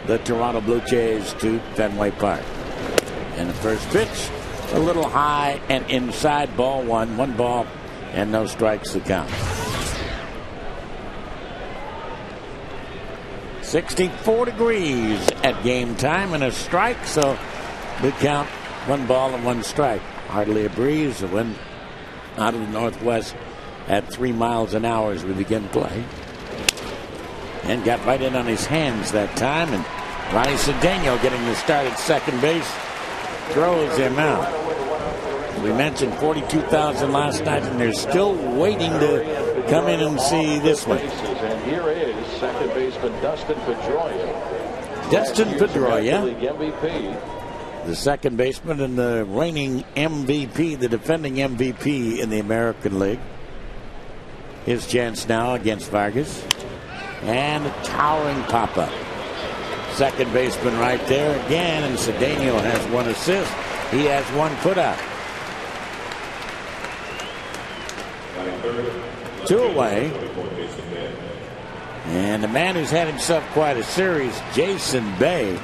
the Toronto Blue Jays to Fenway Park. And the first pitch, a little high and inside, ball one. 1 ball and no strikes to count. 64 degrees at game time and a strike, so we count 1 ball and 1 strike. Hardly a breeze. The wind out of the northwest at 3 miles an hour as we begin play. And got right in on his hands that time. And Ronnie Cedeno getting the start at second base. Throws him out. We mentioned 42,000 last night, and they're still waiting to come in and see this one. And here is second baseman Dustin Pedroia. Dustin Pedroia, MVP. the second baseman and the reigning MVP, the defending MVP in the American League. His chance now against Vargas. And a towering pop-up. Second baseman right there again, and Cedeno has 1 assist. He has 1 put-out. 2 away. And the man who's had himself quite a series, Jason Bay,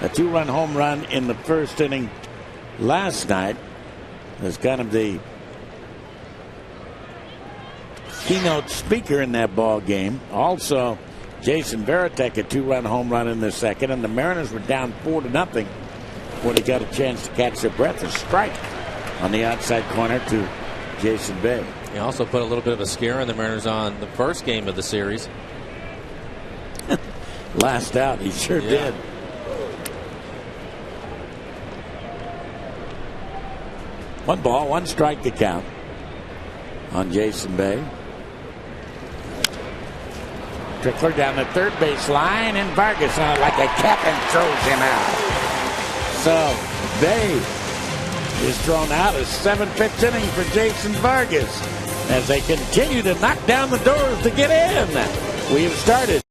a 2-run home run in the first inning last night, was kind of the keynote speaker in that ball game. Also, Jason Varitek, a 2-run home run in the second, and the Mariners were down 4-0 when he got a chance to catch their breath. A strike on the outside corner to Jason Bay. He also put a little bit of a scare in the Mariners on the first game of the series. Last out, he sure did. One ball, 1 strike to count on Jason Bay. Trickler down the third base line, and Vargas on it like a cat and throws him out. So Bay is thrown out. A 7th inning for Jason Vargas as they continue to knock down the doors to get in. We have started.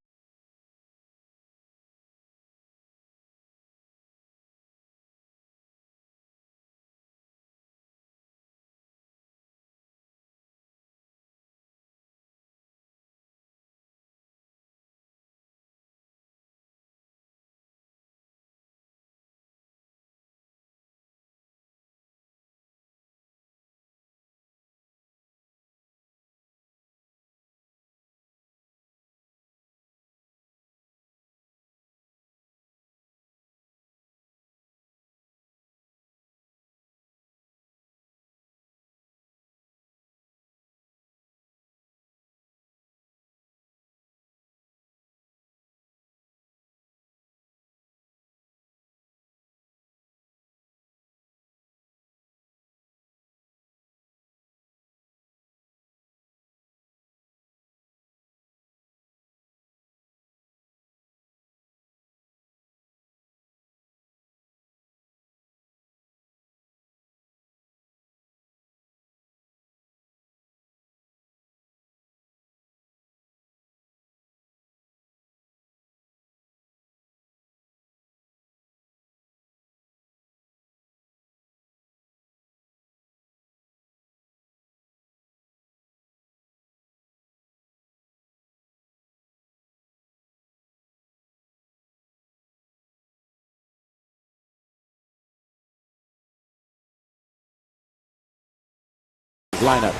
Lineup.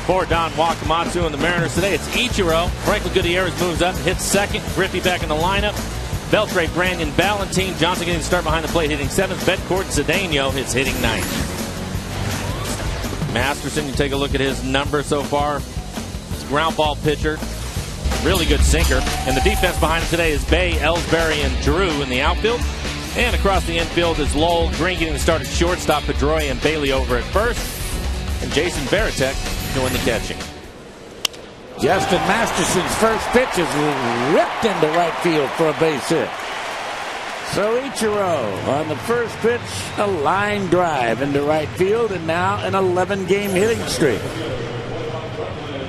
For Don Wakamatsu and the Mariners today, it's Ichiro. Franklin Gutierrez moves up, hits second. Griffey back in the lineup. Beltre, Brandon, Valentin. Johnson getting the start behind the plate, hitting 7th. Bedcourt, Cedeno is hitting 9th. Masterson, you take a look at his numbers so far. It's a ground ball pitcher. Really good sinker. And the defense behind him today is Bay, Ellsbury, and Drew in the outfield. And across the infield is Lowell, Green getting the start at shortstop, Pedroia and Bailey over at first. And Jason Varitek doing the catching. Justin Masterson's first pitch is ripped into right field for a base hit. So Ichiro on the first pitch, a line drive into right field, and now an 11-game hitting streak.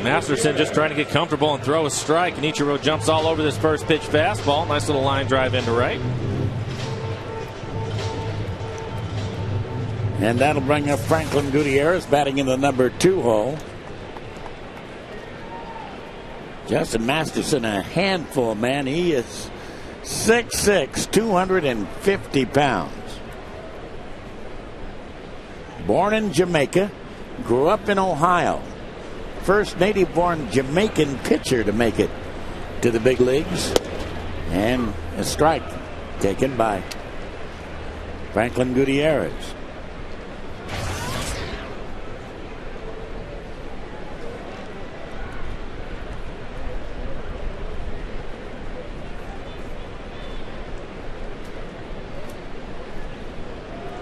Masterson just trying to get comfortable and throw a strike, and Ichiro jumps all over this first pitch fastball. Nice little line drive into right. And that'll bring up Franklin Gutierrez batting in the number 2 hole. Justin Masterson, a handful, man. He is 6'6", 250 pounds. Born in Jamaica, grew up in Ohio. First native-born Jamaican pitcher to make it to the big leagues. And a strike taken by Franklin Gutierrez.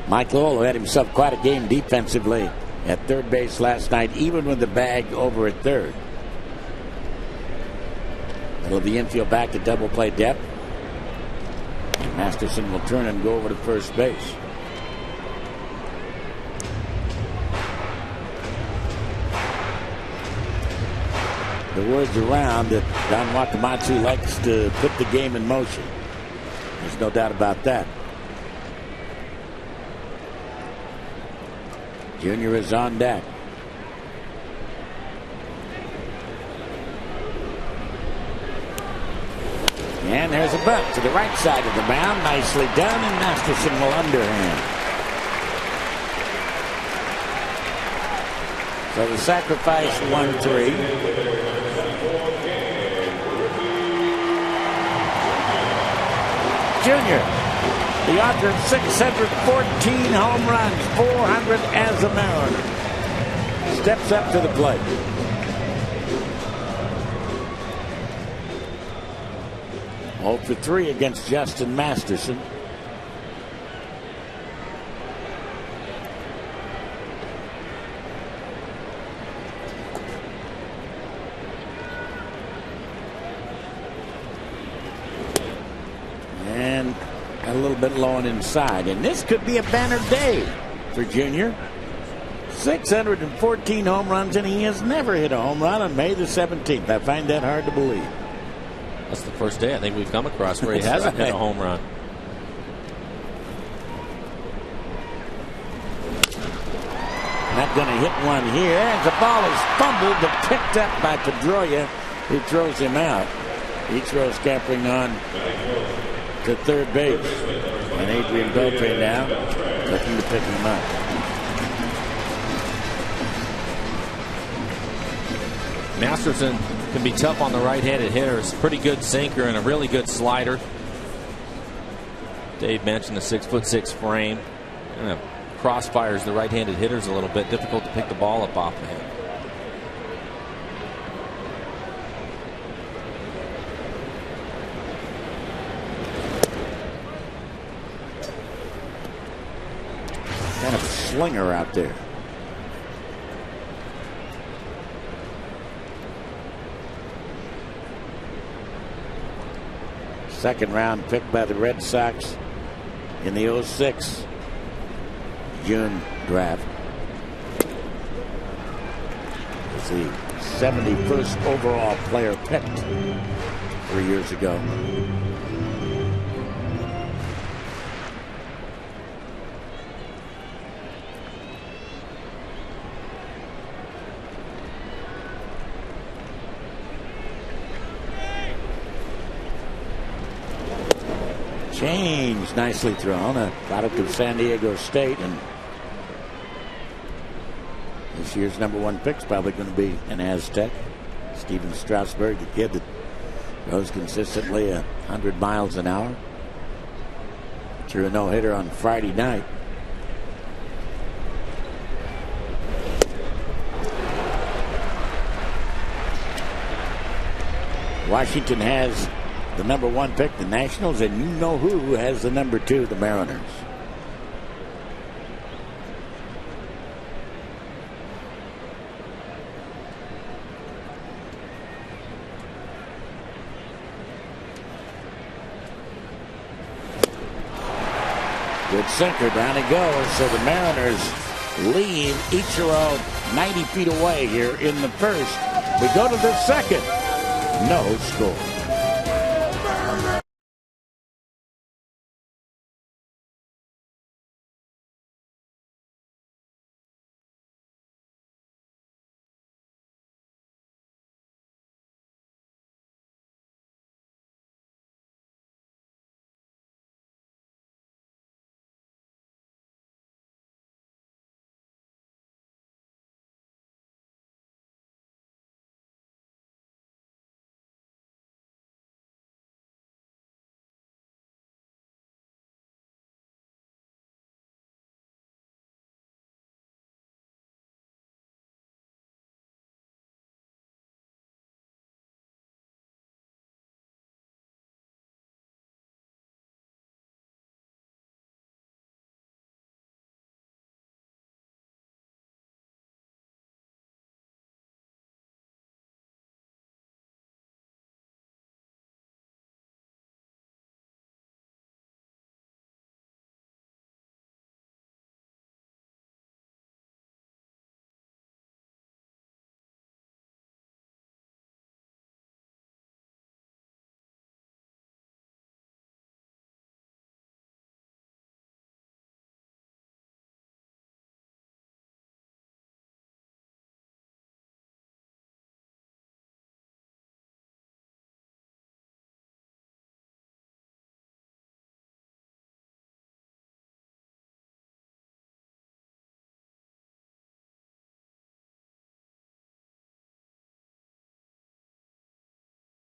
Mike Lowell had himself quite a game defensively at third base last night, even with the bag over at third. Middle of the infield back to double play depth. Masterson will turn and go over to first base. The word's around that Don Wakamatsu likes to put the game in motion. There's no doubt about that. Junior is on deck. And there's a bunt to the right side of the mound. Nicely done, and Masterson will underhand. So the sacrifice 1-3. Junior, the author of 614 home runs, 400 as a Mariner, steps up to the plate. Oh for 3 against Justin Masterson. And a little bit low and inside. And this could be a banner day for Junior. 614 home runs, and he has never hit a home run on May the 17th. I find that hard to believe. That's the first day I think we've come across where he hasn't hit a home run. Not going to hit one here. As the ball is fumbled but picked up by Pedroia, who throws him out. He throws scampering on to third base. And Adrian Beltre now looking to pick him up. Masterson can be tough on the right-handed hitters. Pretty good sinker and a really good slider. Dave mentioned the 6'6" frame. Kind of crossfires the right-handed hitters a little bit. Difficult to pick the ball up off of him. Kind of a slinger out there. Second round pick by the Red Sox in the 06 June draft. It's the 71st overall player picked 3 years ago. Change nicely thrown, a product of San Diego State, and this year's #1 pick's probably going to be an Aztec. Steven Strasburg, the kid that goes consistently 100 miles an hour. Threw a no-hitter on Friday night. Washington has the #1 pick, the Nationals, and you know who has the #2, the Mariners. Good sinker, down it goes. So the Mariners leave Ichiro 90 feet away here in the first. We go to the second. No score.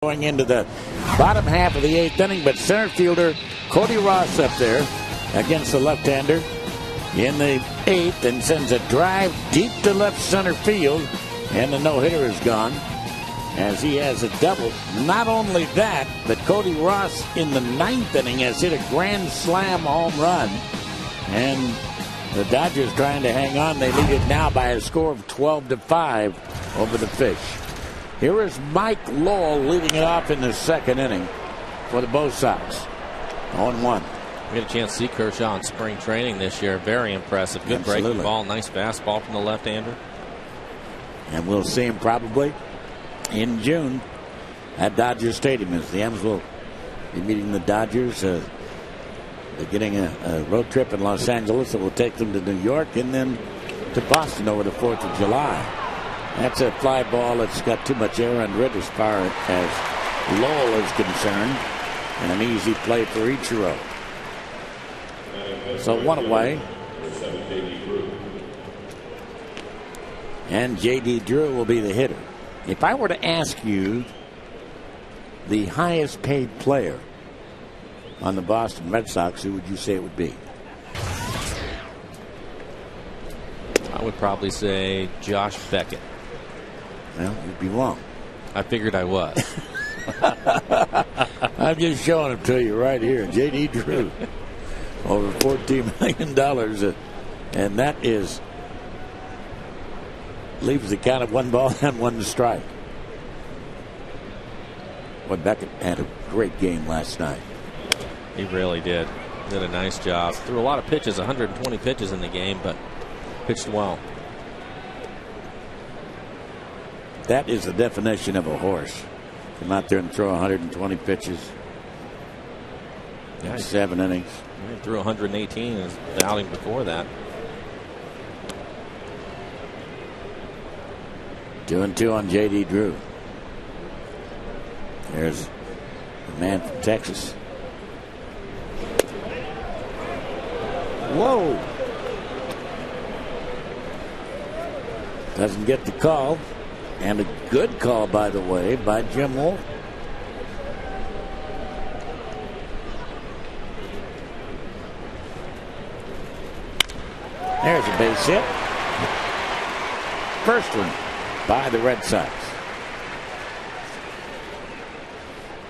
Going into the bottom half of the 8th inning, but center fielder Cody Ross up there against the left-hander in the 8th and sends a drive deep to left center field, and the no-hitter is gone as he has a double. Not only that, but Cody Ross in the 9th inning has hit a grand slam home run, and the Dodgers trying to hang on. They lead it now by a score of 12-5 over the Fish. Here is Mike Lowell leading it off in the 2nd inning for the Bo Sox. 0-1. We had a chance to see Kershaw in spring training this year. Very impressive. Good breaking ball. Nice fastball from the left-hander. And we'll see him probably in June at Dodger Stadium as the M's will be meeting the Dodgers. They're getting a road trip in Los Angeles that will take them to New York and then to Boston over the 4th of July. That's a fly ball that's got too much air under it as far as Lowell is concerned, and an easy play for Ichiro. So 1 away. And J.D. Drew will be the hitter. If I were to ask you the highest paid player on the Boston Red Sox, who would you say it would be? I would probably say Josh Beckett. Well, you'd be wrong. I figured I was. I'm just showing it to you right here. J.D. Drew, over $14 million. And that leaves the count of 1 ball and 1 strike. Well, Beckett had a great game last night. He really did. Did a nice job. Threw a lot of pitches, 120 pitches in the game, but pitched well. That is the definition of a horse. Come out there and throw 120 pitches in 7 innings. He threw 118 in the outing before that. 2-2 on J.D. Drew. There's the man from Texas. Whoa! Doesn't get the call. And a good call, by the way, by Jim Wolf. There's a base hit. First one by the Red Sox.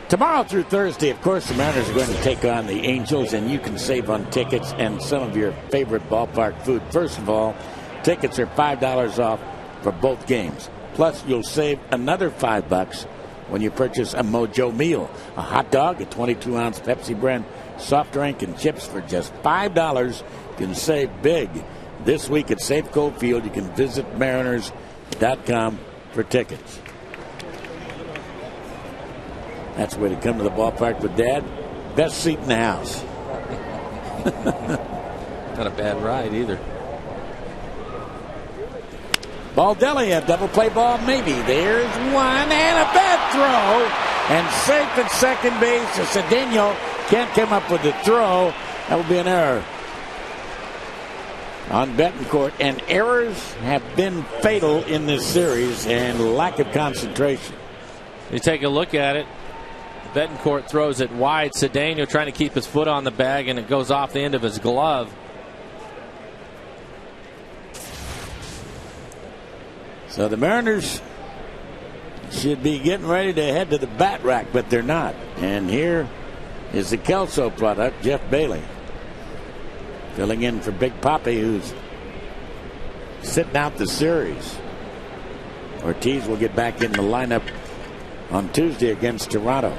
Tomorrow through Thursday, of course, the Mariners are going to take on the Angels, and you can save on tickets and some of your favorite ballpark food. First of all, tickets are $5 off for both games. Plus, you'll save another $5 when you purchase a Mojo meal. A hot dog, a 22-ounce Pepsi brand soft drink, and chips for just $5. You can save big. This week at Safeco Field, you can visit Mariners.com for tickets. That's the way to come to the ballpark with Dad. Best seat in the house. Not a bad ride either. Baldelli, a double play ball, maybe. There's one, and a bad throw. And safe at second base. Cedeno can't come up with the throw. That would be an error on Betancourt. And errors have been fatal in this series, and lack of concentration. You take a look at it. Betancourt throws it wide. Cedeno trying to keep his foot on the bag, and it goes off the end of his glove. So the Mariners should be getting ready to head to the bat rack, but they're not. And here is the Kelso product, Jeff Bailey, filling in for Big Papi, who's sitting out the series. Ortiz will get back in the lineup on Tuesday against Toronto.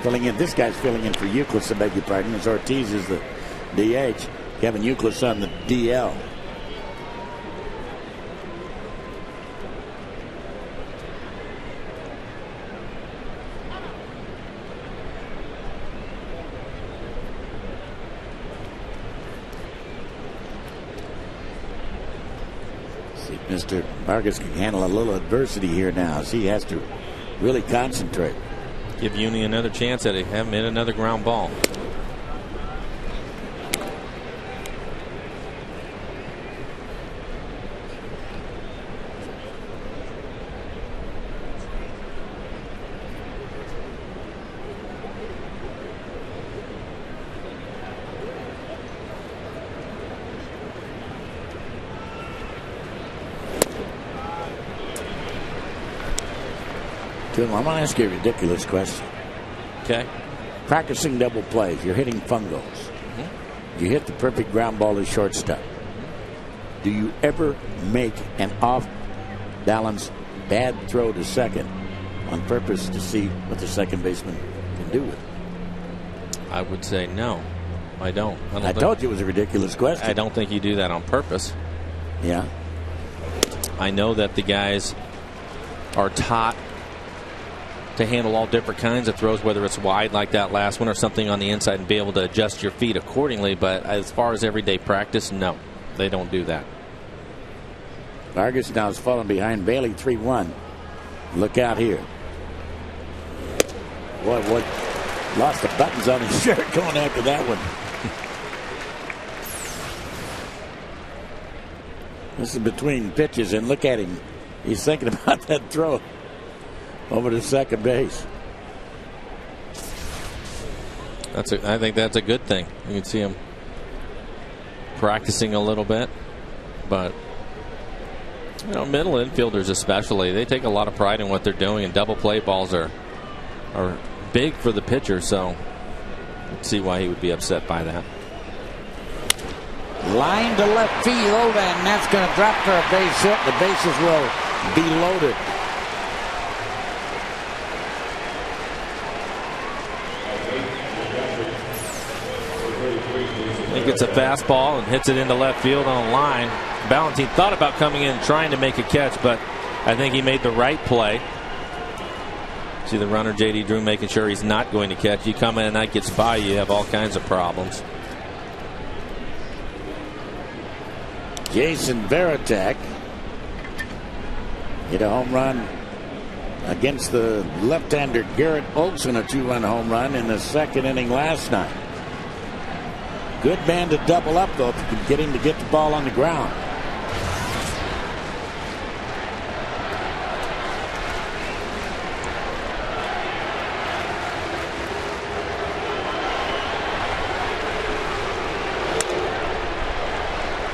Filling in, this guy's filling in for Euclid, I beg your pardon, as Ortiz is the DH. Kevin Euclid on the DL. Mr. Vargas can handle a little adversity here now, as he has to really concentrate. Give Uni another chance at it. Have him hit another ground ball. Tim, I'm going to ask you a ridiculous question. Okay. Practicing double plays. You're hitting fungos. You hit the perfect ground ball to shortstop. Do you ever make an off-balance bad throw to second on purpose to see what the second baseman can do with it? I would say no. I don't. I told you it was a ridiculous question. I don't think you do that on purpose. Yeah. I know that the guys are taught to handle all different kinds of throws, whether it's wide like that last one or something on the inside, and be able to adjust your feet accordingly. But as far as everyday practice, no, they don't do that. Vargas now is falling behind Bailey 3-1. Look out here. Boy, lost the buttons on his shirt going after that one. This is between pitches, and look at him. He's thinking about that throw over to second base. I think that's a good thing. You can see him practicing a little bit, but middle infielders especially, they take a lot of pride in what they're doing, and double play balls are big for the pitcher, so let's see why he would be upset by that. Line to left field, and that's going to drop for a base hit. The bases will be loaded. He gets a fastball and hits it into left field on a line. Ballantine thought about coming in and trying to make a catch, but I think he made the right play. See the runner, J.D. Drew, making sure he's not going to catch. You come in and that gets by you have all kinds of problems. Jason Varitek hit a home run against the left-hander Garrett Olson, a 2-run home run in the second inning last night. Good man to double up, though, if you can get him to get the ball on the ground.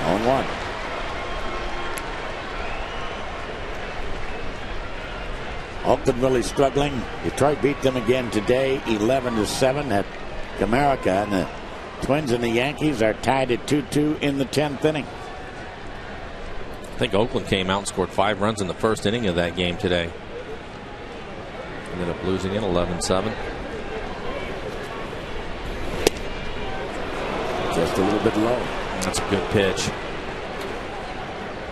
On one. Oakland really struggling. Detroit beat them again today, 11-7 at Comerica, and the Twins and the Yankees are tied at 2-2 in the 10th inning. I think Oakland came out and scored 5 runs in the first inning of that game today. Ended up losing it 11-7. Just a little bit low. That's a good pitch.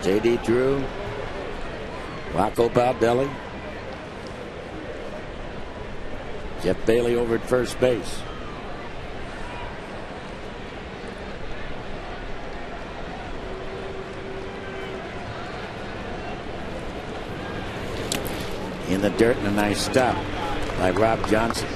J.D. Drew, Rocco Baldelli, Jeff Bailey over at first base. In the dirt, and a nice stop by Rob Johnson.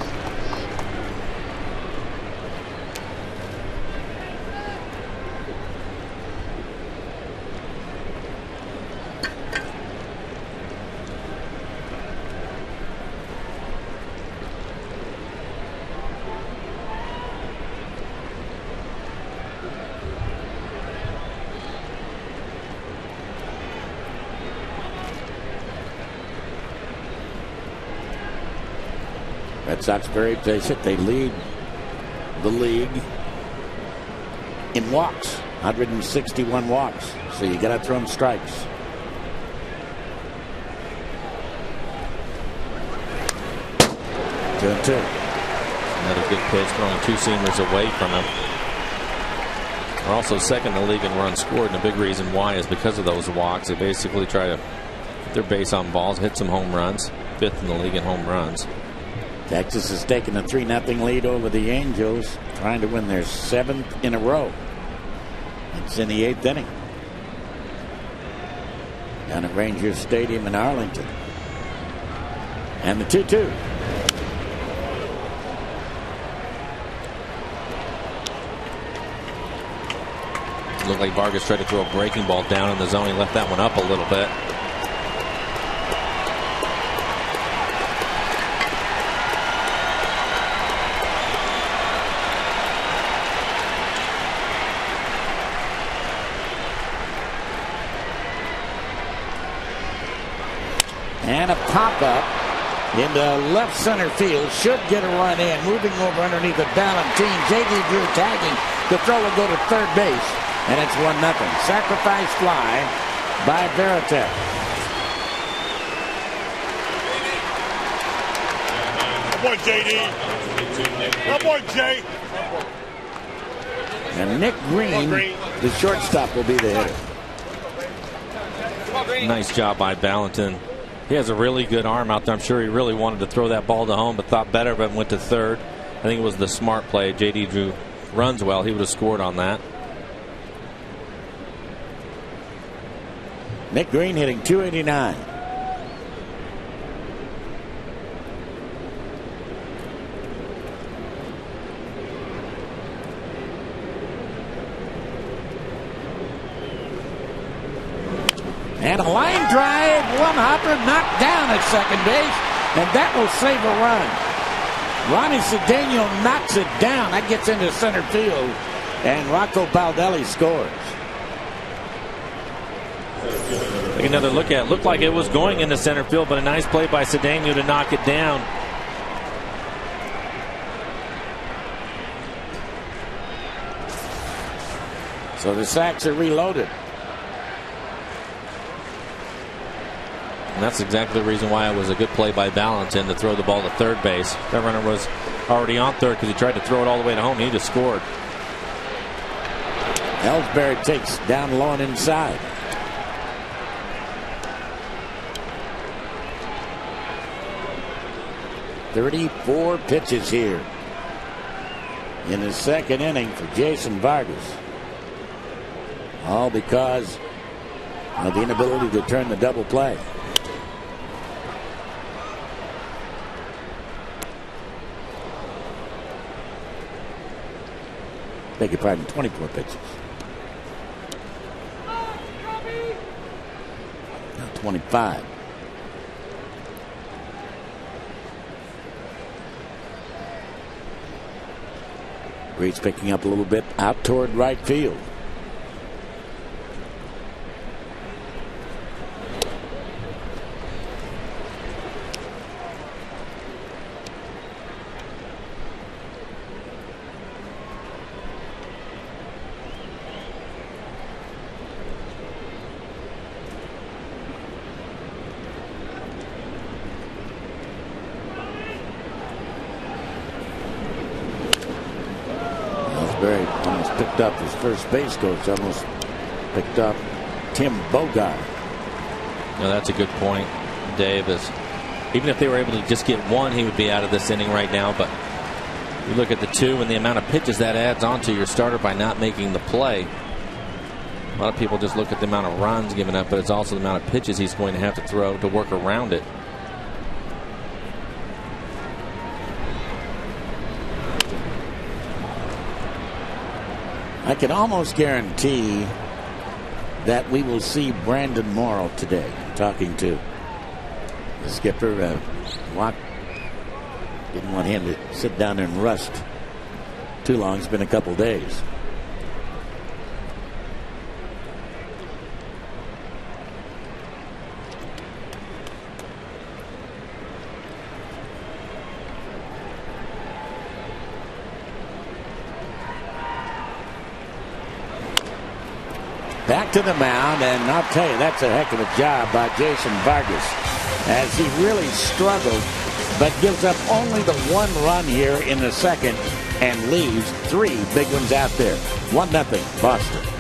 Red Sox very patient. They lead the league in walks, 161 walks. So you got to throw them strikes. Two and two. Another good pitch, throwing 2 seamers away from him. They're also second in the league in runs scored, and a big reason why is because of those walks. They basically try to get their base on balls, hit some home runs. 5th in the league in home runs. Texas has taken a 3-0 lead over the Angels, trying to win their 7th in a row. It's in the 8th inning down at Rangers Stadium in Arlington. And the 2-2. Looked like Vargas tried to throw a breaking ball down in the zone. He left that one up a little bit. And a pop-up into left center field. Should get a run in. Moving over underneath the Valentine. J.D. Drew tagging. The throw will go to third base. And it's 1-0. Sacrifice fly by Veritek. Come on, J.D. Come on, Jay. And Nick Green, the shortstop, will be the hitter. Nice job by Valentin. He has a really good arm out there. I'm sure he really wanted to throw that ball to home, but thought better of it and went to third. I think it was the smart play. J.D. Drew runs well. He would have scored on that. Nick Green hitting .289. And a line drive, one hopper knocked down at second base, and that will save a run. Ronnie Cedeno knocks it down. That gets into center field, and Rocco Baldelli scores. Take another look at it. Looked like it was going into center field, but a nice play by Cedeno to knock it down. So the sacks are reloaded. And that's exactly the reason why it was a good play by Valentin to throw the ball to third base. That runner was already on third because he tried to throw it all the way to home. He just scored. Ellsbury takes down low and inside. "34 pitches here in the second inning for Jason Vargas. All because of the inability to turn the double play. Beg your pardon, 24 pitches. Now 25. Reed's picking up a little bit out toward right field. Almost picked up his first base coach. Almost picked up Tim Bogart. No, that's a good point, Dave. Even if they were able to just get one, he would be out of this inning right now. But you look at the two and the amount of pitches that adds on to your starter by not making the play. A lot of people just look at the amount of runs given up, but it's also the amount of pitches he's going to have to throw to work around it. I can almost guarantee that we will see Brandon Morrow today. Talking to the skipper, Watt didn't want him to sit down and rust too long. It's been a couple days. Back to the mound, and I'll tell you, that's a heck of a job by Jason Vargas as he really struggled, but gives up only the one run here in the second and leaves three big ones out there. 1-0 Boston.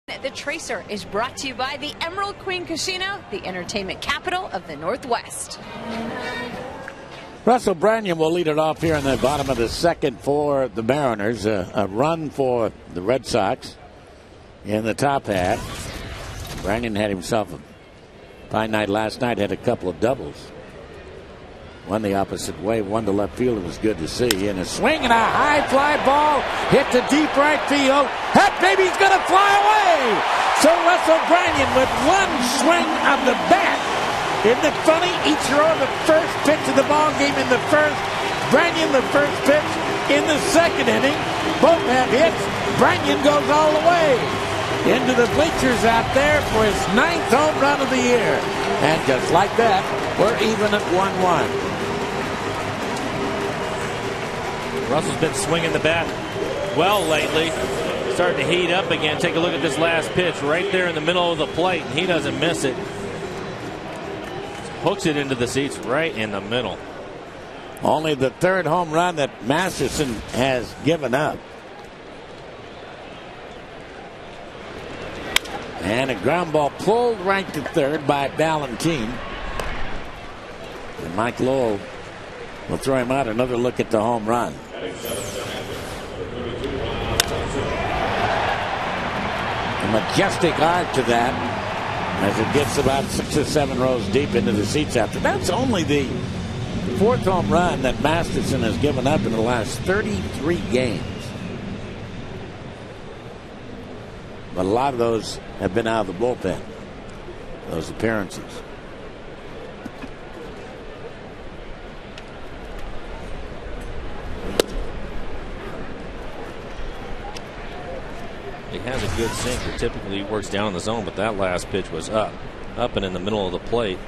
The Tracer is brought to you by the Emerald Queen Casino, the entertainment capital of the Northwest. Russell Branyan will lead it off here in the bottom of the second for the Mariners. A run for the Red Sox in the top half. Branyan had himself a fine night last night, had a couple of doubles. One the opposite way, one to left field. It was good to see. And a swing and a high fly ball hit to deep right field. That baby's going to fly away. So Russell Branyan with one swing of the bat. Isn't it funny? Each throw of the first pitch of the ball game in the first. Branyan the first pitch in the second inning. Both have hits. Branyan goes all the way into the bleachers out there for his 9th home run of the year. And just like that, we're even at 1-1. Russell's been swinging the bat well lately. Starting to heat up again. Take a look at this last pitch right there in the middle of the plate, and he doesn't miss it. Hooks it into the seats right in the middle. Only the 3rd home run that Masterson has given up. And a ground ball pulled right to 3rd by Valentine. And Mike Lowell will throw him out. Another look at the home run. A majestic arc to that as it gets about 6 or 7 rows deep into the seats after. That's only the 4th home run that Masterson has given up in the last 33 games. But a lot of those have been out of the bullpen, those appearances. He has a good sinker. Typically he works down in the zone, but that last pitch was up and in the middle of the plate.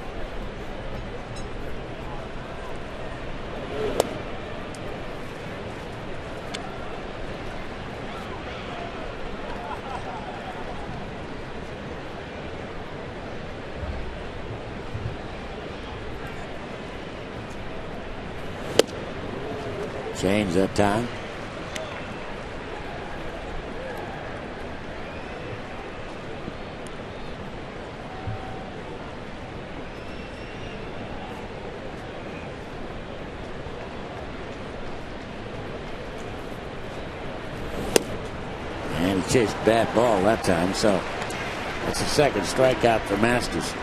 Change that time. And he chased bad ball that time, so that's a 2nd strikeout for Masters.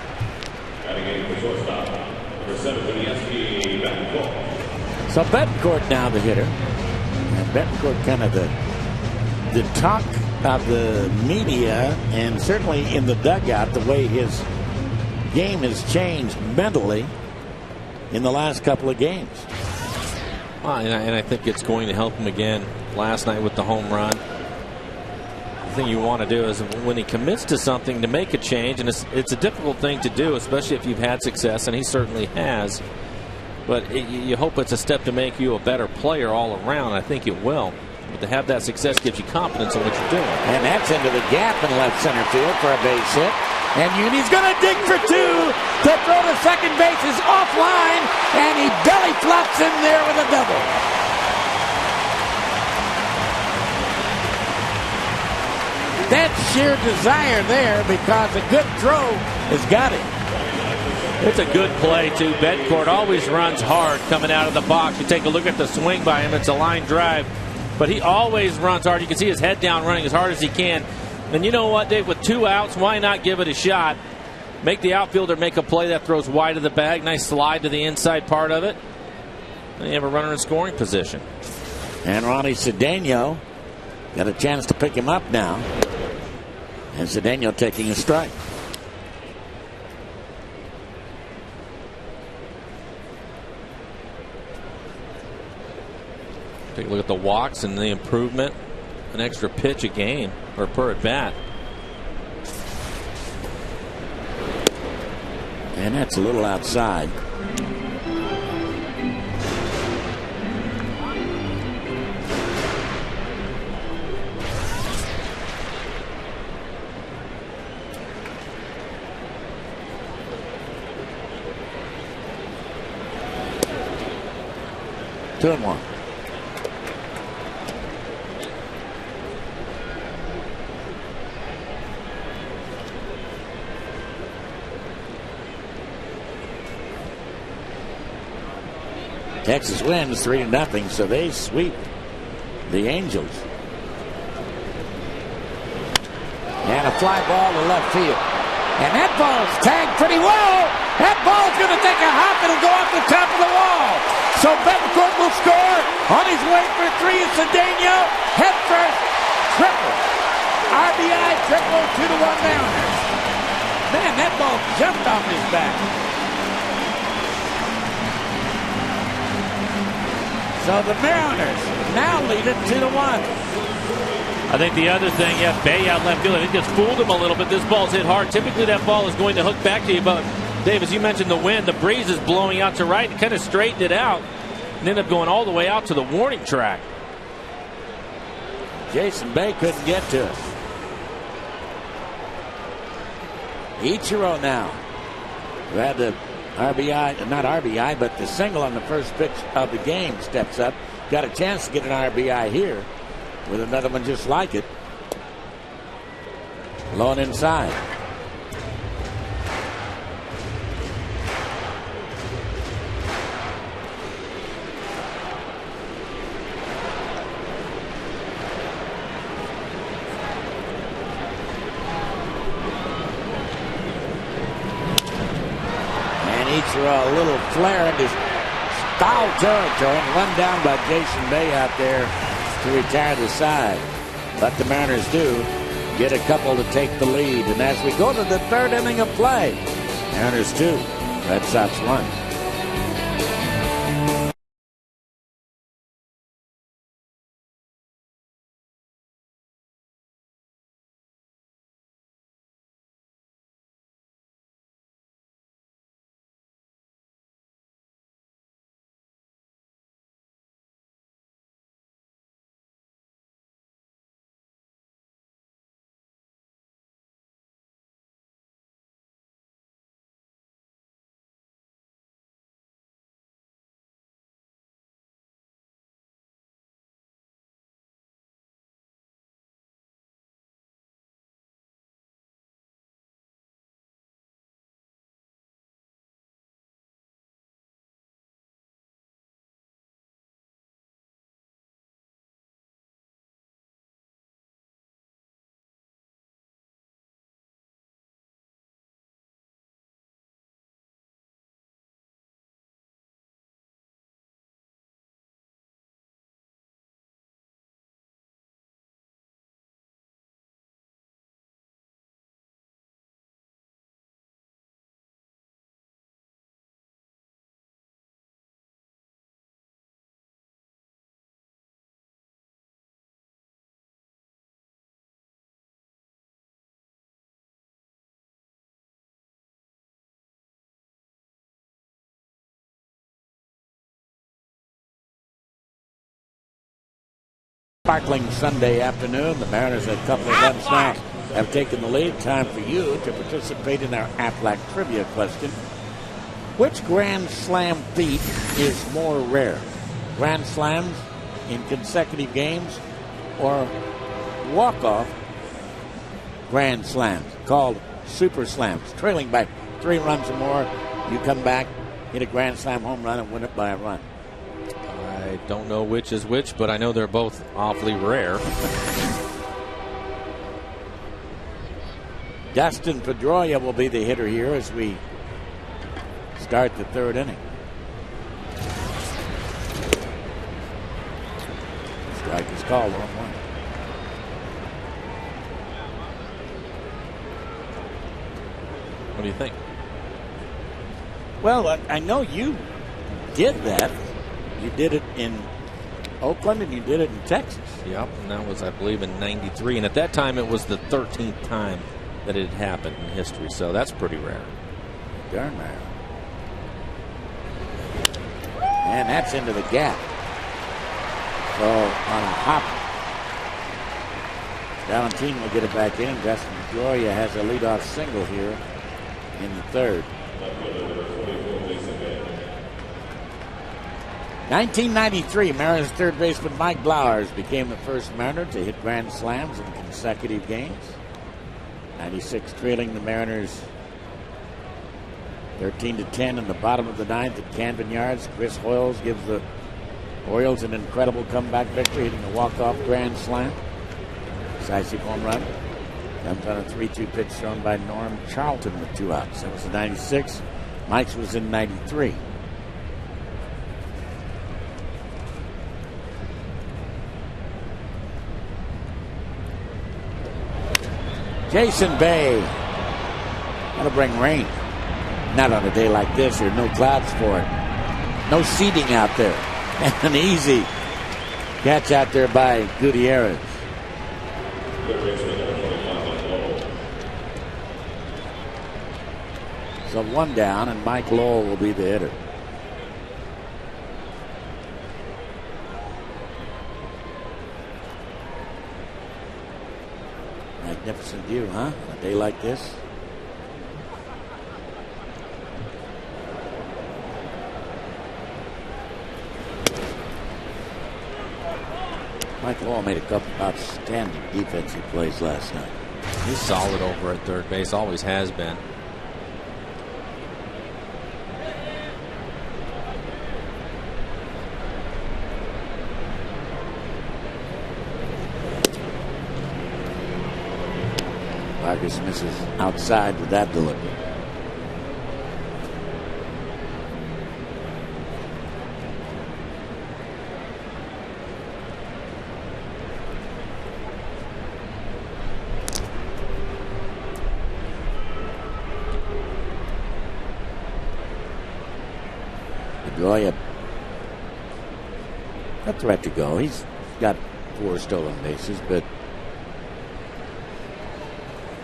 So Betancourt now the hitter. And Betancourt kind of the talk of the media, and certainly in the dugout, the way his game has changed mentally in the last couple of games. Well, and I think it's going to help him again last night with the home run. The thing you want to do is when he commits to something to make a change, and it's a difficult thing to do, especially if you've had success, and he certainly has. But you hope it's a step to make you a better player all around. I think it will. But to have that success gives you confidence in what you're doing. And that's into the gap in left center field for a base hit. And Uni's going to dig for 2 to throw to second base is offline, and he belly flops in there with a double. That's sheer desire there, because a good throw has got him. It's a good play, too. Betancourt always runs hard coming out of the box. You take a look at the swing by him. It's a line drive. But he always runs hard. You can see his head down running as hard as he can. And you know what, Dave? With 2 outs, why not give it a shot? Make the outfielder make a play that throws wide of the bag. Nice slide to the inside part of it. And you have a runner in scoring position. And Ronnie Cedeno got a chance to pick him up now. And Cedeno taking a strike. Take a look at the walks and the improvement. An extra pitch a game, or per at bat. And that's a little outside. Two and one. Texas wins 3-0, so they sweep the Angels. And a fly ball to left field. And that ball's tagged pretty well. That ball's going to take a hop. It'll go off the top of the wall. So Betancourt will score. On his way for 3 is Cedeno. Head first. Triple. RBI triple, 2-1 Mariners. Man, that ball jumped off his back. So the Mariners now lead it 2-1. I think the other thing, Bay out left field, I think just fooled him a little bit. This ball's hit hard. Typically that ball is going to hook back to you, but Dave, as you mentioned, the wind, the breeze is blowing out to right. It kind of straightened it out and ended up going all the way out to the warning track. Jason Bay couldn't get to it. Ichiro now, who had the RBI, not RBI, but the single on the first pitch of the game, steps up. Got a chance to get an RBI here with another one just like it. Low and inside. A little flare into foul territory and run down by Jason Bay out there to retire the side. But the Mariners do get a couple to take the lead. And as we go to the third inning of play, Mariners 2, Red Sox 1. Sparkling Sunday afternoon. The Mariners, a couple of runs now, have taken the lead. Time for you to participate in our Aflac trivia question. Which Grand Slam feat is more rare? Grand Slams in consecutive games or walk-off Grand Slams called Super Slams? Trailing by 3 runs or more, you come back, hit a Grand Slam home run, and win it by a run. I don't know which is which, but I know they're both awfully rare. Dustin Pedroia will be the hitter here as we start the third inning. Strike is called, 1-1. What do you think? Well, I know you did that. You did it in Oakland and you did it in Texas. Yep, and that was, I believe, in '93. And at that time, it was the 13th time that it had happened in history. So that's pretty rare. Darn rare. And that's into the gap. So on a hop, Valentine will get it back in. Dustin Pedroia has a leadoff single here in the third. 1993, Mariners third baseman Mike Blowers became the first Mariner to hit grand slams in consecutive games. 96 trailing the Mariners 13-10 in the bottom of the ninth at Camden Yards. Chris Hoyles gives the Orioles an incredible comeback victory, hitting a walk-off grand slam. Decisive home run. Comes on a 3-2 pitch thrown by Norm Charlton with 2 outs. That was in 96. Mike's was in 93. Jason Bay. That'll bring rain. Not on a day like this. There are no clouds for it. No seeding out there. And an easy catch out there by Gutierrez. So 1 down, and Mike Lowell will be the hitter. Magnificent view, huh? On a day like this. Mike Lowell made a couple outstanding defensive plays last night. He's solid over at third base, always has been. Vargas misses outside with that delivery. Pedroia, a threat to go. He's got 4 stolen bases, but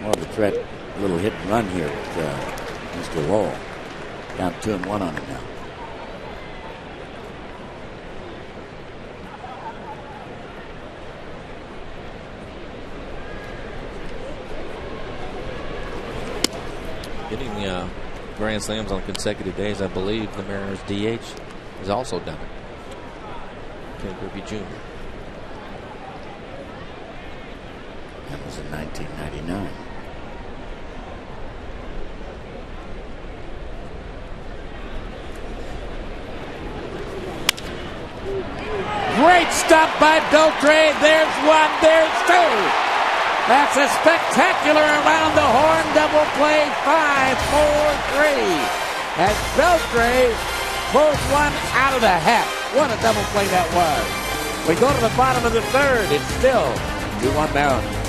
more of a threat, a little hit and run here with Mr. Lowell. Down 2-1 on him now. Getting grand slams on consecutive days, I believe the Mariners DH has also done it. Ken Griffey Jr. That was in 1999. Great stop by Beltre. There's 1, there's 2. That's a spectacular around the horn double play. 5-4-3. As Beltre pulls 1 out of the hat. What a double play that was. We go to the bottom of the 3rd. It's still 2-1 Maryland.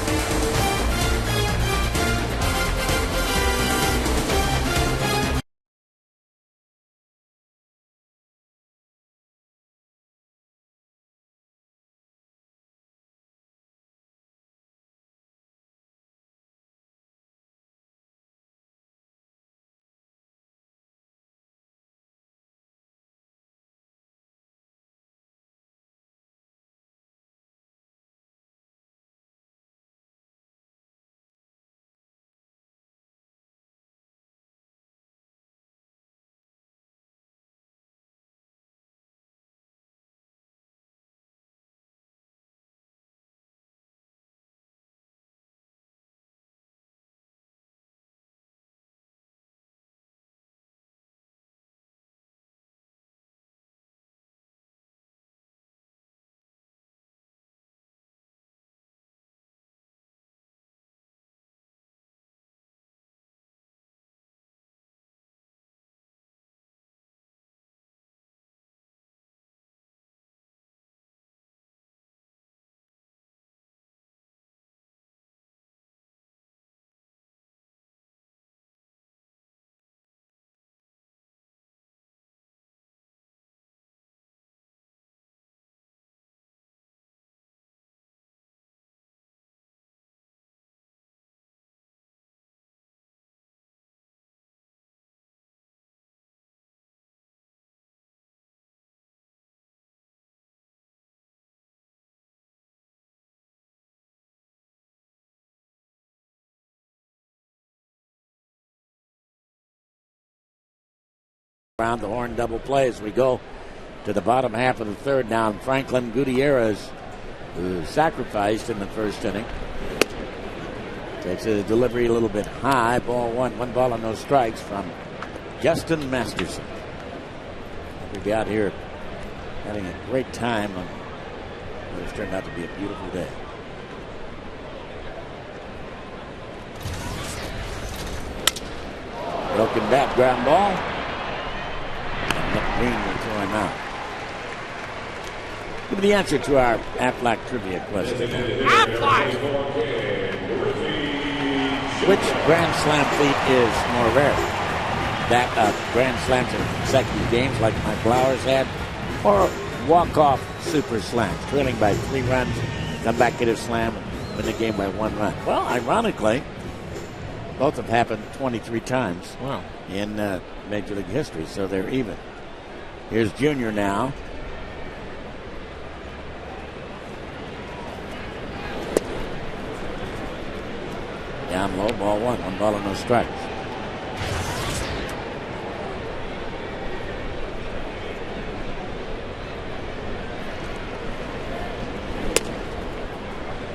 Around the horn double play as we go to the bottom half of the 3rd now. Franklin Gutierrez, who sacrificed in the 1st inning, takes a delivery a little bit high. Ball 1, 1 ball and no strikes from Justin Masterson. We'll be out here having a great time on what has turned out to be a beautiful day. Broken bat, ground ball. And Nick Green will throw him out. Give me the answer to our Aflac trivia question. Aflac! Which Grand Slam feat is more rare? That Grand Slams in consecutive games like Mike Flowers had, or walk-off super slams, trailing by 3 runs, come back, get a slam, and win the game by 1 run? Well, ironically, both have happened 23 times in Major League history, so they're even. Here's Junior now. Down low, ball 1. 1 ball and no strikes.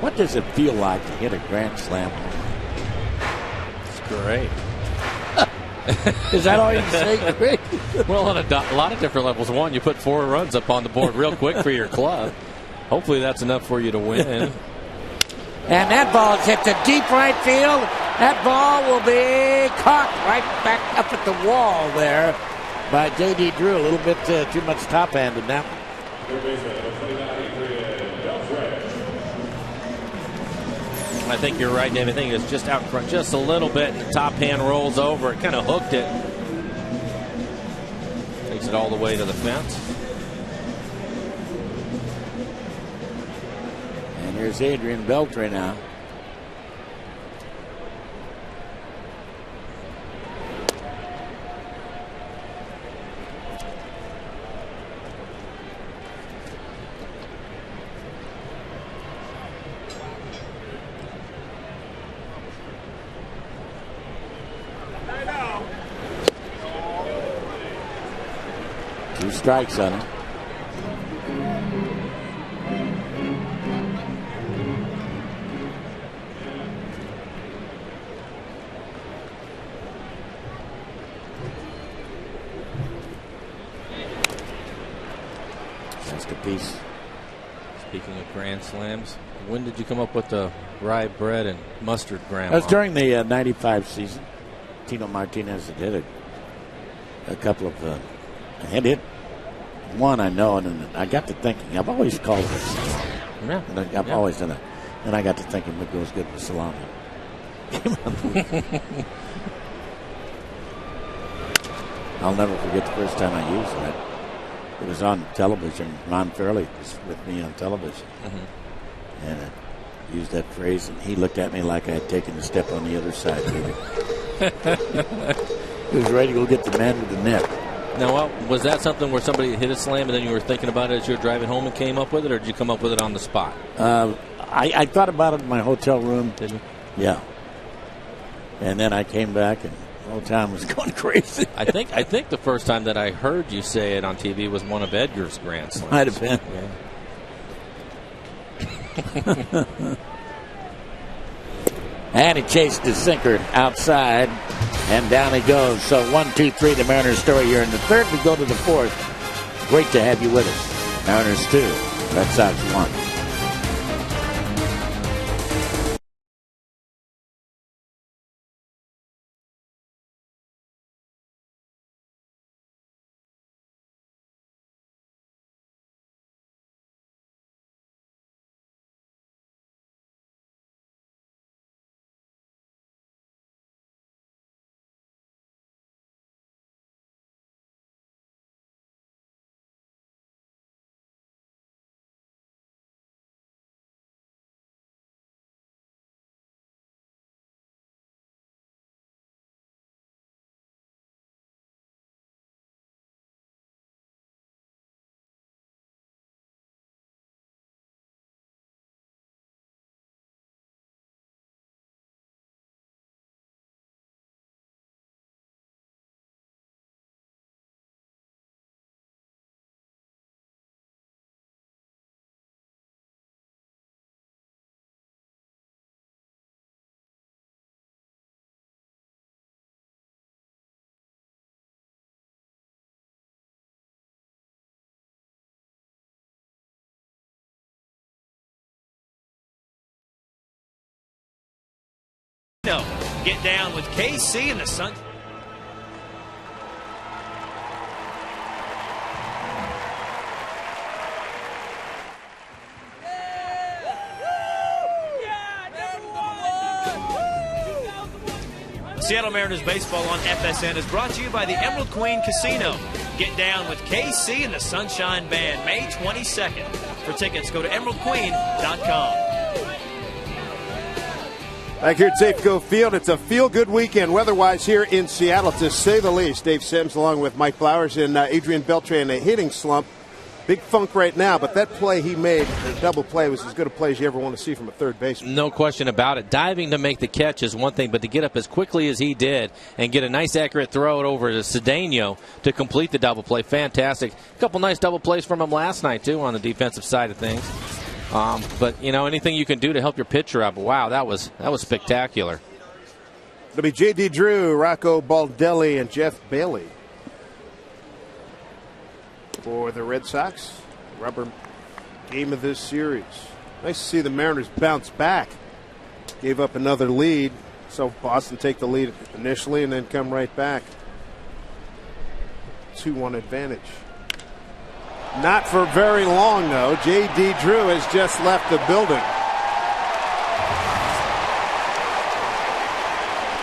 What does it feel like to hit a grand slam? It's great. Is that all you can say? Great. Well, on a lot of different levels. One, you put 4 runs up on the board real quick for your club. Hopefully that's enough for you to win. And that ball is hit to deep right field. That ball will be caught right back up at the wall there by J.D. Drew. A little bit too much top-hand in that one. I think you're right, Dave. I think it's just out front just a little bit, and the top hand rolls over. It kind of hooked it. Takes it all the way to the fence. And here's Adrian Beltre now. Strikes on him. That's the piece. Speaking of Grand Slams, when did you come up with the rye bread and mustard grandma? That was during the 95 season. Tino Martinez had hit a couple of had hit one, I know, and then I got to thinking. I've always called it salami. Yeah. And I've always done it. And I got to thinking what goes good with salami. I'll never forget the first time I used it. It was on television. Ron Fairley was with me on television. Mm-hmm. And I used that phrase, and he looked at me like I had taken a step on the other side. He was ready to go get the man with the net. Now, was that something where somebody hit a slam and then you were thinking about it as you were driving home and came up with it, or did you come up with it on the spot? I thought about it in my hotel room. Did you? Yeah. And then I came back and the whole town was going crazy. I think the first time that I heard you say it on TV was one of Edgar's Grand Slams. Might have been. Yeah. And he chased his sinker outside, and down he goes. So 1-2-3, the Mariners story here in the third. We go to the fourth. Great to have you with us. Mariners 2, Red Sox 1. No, get down with KC and the Sun. Seattle Mariners baseball on FSN is brought to you by the Emerald Queen Casino. Get down with KC and the Sunshine Band May 22nd. For tickets, go to emeraldqueen.com. Back here at Safeco Field, it's a feel-good weekend weather-wise here in Seattle, to say the least. Dave Sims along with Mike Flowers and Adrian Beltre in a hitting slump. Big funk right now, but that play he made, the double play, was as good a play as you ever want to see from a third baseman. No question about it. Diving to make the catch is one thing, but to get up as quickly as he did and get a nice accurate throw it over to Cedeno to complete the double play, fantastic. A couple nice double plays from him last night, too, on the defensive side of things. But, you know, anything you can do to help your pitcher up, wow, that was spectacular. It'll be J.D. Drew, Rocco Baldelli, and Jeff Bailey for the Red Sox. Rubber game of this series. Nice to see the Mariners bounce back. Gave up another lead. So Boston take the lead initially and then come right back. 2-1 advantage. Not for very long, though. J.D. Drew has just left the building.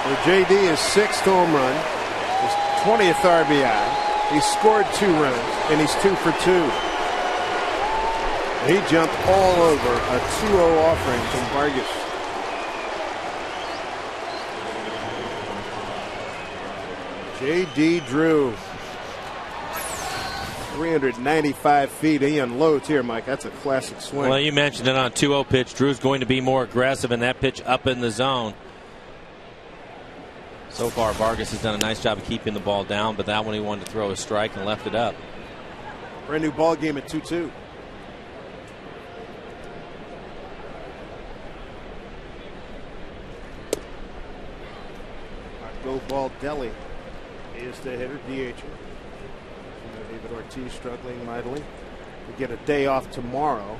So J.D. is 6th home run, his 20th RBI. He scored 2 runs, and he's 2 for 2. He jumped all over a 2-0 offering from Vargas. J.D. Drew. 395 feet. He unloads here, Mike. That's a classic swing. Well, you mentioned it on a 2-0 pitch. Drew's going to be more aggressive in that pitch up in the zone. So far, Vargas has done a nice job of keeping the ball down, but that one he wanted to throw a strike and left it up. Brand new ball game at 2-2. Marco Baldelli is the hitter, DH. David Ortiz struggling mightily. We get a day off tomorrow,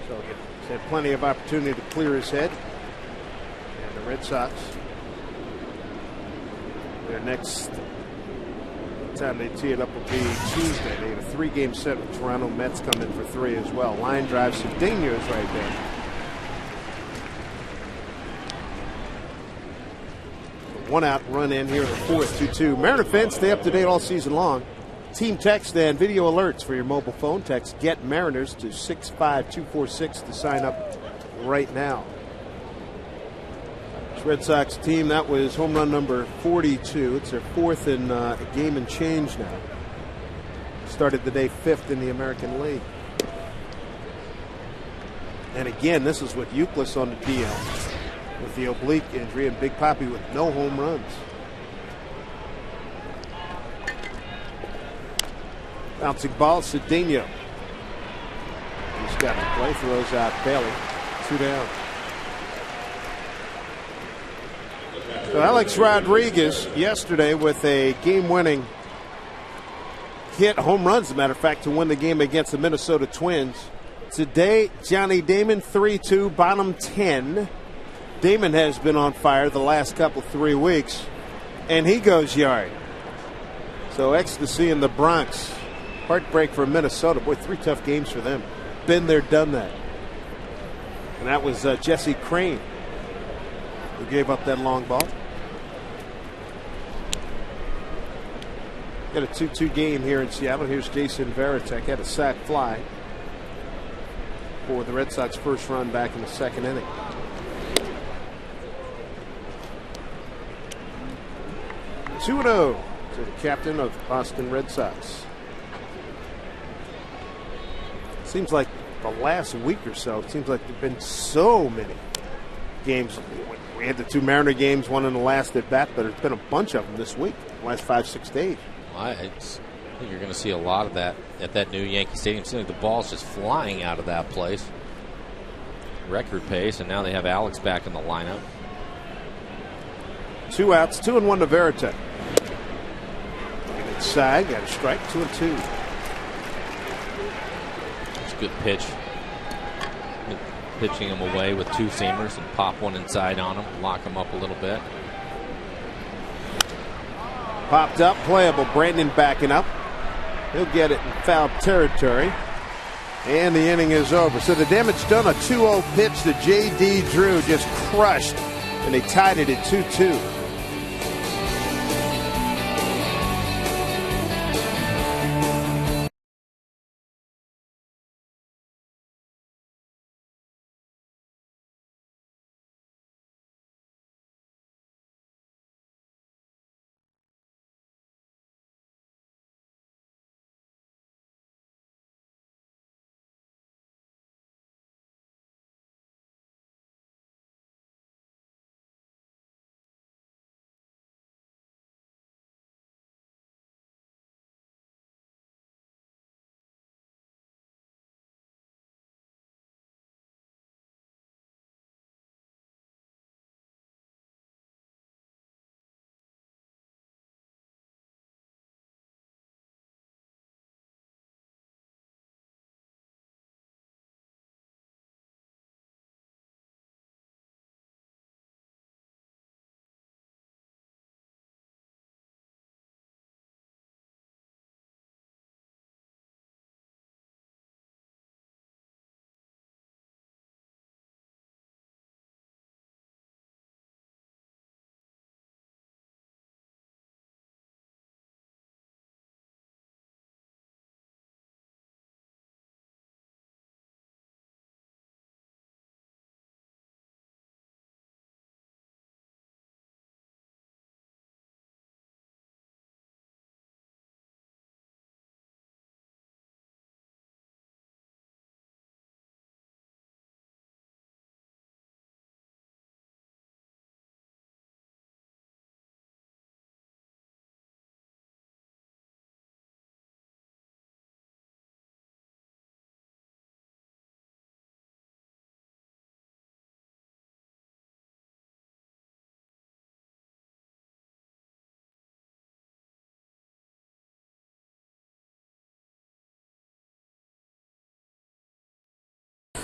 so he's had plenty of opportunity to clear his head. And the Red Sox, their next time they tee it up will be Tuesday. They have a 3-game set with Toronto. Mets come in for 3 as well. Line drive, Cedeno is right there. One out, run in here in the 4th, 2-2. Mariner fans, stay up to date all season long. Team text and video alerts for your mobile phone. Text Get Mariners to 65246 to sign up right now. This Red Sox team, that was home run number 42. It's their 4th in a game and change now. Started the day 5th in the American League. And again, this is with Euclid on the DL. With the oblique injury, and Big Papi with no home runs. Bouncing ball, Cedeno. He's got the play, throws out Bailey. 2 down. So Alex Rodriguez yesterday with a game-winning hit, home runs, as a matter of fact, to win the game against the Minnesota Twins. Today, Johnny Damon, 3-2, bottom 10. Damon has been on fire the last couple 3 weeks, and he goes yard. So ecstasy in the Bronx. Heartbreak for Minnesota. Boy, 3 tough games for them. Been there, done that. And that was Jesse Crane who gave up that long ball. Got a 2-2 game here in Seattle. Here's Jason Varitek. Had a sac fly for the Red Sox first run back in the 2nd inning. Two-0 to the captain of the Boston Red Sox. Seems like the last week or so, it seems like there have been so many games. We had the 2 Mariner games, one in the last at bat, but there's been a bunch of them this week, the last 5-6 days. I think you're going to see a lot of that at that new Yankee Stadium. It seems like the ball's just flying out of that place. Record pace, and now they have Alex back in the lineup. 2 outs, 2-1 to Varitek. Inside, got a strike, 2-2. It's a good pitch. pitching him away with two seamers and pop one inside on him, lock him up a little bit. Popped up, playable. Brandon backing up. He'll get it in foul territory. And the inning is over. So the damage done, a 2-0 pitch to J.D. Drew, just crushed. And they tied it at 2-2.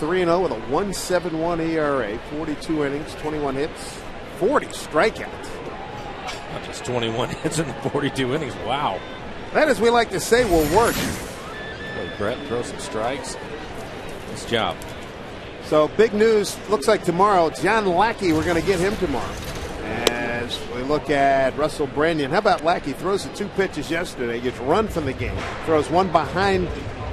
Three 3-0 with a 1.71 ERA, 42 innings, 21 hits, 40 strikeouts. Not just 21 hits in the 42 innings. Wow. That, as we like to say, will work. Boy, Brett throw some strikes. Nice job. So big news. Looks like tomorrow, John Lackey. We're going to get him tomorrow. As we look at Russell Branyan. How about Lackey? Throws the two pitches yesterday. Gets run from the game. Throws one behind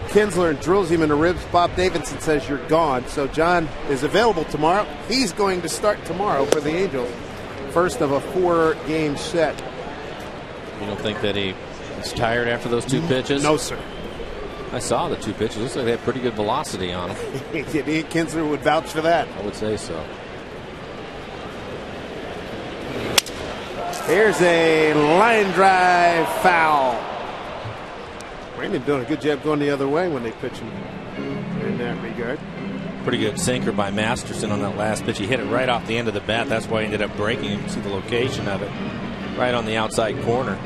Kinsler and drills him in the ribs. Bob Davidson says you're gone. So John is available tomorrow. He's going to start tomorrow for the Angels. First of a 4-game set. You don't think that he is tired after those two pitches? No, sir. I saw the two pitches. Looks like they had pretty good velocity on them. Kinsler would vouch for that. I would say so. Here's a line drive foul. Brandon doing a good job going the other way when they pitch him in that regard. Pretty good sinker by Masterson on that last pitch. He hit it right off the end of the bat. That's why he ended up breaking. You can see the location of it right on the outside corner.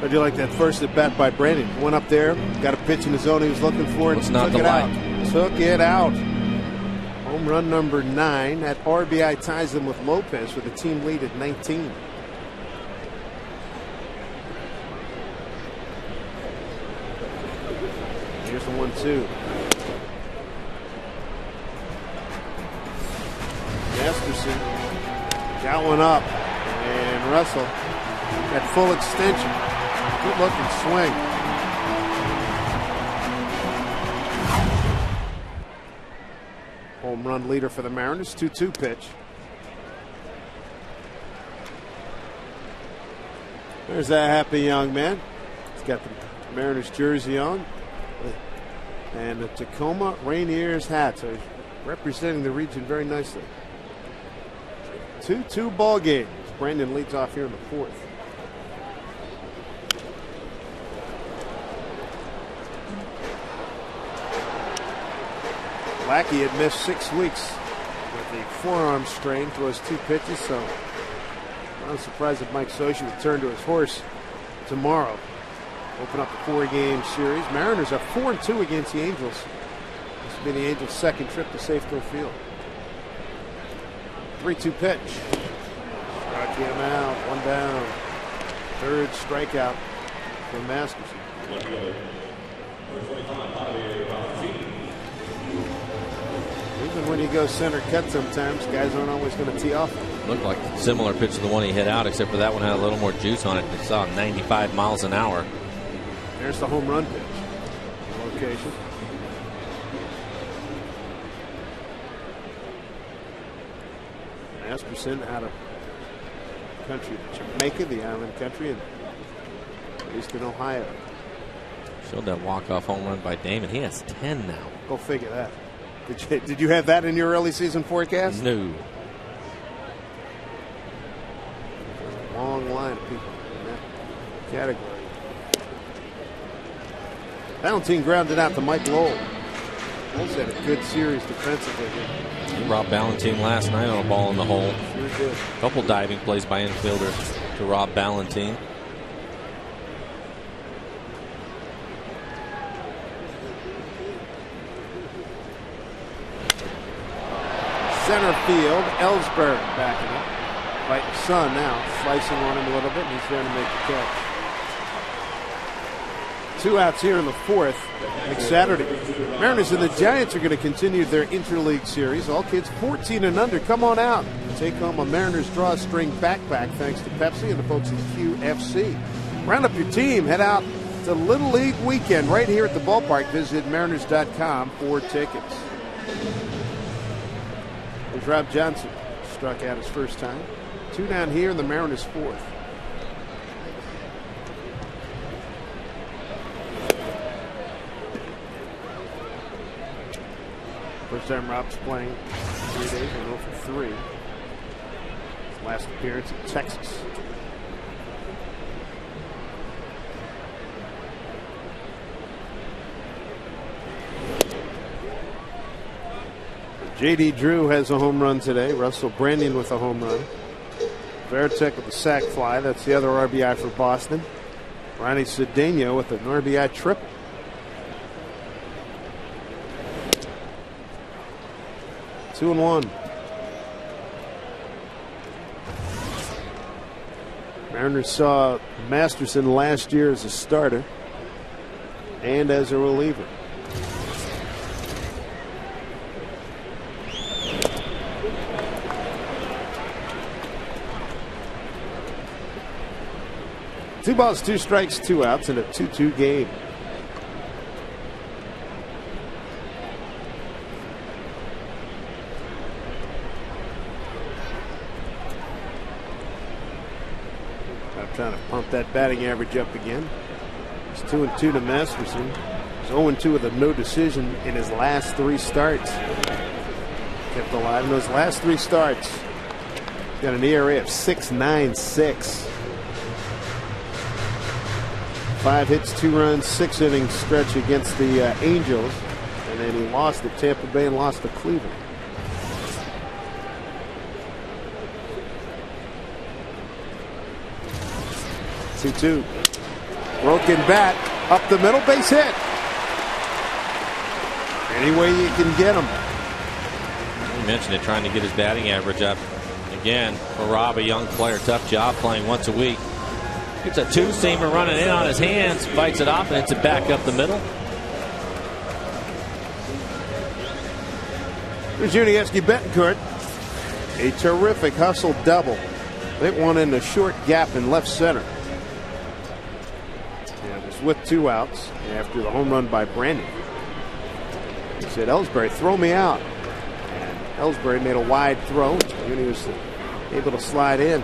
I do like that first at bat by Brandon. Went up there, got a pitch in the zone he was looking for, and took it out. Took it out. Home run number 9. That RBI ties them with Lopez with the team lead at 19. Here's the 1-2. Masterson got one up, and Russell at full extension. Good looking swing. Home run leader for the Mariners. 2-2 pitch. There's that happy young man. He's got the Mariners jersey on and the Tacoma Rainiers hat. So he's representing the region very nicely. 2-2 ball game. Brandon leads off here in the 4th. Lackey had missed 6 weeks with a forearm strain to his 2 pitches, so I'm surprised if Mike Socia would turn to his horse tomorrow. Open up the 4-game series. Mariners are 4-2 against the Angels. This Be the Angels' second trip to Safeco Field. 3-2 pitch. Struck him out. One down. Third strikeout for Masterson. Even when you go center cut sometimes, guys aren't always going to tee off. Looked like a similar pitch to the one he hit out, except for that one had a little more juice on it. It saw 95 miles an hour. There's the home run pitch. Location. Masterson out of country, Jamaica, the island country, and Eastern Ohio. Showed that walk-off home run by Damon. He has 10 now. Go figure that. Did you have that in your early season forecast? No. Long line of people in that category. Valentine grounded out to Mike Lowell. Lowell's had a good series defensively. He robbed Valentine last night on a ball in the hole. Sure did. A couple diving plays by infielders to rob Valentine. Center field, Ellsbury backing up. Fighting Sun now, slicing on him a little bit, and he's trying to make the catch. 2 outs here in the fourth. Next Saturday, Mariners and the Giants are going to continue their interleague series. All kids 14 and under, come on out. Take home a Mariners Drawstring backpack thanks to Pepsi and the folks at QFC. Round up your team. Head out to Little League Weekend right here at the ballpark. Visit Mariners.com for tickets. There's Rob Johnson. Struck out his first time. 2 down here in the Mariners' fourth. First time Rob's playing 3 days, and 0 for 3. His last appearance in Texas. J.D. Drew has a home run today. Russell Brandon with a home run. Veritek with a sac fly. That's the other RBI for Boston. Ronnie Cedeno with an RBI triple. Two and one. Mariners saw Masterson last year as a starter and as a reliever. Two balls, 2 strikes, 2 outs in a 2-2 game. I'm trying to pump that batting average up again. It's 2-2 to Masterson. He's 0-2 with a no decision in his last 3 starts. Kept alive in those last 3 starts. Got an ERA of 6.96. 5 hits, 2 runs, 6 innings stretch against the Angels. And then he lost at Tampa Bay and lost to Cleveland. Two. Broken bat, up the middle, base hit. Any way you can get him. You mentioned it, trying to get his batting average up. Again, for Rob, a young player, tough job playing once a week. Gets a 2-seamer running in on his hands, fights it off, and hits it back up the middle. Here's Yuniesky Betancourt. A terrific hustle double. Hit one in the short gap in left center. And it was with 2 outs after the home run by Brandon. He said, Ellsbury, throw me out. And Ellsbury made a wide throw. Yuni was able to slide in.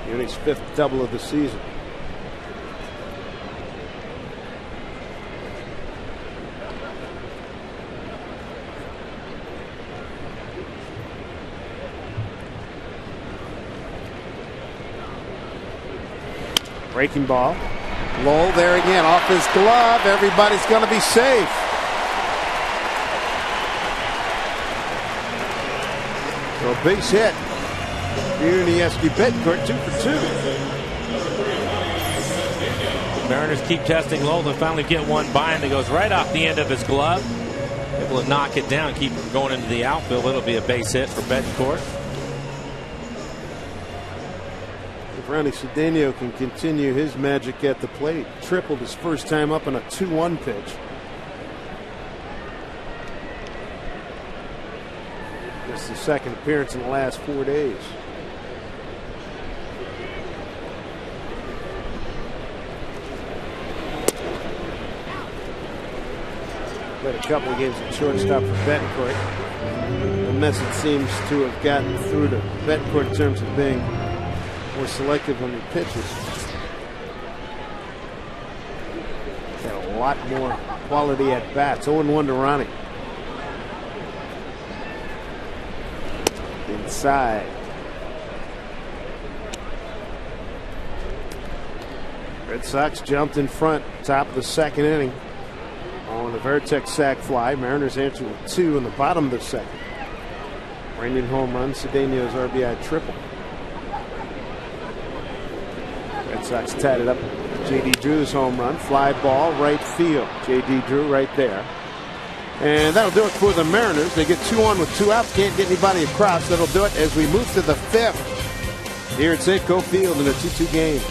Yuni's 5th double of the season. Breaking ball. Lowell there again, off his glove. Everybody's going to be safe. So a base hit. Yuniesky Betancourt 2 for 2. Mariners keep testing low. They finally get one by him that goes right off the end of his glove. Able to knock it down, keep going into the outfield. It'll be a base hit for Betancourt. If Ronnie Cedeno can continue his magic at the plate, tripled his first time up on a 2-1 pitch. This is the second appearance in the last 4 days. Played a couple of games at shortstop for Betancourt. The message seems to have gotten through to Betancourt in terms of being more selective on your pitches. Got a lot more quality at bats. 0-1 to Ronnie. Inside. Red Sox jumped in front, top of the second inning on the Vertex sac fly. Mariners answered with 2 in the bottom of the second. Rankin home run, Cedeno's RBI triple. Red Sox tied it up. J.D. Drew's home run, fly ball, right field. J.D. Drew right there. And that'll do it for the Mariners. They get 2 on with 2 outs. Can't get anybody across. That'll do it as we move to the 5th here at Safeco Field in a 2-2 game.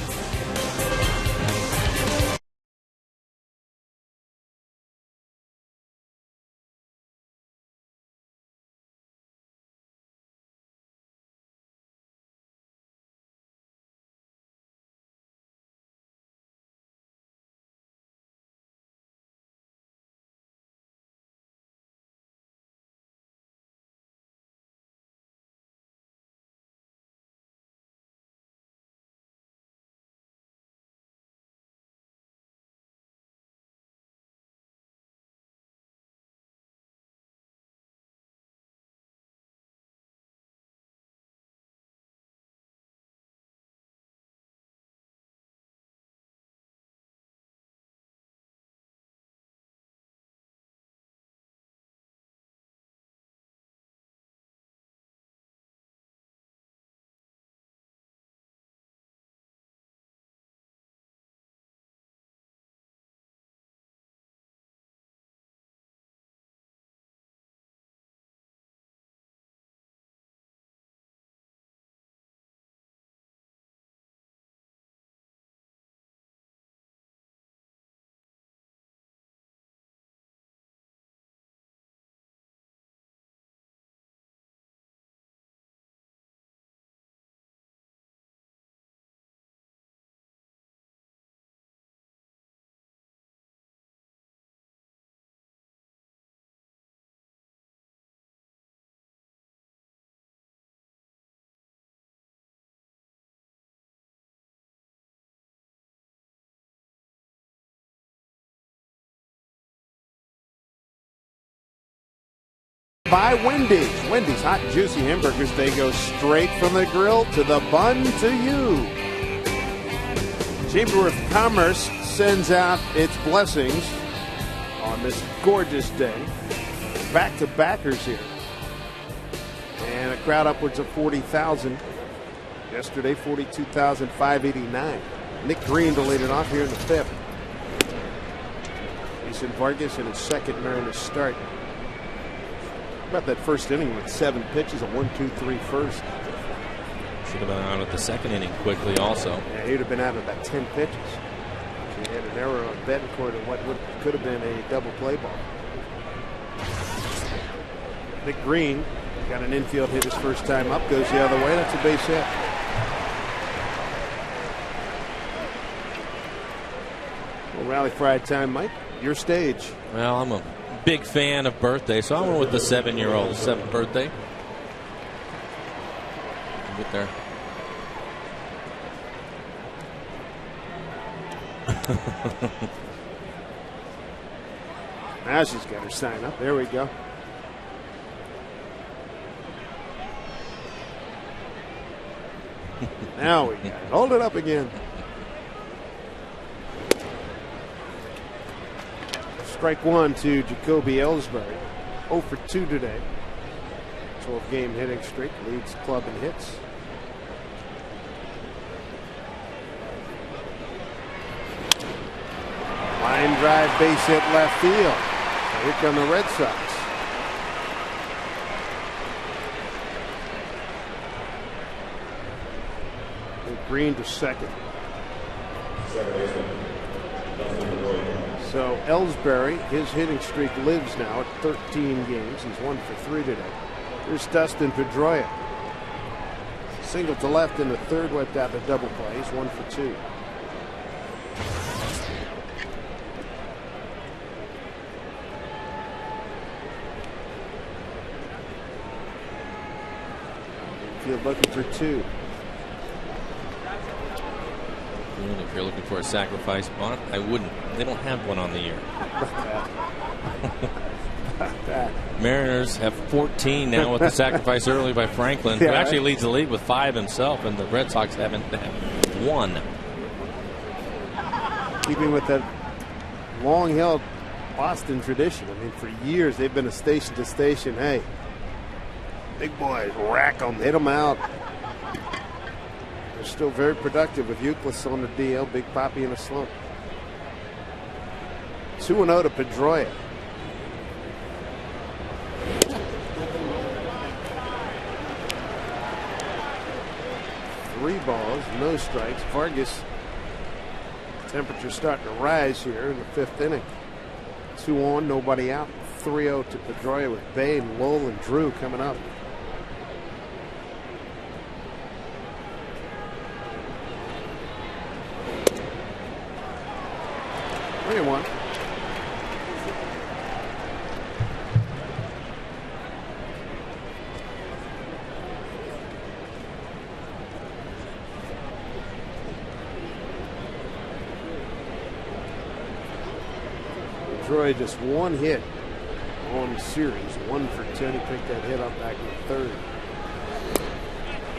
By Wendy's. Wendy's hot and juicy hamburgers. They go straight from the grill to the bun to you. Chamber of Commerce sends out its blessings on this gorgeous day. Back-to-backers here. And a crowd upwards of 40,000. Yesterday, 42,589. Nick Green to lead it off here in the 5th. Jason Vargas in his second Mariners start. About that first inning with 7 pitches, a 1-2-3 first. Should have been out at the second inning quickly also. Yeah, he'd have been out at about 10 pitches. He had an error on Betancourt and what could have been a double play ball. Nick Green got an infield hit his first time up, goes the other way. That's a base hit. Well, Rally Friday time, Mike. Your stage. Well, I'm a big fan of birthday, so I went with the 7-year-old, 7th birthday. Get there. Now she's got her sign up. There we go. Now we got it. Hold it up again. Strike 1 to Jacoby Ellsbury. 0 for 2 today. 12-game hitting streak. Leads the club in hits. drive, base hit left field. So here come the Red Sox. Green to second. So Ellsbury, his hitting streak lives now at 13 games. He's 1 for 3 today. Here's Dustin Pedroia. Single to left in the third, went out to double play. He's 1 for 2. Field looking for 2. If you're looking for a sacrifice bunt, I wouldn't. They don't have one on the year. Mariners have 14 now with the sacrifice early by Franklin, who actually leads the league with 5 himself, and the Red Sox haven't had 1. Keeping with that long-held Boston tradition. I mean, for years they've been a station to station. Hey, big boys, rack them, hit them out. They're still very productive with Euclid on the DL, Big Papi in a slump. 2-0 to Pedroia. Three balls, no strikes. Vargas, temperature starting to rise here in the 5th inning. 2 on, nobody out. 3-0 to Pedroia with Bay and Lowell and Drew coming up. 3-1. Troy just 1 hit on the series, 1 for 10. He picked that hit up back in the 3rd.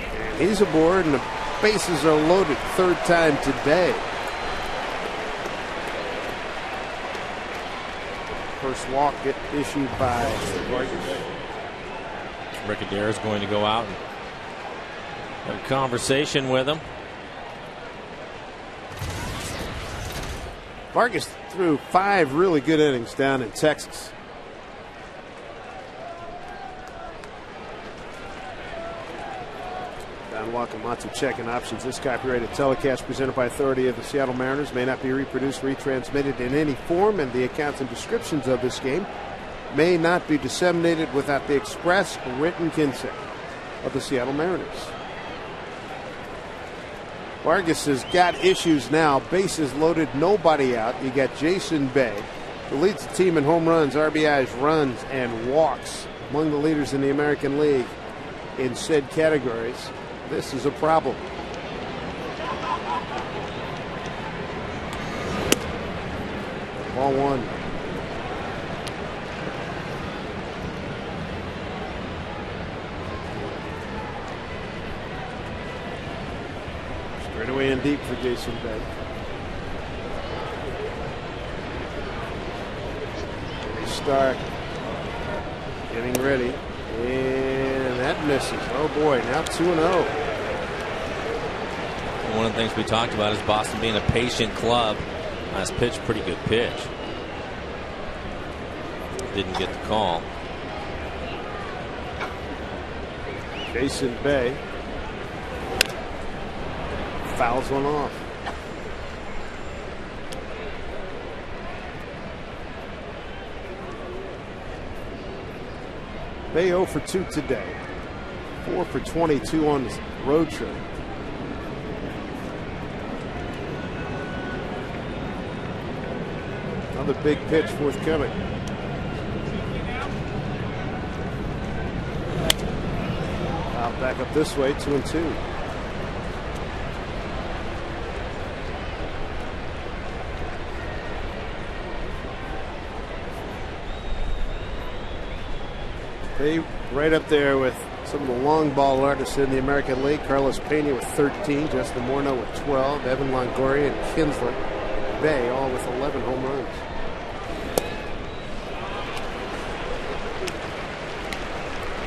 And he's aboard, and the bases are loaded. 3rd time today. First walk issued by Vargas. Rick Adair is going to go out and have a conversation with him. Vargas threw 5 really good innings down in Texas. Don Wakamatsu checking options. This copyrighted telecast presented by authority of the Seattle Mariners may not be reproduced, retransmitted in any form, and the accounts and descriptions of this game may not be disseminated without the express written consent of the Seattle Mariners. Vargas has got issues now. Bases loaded, nobody out. You got Jason Bay, who leads the team in home runs, RBIs, runs, and walks, among the leaders in the American League in said categories. This is a problem. Ball 1. Straight away in deep for Jason Bay. Start getting ready, and that misses. Oh boy, now 2-0. One of the things we talked about is Boston being a patient club. Last pitch, pretty good pitch. Didn't get the call. Jason Bay fouls one off. Bay 0 for 2 today. 4 for 22 on the road trip. Another big pitch forthcoming. Out back up this way, 2-2. They right up there with some of the long ball artists in the American League. Carlos Pena with 13, Justin Morneau with 12, Evan Longoria and Kinsler Bay all with 11 home runs.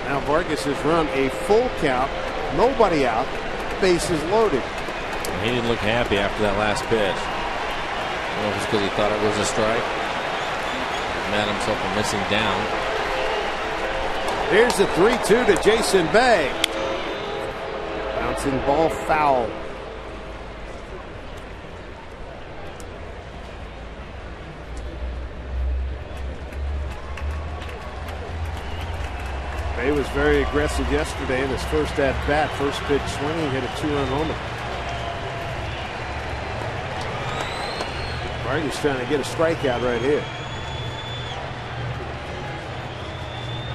Now Vargas has run a full count, nobody out, bases loaded. He didn't look happy after that last pitch. don't know if it's because he thought it was a strike. Mad himself for missing down. Here's the 3-2 to Jason Bay. Bouncing ball foul. Bay was very aggressive yesterday in his first at bat. First pitch swinging, hit a 2-run homer. Vargas trying to get a strikeout right here.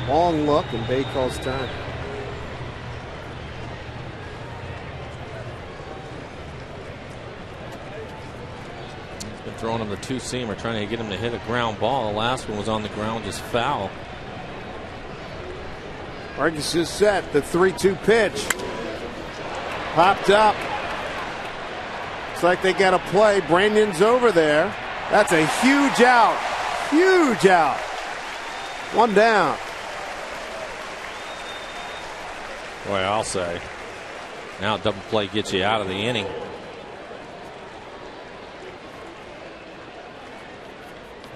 Long look, and Bay calls time. He's been throwing him the two-seamer, trying to get him to hit a ground ball. The last one was on the ground, just foul. Vargas is set. The 3-2 pitch. Popped up. Looks like they got a play. Brandon's over there. That's a huge out. Huge out. One down. Boy, I'll say. Now double play gets you out of the inning.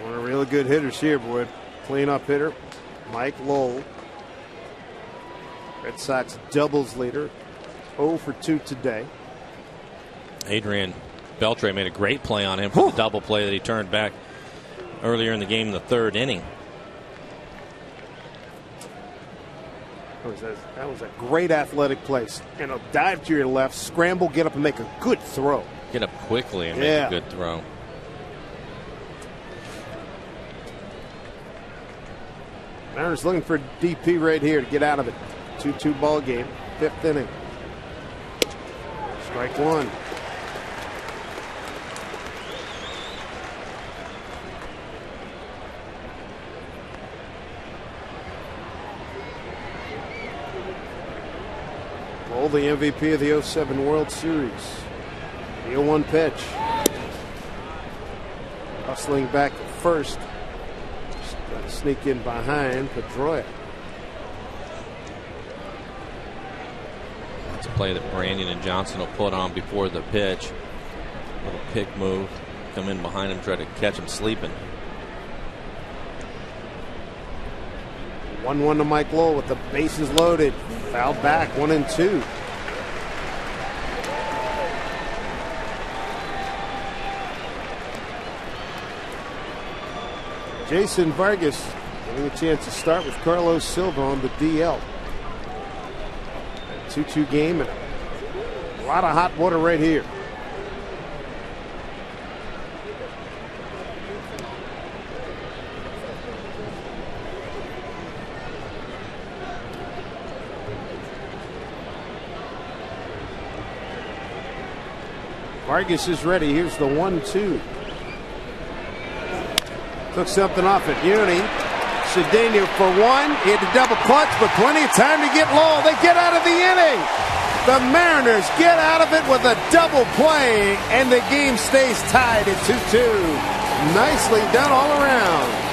One of the really good hitters here, boy. Clean-up hitter, Mike Lowell. Red Sox doubles leader. 0 for 2 today. Adrian Beltre made a great play on him for the double play that he turned back earlier in the game in the third inning. That was a great athletic play. Dive to your left, scramble, get up and make a good throw. Get up quickly and make a good throw. Mariners looking for DP right here to get out of it. 2-2 ball game, 5th inning. Strike one. Lowell, the MVP of the 07 World Series. The 0-1 pitch. Hustling back at first. Just got to sneak in behind Pedroia. That's a play that Brandon and Johnson will put on before the pitch. Little pick move. Come in behind him, try to catch him sleeping. 1-1 to Mike Lowell with the bases loaded. Foul back, 1-2. Jason Vargas getting a chance to start with Carlos Silva on the DL. A 2-2 game and a lot of hot water right here. Vargas is ready. Here's the 1-2. Took something off at Uni. Cedeno for one. He had to double clutch, but plenty of time to get Lowell. They get out of the inning. The Mariners get out of it with a double play, and the game stays tied at 2-2. Nicely done all around.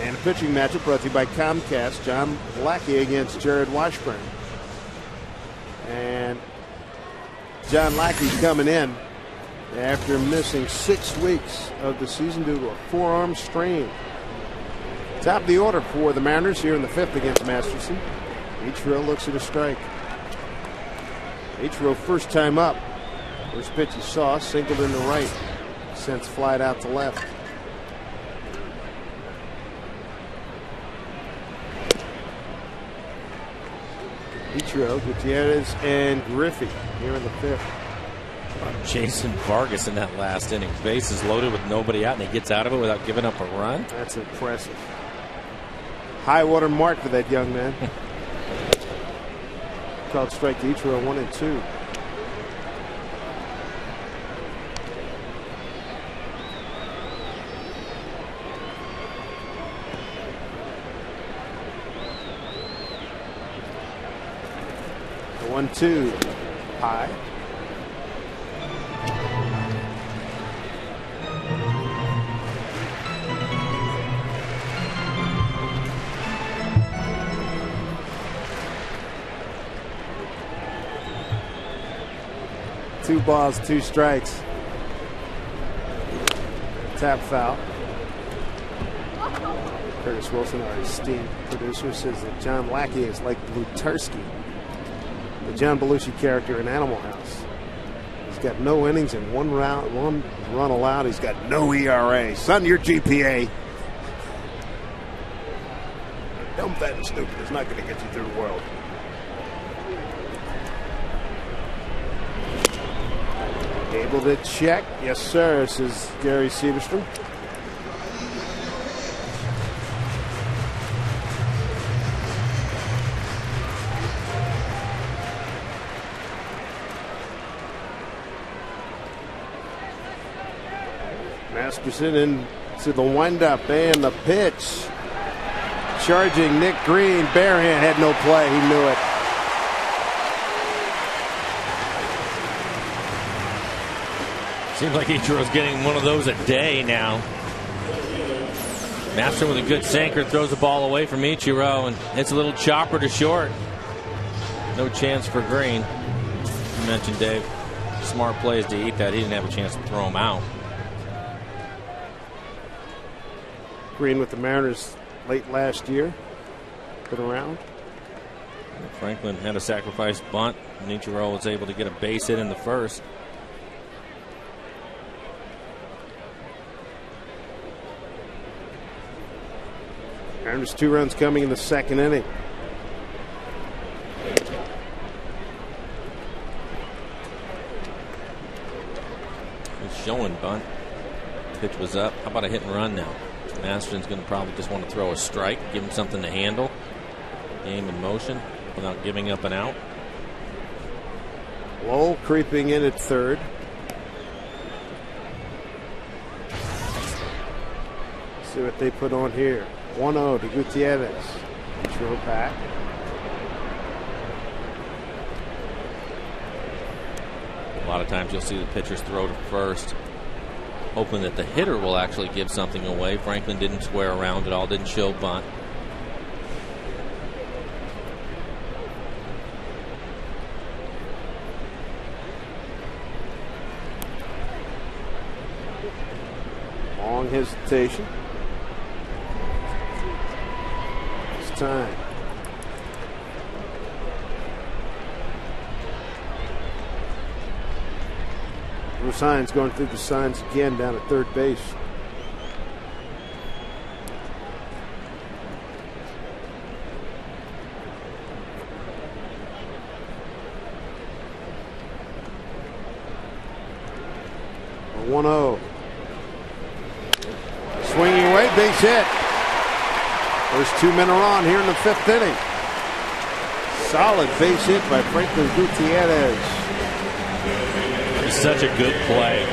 And a pitching matchup brought to you by Comcast. John Lackey against Jared Washburn. And John Lackey's coming in after missing 6 weeks of the season due to a forearm strain. Top of the order for the Mariners here in the 5th against Masterson. Ichiro looks at a strike. Ichiro first time up. First pitch he saw, singled into right. Sends flight out to left. Ichiro, Gutierrez, and Griffey here in the 5th. Jason Vargas in that last inning. Bases loaded with nobody out, and he gets out of it without giving up a run. That's impressive. High water mark for that young man. Called strike to Ichiro, 1-2. The 1-2 high. Two balls, 2 strikes. Tap foul. Curtis Wilson, our esteemed producer, says that John Lackey is like Blutarski, the John Belushi character in Animal House. He's got no innings and 1 run allowed. He's got no ERA. Son, your GPA. Dumb, fat, and stupid is not going to get you through the world. Able to check. Yes, sir, says Gary Cederstrom. Masterson into the windup and the pitch. Charging Nick Green. Barehand had no play. He knew it. Seems like Ichiro's getting one of those a day now. Masterson with a good sinker throws the ball away from Ichiro, and it's a little chopper to short. No chance for Green. You mentioned, Dave, smart plays to eat that. He didn't have a chance to throw him out. Green with the Mariners late last year. Been around. Franklin had a sacrifice bunt, and Ichiro was able to get a base hit in the first. Mariners 2 runs coming in the 2nd inning. He's showing bunt. Pitch was up. How about a hit and run now? Masterson's going to probably just want to throw a strike, give him something to handle. Game in motion without giving up an out. Lowell creeping in at 3rd. See what they put on here. 1-0 to Gutierrez. Throw back. A lot of times you'll see the pitchers throw to first, hoping that the hitter will actually give something away. Franklin didn't square around at all, didn't show bunt. Long hesitation. Time. Bruce Hines going through the signs again down at 3rd base. A 1-0. Swinging away, base hit. First 2 men are on here in the 5th inning. Solid base hit by Franklin Gutierrez. It's such a good play.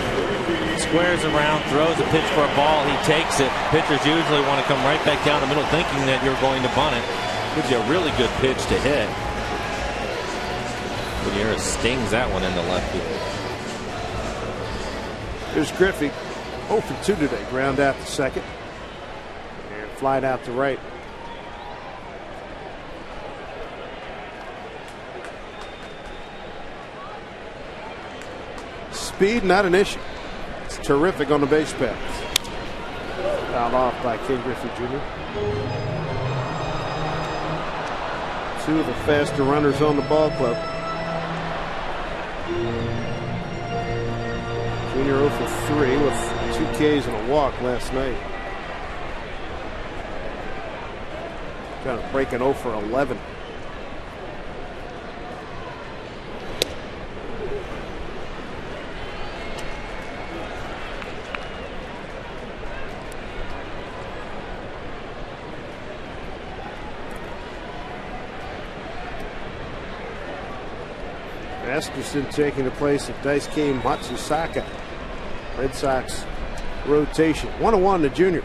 Squares around, throws a pitch for a ball, he takes it. Pitchers usually want to come right back down the middle thinking that you're going to bunt it. Gives you a really good pitch to hit. Gutierrez stings that one into left field. Here's Griffey. 0 for 2 today. Ground out to 2nd. And flying out to right. Speed, not an issue. It's terrific on the base paths. Fouled off by Ken Griffey Jr. Two of the faster runners on the ball club. Junior 0 for 3 with 2 Ks and a walk last night. Trying to break an 0 for 11. Masterson taking the place of Daisuke Matsusaka. Red Sox rotation. 1-1 to Junior.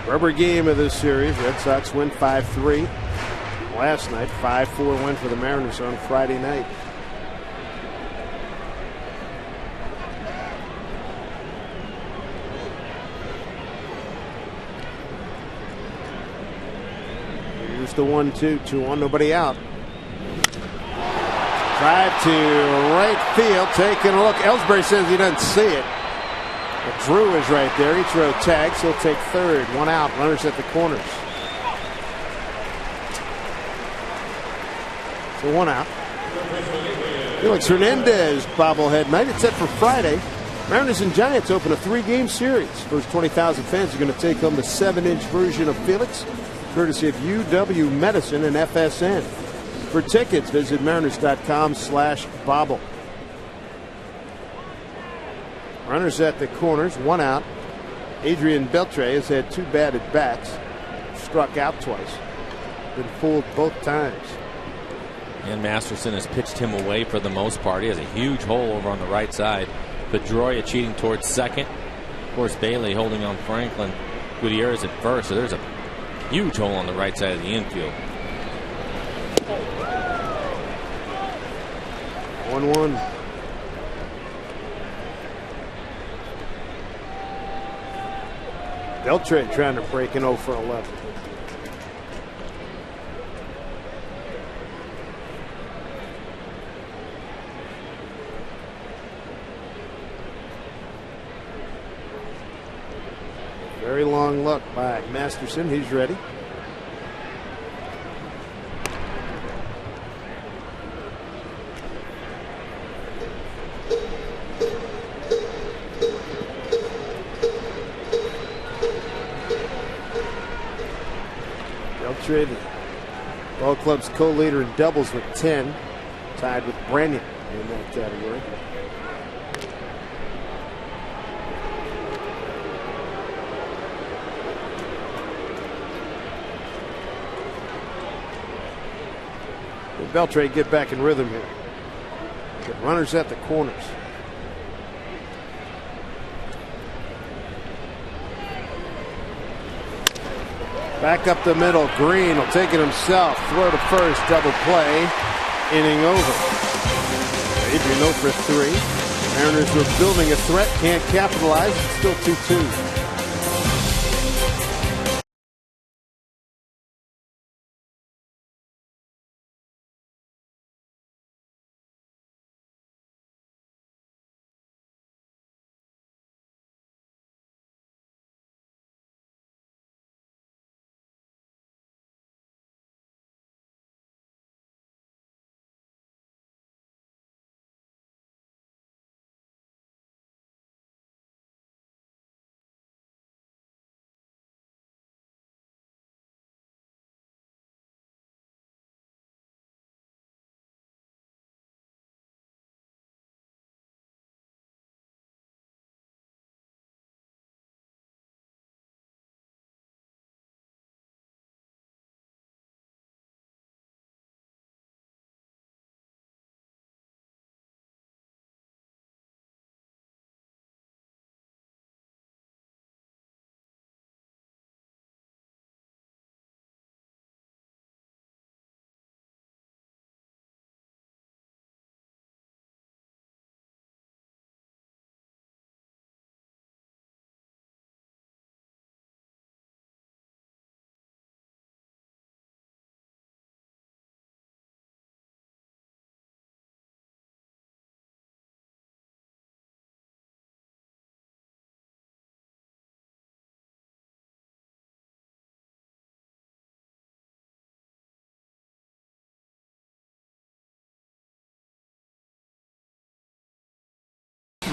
Rubber game of this series. Red Sox win 5-3. Last night, 5-4 win for the Mariners on Friday night. The 1-2, 2-1, nobody out. Drive to right field, taking a look. Ellsbury says he doesn't see it. But Drew is right there. He throw tags. He'll take third. 1 out. Runners at the corners. So 1 out. Felix Hernandez bobblehead night. It's set for Friday. Mariners and Giants open a 3-game series. First 20,000 fans are going to take home the 7-inch version of Felix, courtesy of UW Medicine and FSN. For tickets, visit mariners.com/bobble. Runners at the corners, 1 out. Adrian Beltre has had 2 bad at bats. Struck out twice. Been fooled both times. And Masterson has pitched him away for the most part. He has a huge hole over on the right side. Pedroia cheating towards second. Of course, Bailey holding on Franklin. Gutierrez at first, so there's a huge hole on the right side of the infield. 1-1. Beltre trying to break an 0 for 11. Very long look by Masterson. He's ready. Beltre, the ball club's co-leader in doubles with 10, tied with Brandon in that category. Beltre get back in rhythm here. Good runners at the corners. Back up the middle. Green will take it himself. Throw to first. Double play. Inning over. Adrian 0 for 3. Mariners were building a threat. Can't capitalize. It's still 2-2.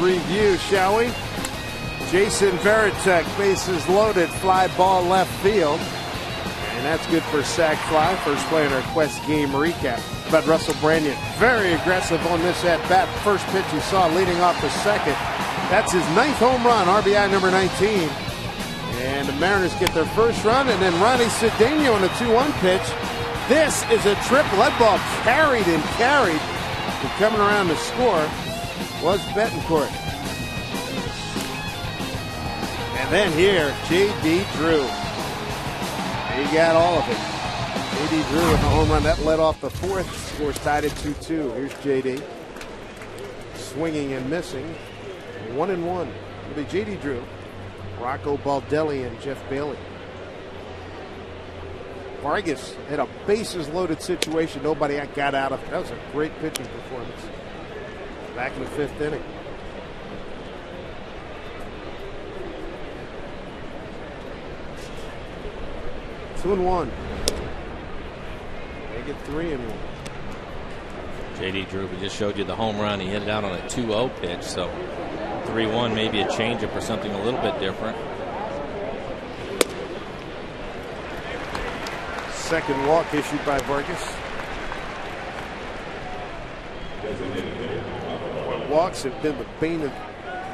review, shall we? Jason Varitek, bases loaded, fly ball left field. And that's good for sac fly. First play in our Quest game recap. But Russell Branyan, very aggressive on this at-bat. First pitch he saw leading off the second. That's his 9th home run, RBI number 19. And the Mariners get their first run, and then Ronnie Cedeno on a 2-1 pitch. This is a triple. That ball carried and carried. And coming around to score was Betancourt. And then here, J.D. Drew. He got all of it. J.D. Drew with a home run. That led off the fourth. Scores tied at 2-2. Here's J.D. Swinging and missing. 1-1. It'll be J.D. Drew, Rocco Baldelli, and Jeff Bailey. Vargas had a bases-loaded situation. Nobody got out of it. That was a great pitching performance. Back in the 5th inning. Two and one. They get 3-1. J.D. Drew, we just showed you the home run. He hit it out on a 2-0 pitch, so 3-1, maybe a changeup or something a little bit different. Second walk issued by Vargas. Walks have been the bane of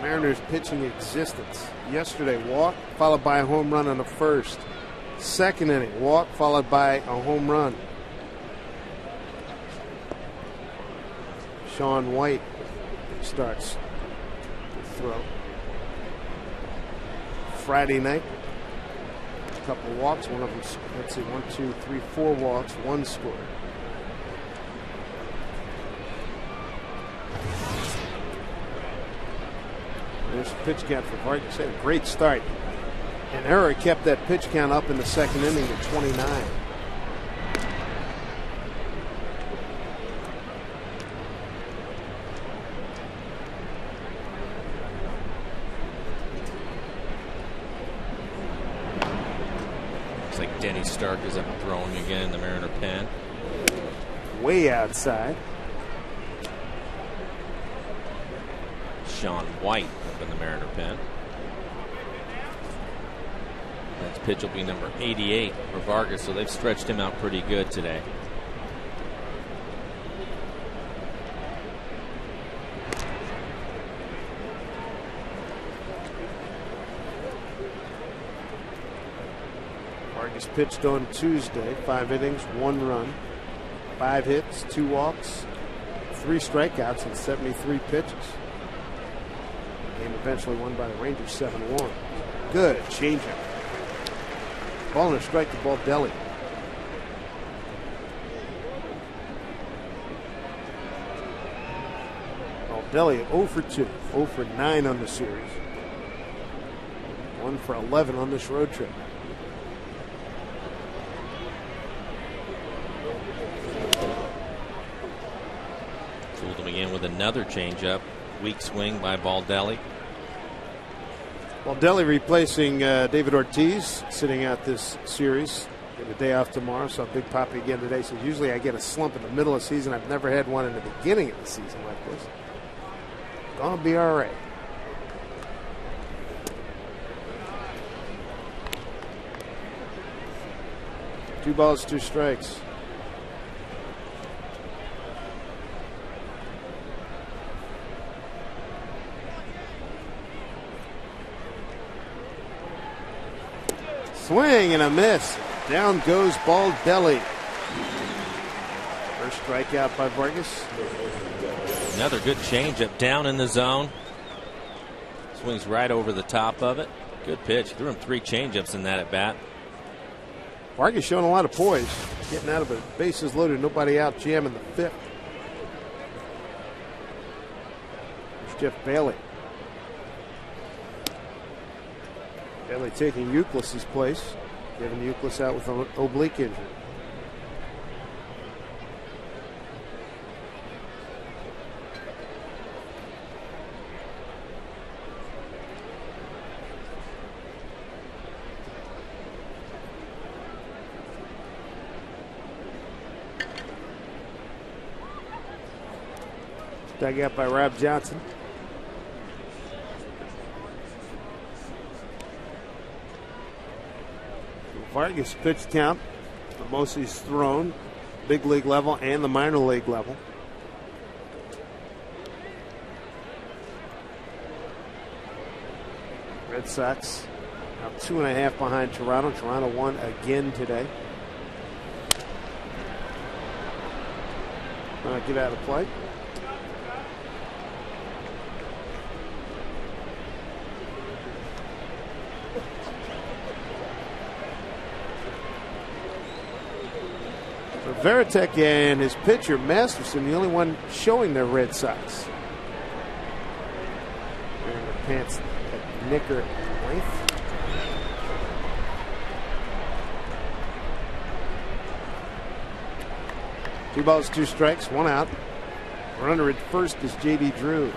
Mariners pitching existence. Yesterday, walk followed by a home run on the first. Second inning, walk followed by a home run. Sean White starts to throw. Friday night, a couple of walks. One of them, let's see, 1, 2, 3, 4 walks, 1 score. There's a pitch count for Vargas. Had a great start. And Error kept that pitch count up in the second inning to 29. Looks like Denny Stark is up throwing again in the Mariner pen. Way outside. Sean White up in the Mariner pen. That pitch will be number 88 for Vargas, so they've stretched him out pretty good today. Vargas pitched on Tuesday. 5 innings, 1 run, 5 hits, 2 walks, 3 strikeouts, and 73 pitches. Game eventually won by the Rangers 7-1. Good changeup. Ball and a strike to Baldelli. Baldelli 0 for 2, 0 for 9 on the series. 1 for 11 on this road trip. Fooled him again with another changeup. Weak swing by Baldelli. Baldelli replacing David Ortiz, sitting out this series. Get a day off tomorrow. Saw Big Papi again today. Says usually I get a slump in the middle of the season. I've never had one in the beginning of the season like this. Gonna be all right. Two balls, 2 strikes. Swing and a miss. Down goes Baldelli. First strikeout by Vargas. Another good changeup down in the zone. Swings right over the top of it. Good pitch. Threw him 3 changeups in that at bat. Vargas showing a lot of poise. Getting out of it. Bases loaded. Nobody out. Jam in the 5th. There's Jeff Bailey. Bailey taking Euclid's place, giving Euclid out with an oblique injury. Dug out by Rob Johnson. Vargas pitch count, the most he's thrown, big league level and the minor league level. Red Sox now 2.5 behind Toronto. Toronto won again today. Get out of play. So Veritek and his pitcher Masterson, the only one showing their Red Sox. Wearing their pants at knicker length. Two balls, two strikes, one out. Runner at first is J.D. Drew.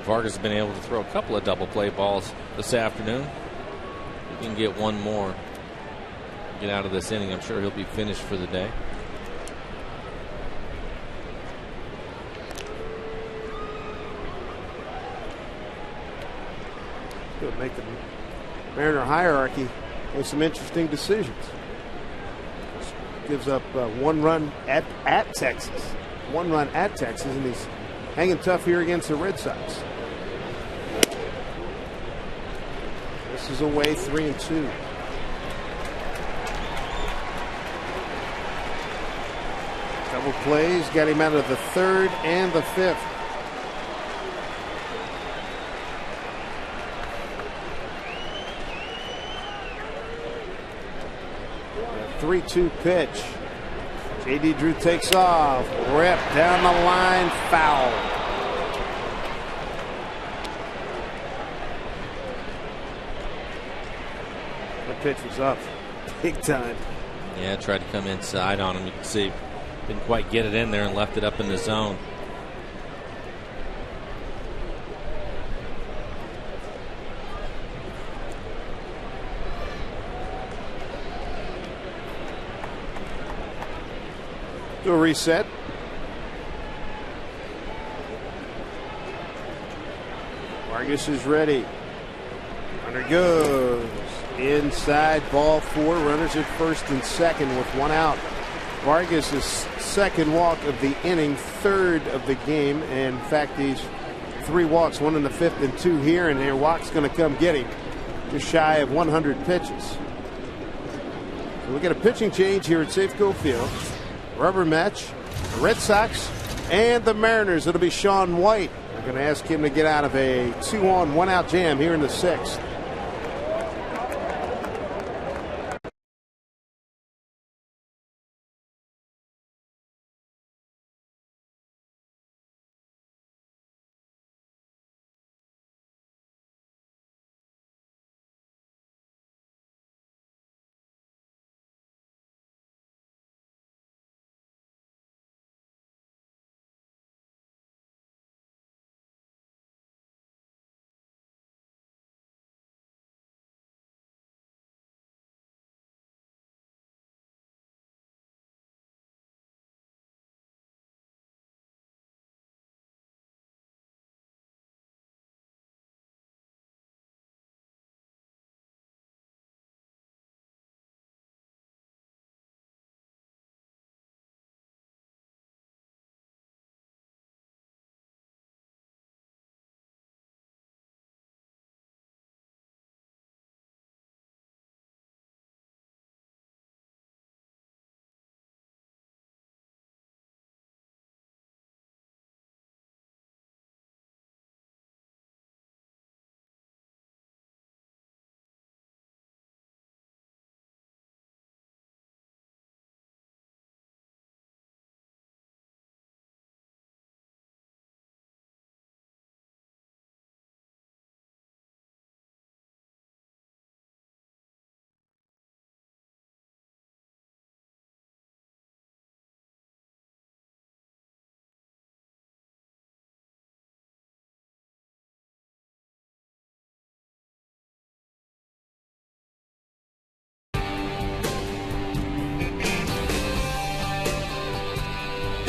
Vargas has been able to throw a couple of double play balls this afternoon. He can get one more, get out of this inning. I'm sure he'll be finished for the day. It'll make the Mariner hierarchy with some interesting decisions. Gives up 1 run at Texas. 1 run at Texas, and he's hanging tough here against the Red Sox. This is away 3-2. Double plays got him out of the 3rd and the 5th. 3-2 pitch. J.D. Drew takes off. Rip down the line. Foul. The pitch was up big time. Yeah, tried to come inside on him. You can see didn't quite get it in there and left it up in the zone. Do a reset. Vargas is ready. Runner goes inside, ball 4. Runners at first and second with 1 out. Vargas' second walk of the inning, 3rd of the game, and in fact these 3 walks, 1 in the 5th and 2 here, and their walk's going to come get him. Just shy of 100 pitches. So we get a pitching change here at Safeco Field. Rubber match, the Red Sox and the Mariners. It'll be Sean White. We're going to ask him to get out of a 2-on, 1-out jam here in the 6th.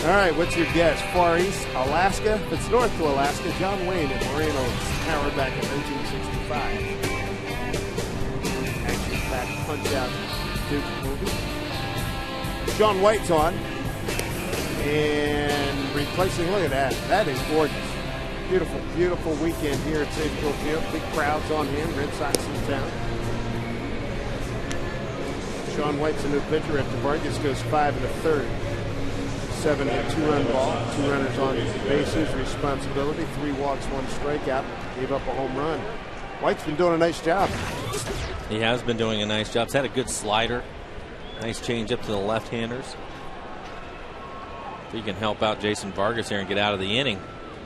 All right, what's your guess? Far East, Alaska? If it's north to Alaska, John Wayne and Moreno powered back in 1960. 5. Action-packed punch-out Duke movie. Sean White's on. And replacing, look at that. That is gorgeous. Beautiful, beautiful weekend here at Safeco Field. Big crowds on hand. Red Sox in town. Sean White's a new pitcher after Vargas goes 5 1/3. 7 hit, 2-run ball. 2 runners on bases. Responsibility. 3 walks, 1 strikeout. Gave up a home run. White's been doing a nice job. He has been doing a nice job. He's had a good slider. Nice changeup to the left-handers. He can help out Jason Vargas here and get out of the inning.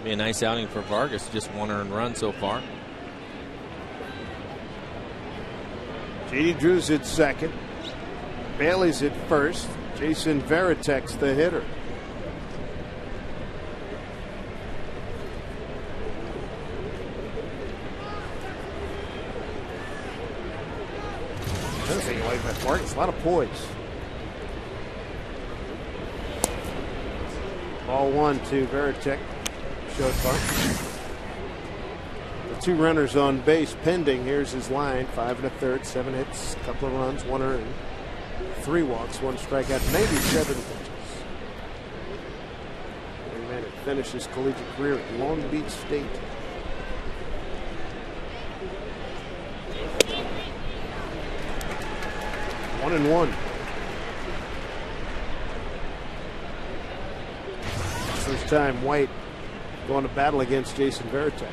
Be a nice outing for Vargas. Just 1 earned run so far. J.D. Drew's at second. Bailey's at first. Jason Varitek's the hitter. Another thing like that Vargas, a lot of poise. Ball 1 to Varitek. Short park. The 2 runners on base pending. Here's his line. 5 1/3, 7 hits, couple of runs, 1 earned. 3 walks, 1 strikeout, 97 pitches. Young man finished his collegiate career at Long Beach State. One and one. First time White going to battle against Jason Varitek.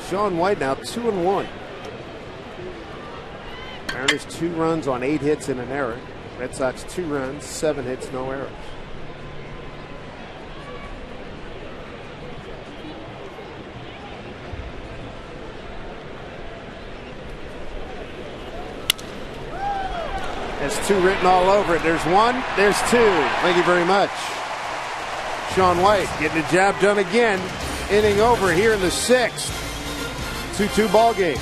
Sean White now 2 and 1. Mariners 2 runs on 8 hits and an error. Red Sox 2 runs, 7 hits, no errors. There's 2 written all over it. There's 1, there's 2. Thank you very much. Sean White getting the job done again. Inning over here in the 6th. 2-2 ball game.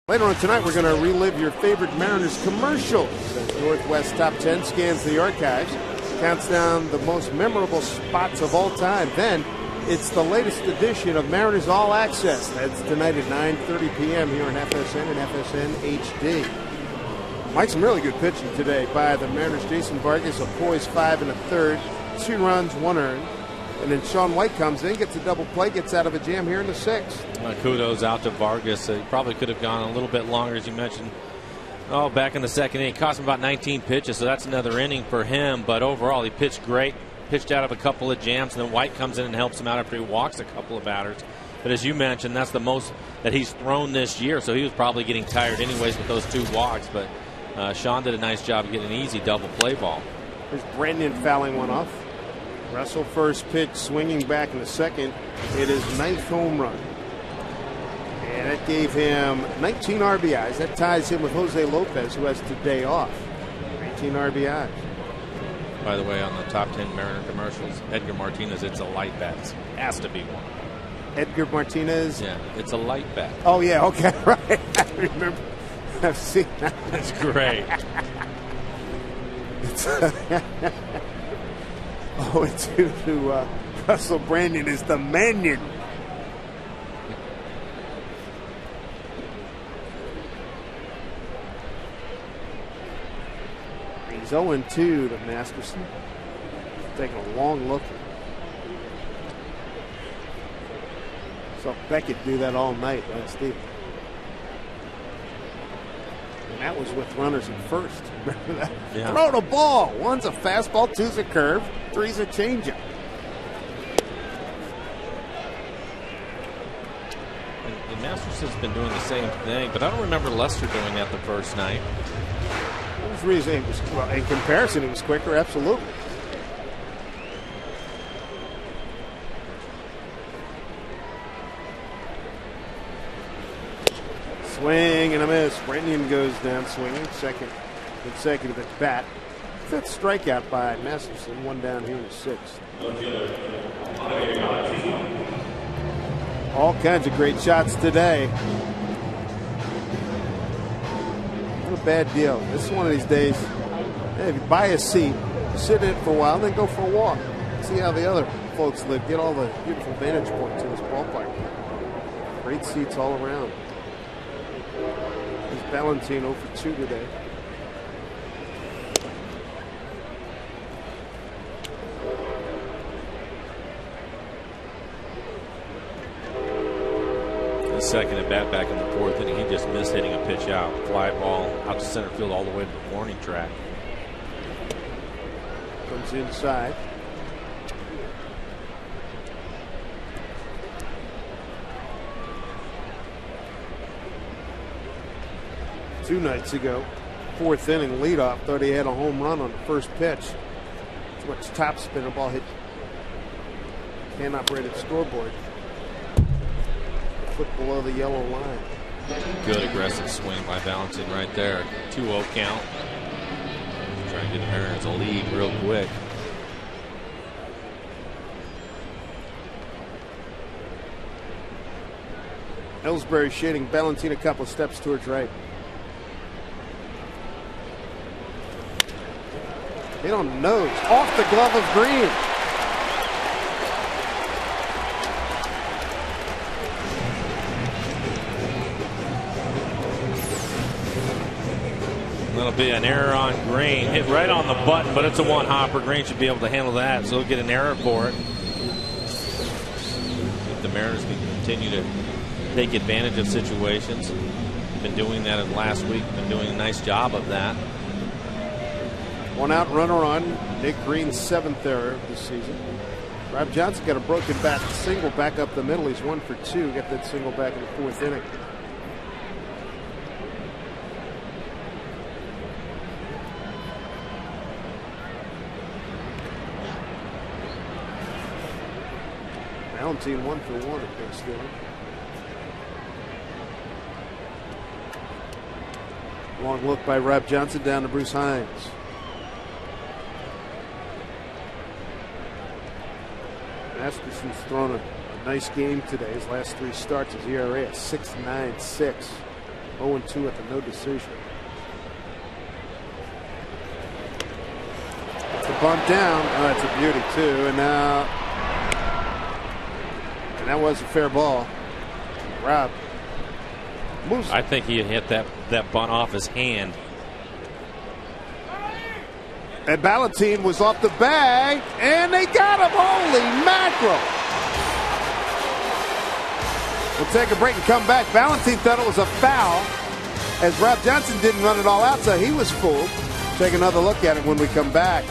Later on tonight, we're going to relive your favorite Mariners commercials as Northwest Top 10 scans the archives, counts down the most memorable spots of all time. Then it's the latest edition of Mariners All Access. That's tonight at 9:30 p.m. here on FSN and FSN HD. Mike, some really good pitching today by the Mariners. Jason Vargas, a poised 5 1/3, 2 runs, 1 earned. And then Sean White comes in, gets a double play, gets out of a jam here in the 6th. Kudos out to Vargas. He probably could have gone a little bit longer, as you mentioned. Oh, back in the 2nd inning. It cost him about 19 pitches, so that's another inning for him. But overall, he pitched great. Pitched out of a couple of jams, and then White comes in and helps him out after he walks a couple of batters. But as you mentioned, that's the most that he's thrown this year, so he was probably getting tired anyways with those 2 walks. But Sean did a nice job of getting an easy double play ball. There's Brendan fouling one off. Russell first pitch, swinging back in the second. It is 9th home run. And that gave him 19 RBIs. That ties him with Jose Lopez, who has today off. 18 RBIs. By the way, on the top 10 Mariner commercials, Edgar Martinez, it's a light bat. Has to be one. Edgar Martinez? Yeah, it's a light bat. Oh, yeah, okay, right. I remember. I've seen that. That's great. It's 0-2 to Russell Brandon is the Mannion. He's 0-2 to Masterson. Taking a long look. Saw Beckett do that all night, right, Steve? And that was with runners at first. Remember that? Yeah. Throw the ball. 1's a fastball, 2's a curve, 3's a changeup. And Masterson's been doing the same thing, but I don't remember Lester doing that the first night. What was the reason? Well, in comparison, it was quicker, absolutely. Swing and a miss. Brendan goes down swinging. Second consecutive at bat. 5th strikeout by Masterson. 1 down here in the 6th. All kinds of great shots today. Not a bad deal. This is one of these days. Hey, if you buy a seat, sit in it for a while, then go for a walk. See how the other folks live. Get all the beautiful vantage points in this ballpark. Great seats all around. There's Valentino for 2 today. The second at bat back in the 4th inning, he just missed hitting a pitch out. Fly ball out to center field all the way to the warning track. Comes inside. Two nights ago, 4th inning leadoff, thought he had a home run on the first pitch. Too much top spin, the ball hit hand-operated scoreboard. Foot below the yellow line. Good aggressive swing by Valentin right there. 2-0 count. Trying to get the Mariners a lead real quick. Ellsbury shading Valentin a couple of steps towards right. Hit on the nose, off the glove of Green. That'll be an error on Green. Hit right on the button, but it's a one hopper. Green should be able to handle that, so he'll get an error for it. If the Mariners can continue to take advantage of situations. Been doing that in last week. Been doing a nice job of that. 1 out, runner on. Nick Green's 7th error of the season. Rob Johnson got a broken bat single back up the middle. He's 1 for 2. Got that single back in the 4th inning. Valentin 1 for 1 at Thanksgiving. Long look by Rob Johnson down to Bruce Hines. Masterson's thrown a nice game today. His last 3 starts, his ERA at 6.96. 0-2 at the no decision. It's a bunt down. Oh, that's a beauty too. And now, that was a fair ball. Rob moves. I think he had hit that bunt off his hand. And Valentin was off the bag, and they got him. Holy mackerel. We'll take a break and come back. Valentin thought it was a foul, as Rob Johnson didn't run it all out, so he was fooled. Take another look at it when we come back.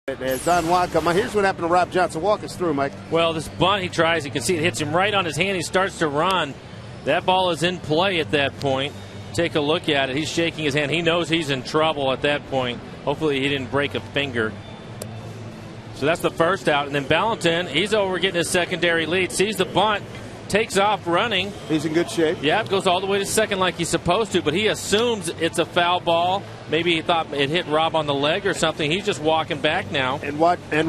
As Don Watt come on, here's what happened to Rob Johnson. Walk us through, Mike. Well, this bunt he tries, you can see it hits him right on his hand. He starts to run. That ball is in play at that point. Take a look at it. He's shaking his hand. He knows he's in trouble at that point. Hopefully he didn't break a finger. So that's the first out. And then Valentin, he's over getting his secondary lead. Sees the bunt, takes off running. He's in good shape. Yeah, goes all the way to second like he's supposed to, but he assumes it's a foul ball. Maybe he thought it hit Rob on the leg or something. He's just walking back now. And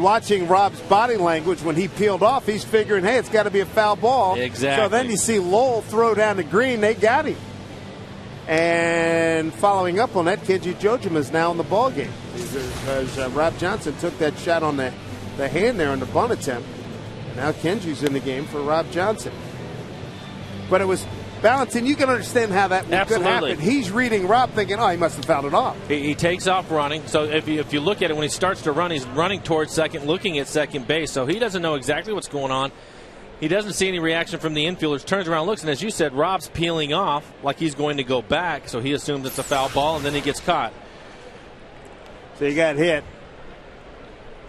watching Rob's body language when he peeled off, he's figuring, hey, it's got to be a foul ball. Exactly. So then you see Lowell throw down the green. They got him. And following up on that, Kenji Jojima is now in the ball game because Rob Johnson took that shot on the hand there on the bunt attempt. And now Kenji's in the game for Rob Johnson. But it was Valentin. You can understand how that could happen. He's reading Rob, thinking, "Oh, he must have fouled it off." He takes off running. So if you look at it, when he starts to run, he's running towards second, looking at second base. So he doesn't know exactly what's going on. He doesn't see any reaction from the infielders. Turns around, looks, and as you said, Rob's peeling off like he's going to go back. So he assumes it's a foul ball, and then he gets caught. So he got hit.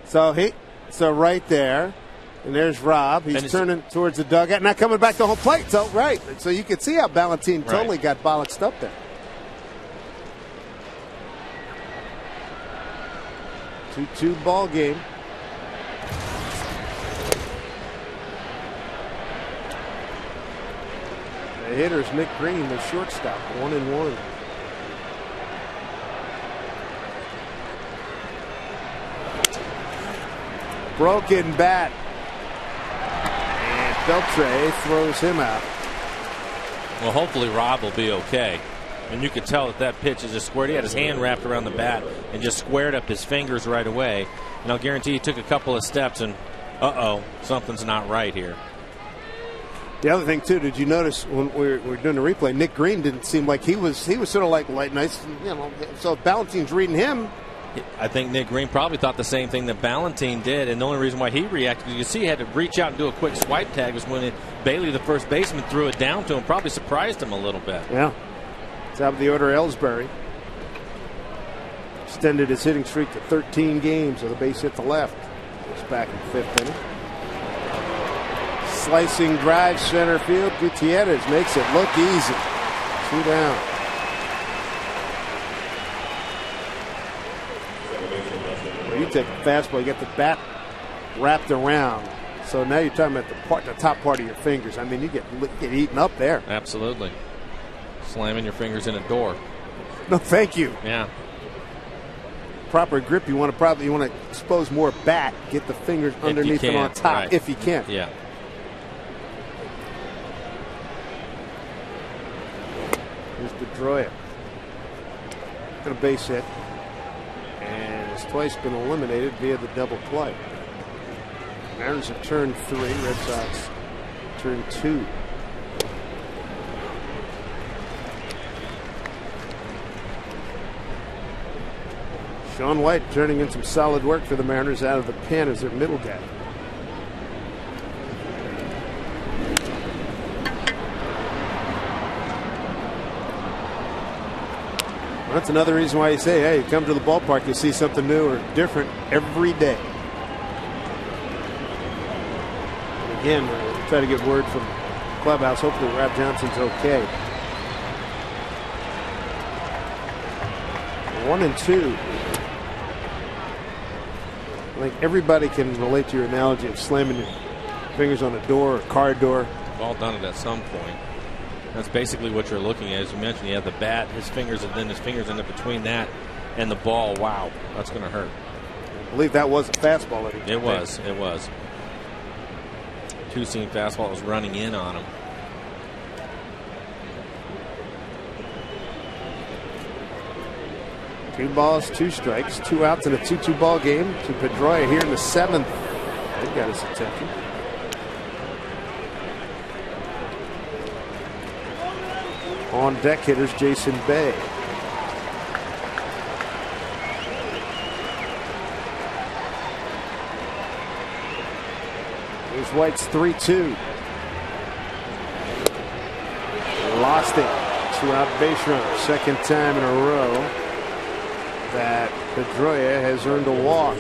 So right there. And there's Rob. He's turning towards the dugout. Not coming back to home plate. So, right. So you can see how Valentin totally got bollocksed up there. 2-2 ball game. The hitter's Nick Green, the shortstop, 1-1. Broken bat. Beltre throws him out. Well, hopefully Rob will be okay. And you could tell that pitch is just squared. He had his hand wrapped around the bat and just squared up his fingers right away. And I'll guarantee he took a couple of steps and, something's not right here. The other thing, too, did you notice when we were doing the replay, Nick Green didn't seem like he was sort of like light, nice, so if Valentin's reading him. I think Nick Green probably thought the same thing that Valentin did, and the only reason why he reacted, you see he had to reach out and do a quick swipe tag, was when Bailey, the first baseman, threw it down to him, probably surprised him a little bit. Yeah. Top of the order, Ellsbury. Extended his hitting streak to 13 games with a base hit to left. Goes back in fifth inning. Slicing drive center field. Gutierrez makes it look easy. 2 down. You take a fastball, you get the bat wrapped around. So now you're talking about the top part of your fingers. I mean, you get eaten up there. Absolutely. Slamming your fingers in a door. No, thank you. Yeah. Proper grip. You want to expose more bat. Get the fingers underneath and on top if you can. Yeah. Here's Pedroia. Got a base hit. And has twice been eliminated via the double play. Mariners have turned 3. Red Sox turn 2. Sean White turning in some solid work for the Mariners out of the pen as their middle guy. Well, that's another reason why you say, hey, you come to the ballpark, you see something new or different every day. And again, we'll try to get word from the clubhouse. Hopefully Rob Johnson's okay. 1-2. I think everybody can relate to your analogy of slamming your fingers on a door or car door. We've all done it at some point. That's basically what you're looking at. As you mentioned, you have the bat, his fingers, and then his fingers end up between that and the ball. Wow, that's going to hurt. I believe that was a fastball. It was. Two-seam fastball was running in on him. Two balls, 2 strikes, 2 outs in a 2-2 ball game to Pedroia here in the 7th. They got his attention. On deck hitters Jason Bay. Here's White's 3-2. Lost it. 2-out base runner. Second time in a row that Pedroia has earned a walk.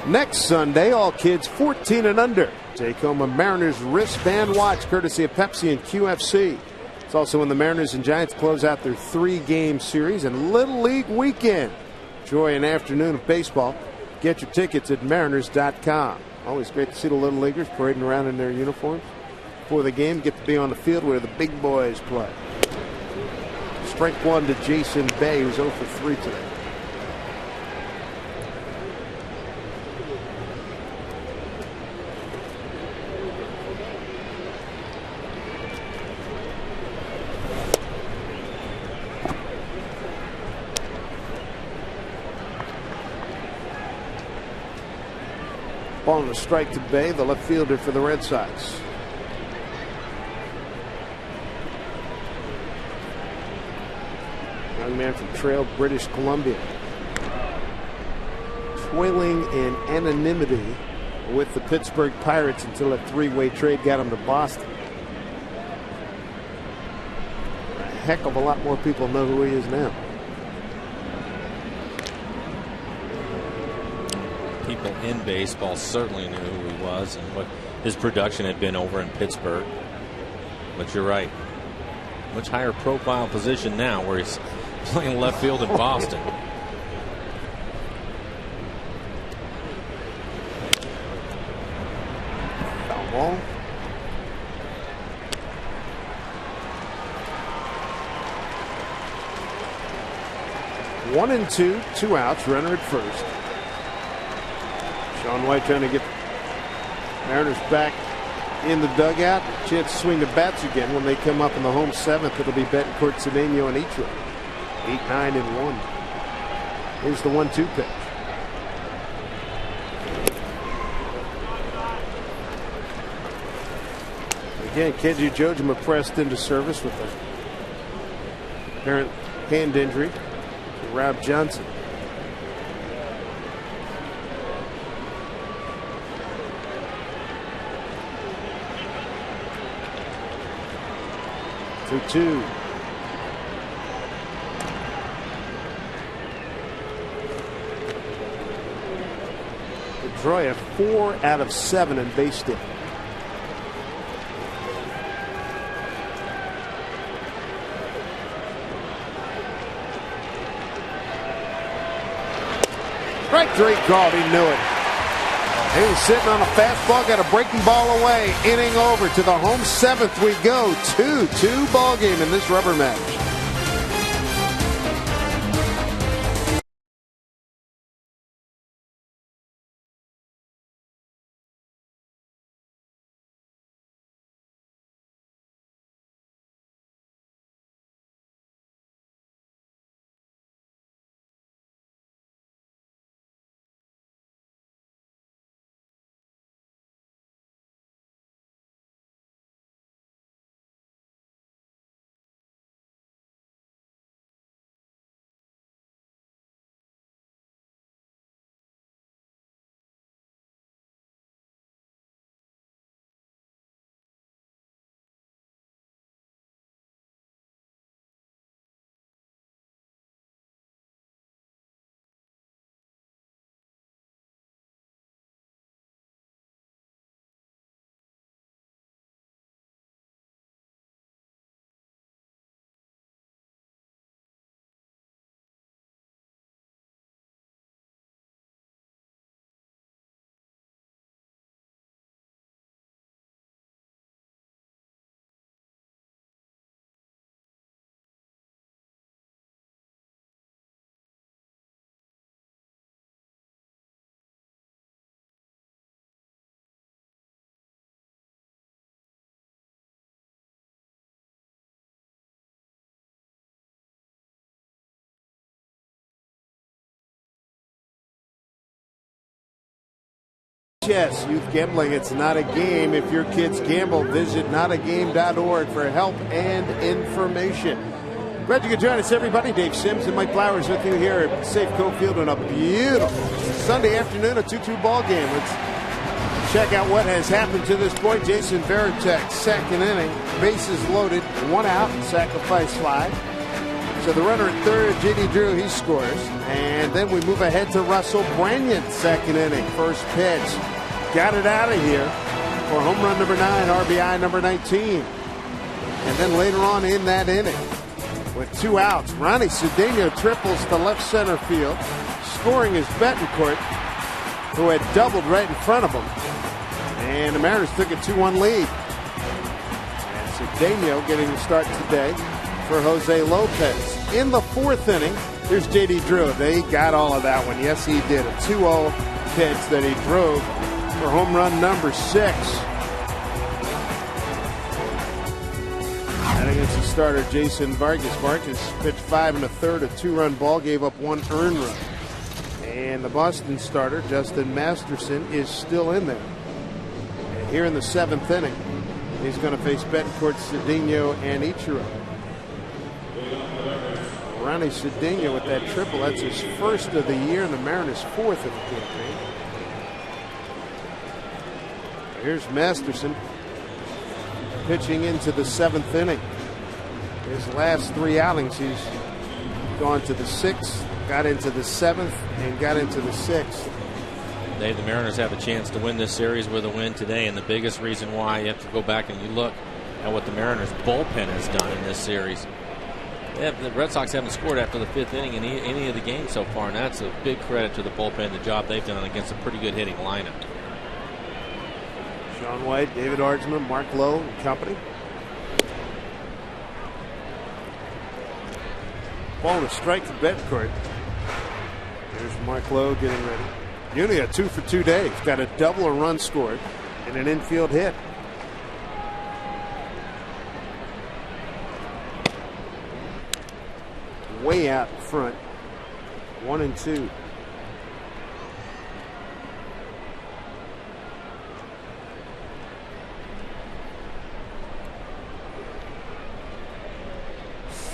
Next Sunday, all kids 14 and under take home a Mariners wristband watch courtesy of Pepsi and QFC. It's also when the Mariners and Giants close out their 3-game series and Little League weekend. Enjoy an afternoon of baseball. Get your tickets at mariners.com. Always great to see the Little Leaguers parading around in their uniforms. Before the game, get to be on the field where the big boys play. Strike one to Jason Bay, who's 0 for 3 today. Ball on a strike to Bay, the left fielder for the Red Sox. Young man from Trail, British Columbia. Toiling in anonymity with the Pittsburgh Pirates until a 3-way trade got him to Boston. A heck of a lot more people know who he is now. People in baseball certainly knew who he was and what his production had been over in Pittsburgh. But you're right. Much higher profile position now where he's playing left field in Boston. Foul ball. One and two, 2 outs, runner at first. Sean White trying to get Mariners back in the dugout. Chance to swing the bats again when they come up in the home 7th. It'll be Betancourt, Cedeno, and Etra. 8, 9, and 1. Here's the 1-2 pitch. Again, Kenji Jojima pressed into service with a apparent hand injury to Rob Johnson. Two. Pedroia 4 out of 7 in base stealing. Strike 3 called. He knew it. He was sitting on a fastball, got a breaking ball away. Inning over. To the home 7th we go. 2-2 ball game in this rubber match. Yes, youth gambling, it's not a game. If your kids gamble, visit notagame.org for help and information. Glad you could join us, everybody. Dave Sims and Mike Flowers with you here at Safeco Field on a beautiful Sunday afternoon, a 2-2 ball game. Let's check out what has happened to this point. Jason Varitek, second inning, bases loaded, 1 out, sacrifice fly. So the runner at third, J.D. Drew, he scores. And then we move ahead to Russell Branyan, second inning. First pitch. Got it out of here for home run number 9, RBI number 19. And then later on in that inning, with 2 outs, Ronnie Cedeno triples to left center field. Scoring is Betancourt, who had doubled right in front of him. And the Mariners took a 2-1 lead. And Cedeno getting the start today for Jose Lopez. In the 4th inning, here's J.D. Drew. They got all of that one. Yes, he did. A 2-0 pitch that he drove for home run number 6. And against the starter, Jason Vargas. Vargas pitched 5 1/3, a 2-run ball, gave up 1 earned run. And the Boston starter, Justin Masterson, is still in there. And here in the 7th inning, he's going to face Betancourt, Cedeno, and Ichiro. Ronnie Cedeno with that triple. That's his first of the year, and the Mariners' 4th of the campaign. Here's Masterson pitching into the 7th inning. His last 3 outings, he's gone to the 6th, got into the 7th, and got into the 6th. The Mariners have a chance to win this series with a win today, and the biggest reason why, you have to go back and you look at what the Mariners bullpen has done in this series. The Red Sox haven't scored after the 5th inning in any of the games so far, and that's a big credit to the bullpen, the job they've done against a pretty good hitting lineup. Sean White, David Ardsman, Mark Lowe, and company. Ball and a strike to Betancourt. There's Mark Lowe getting ready. Uni a 2 for 2 day. He's got a double, a run scored, and an infield hit. Way out in front. 1-2.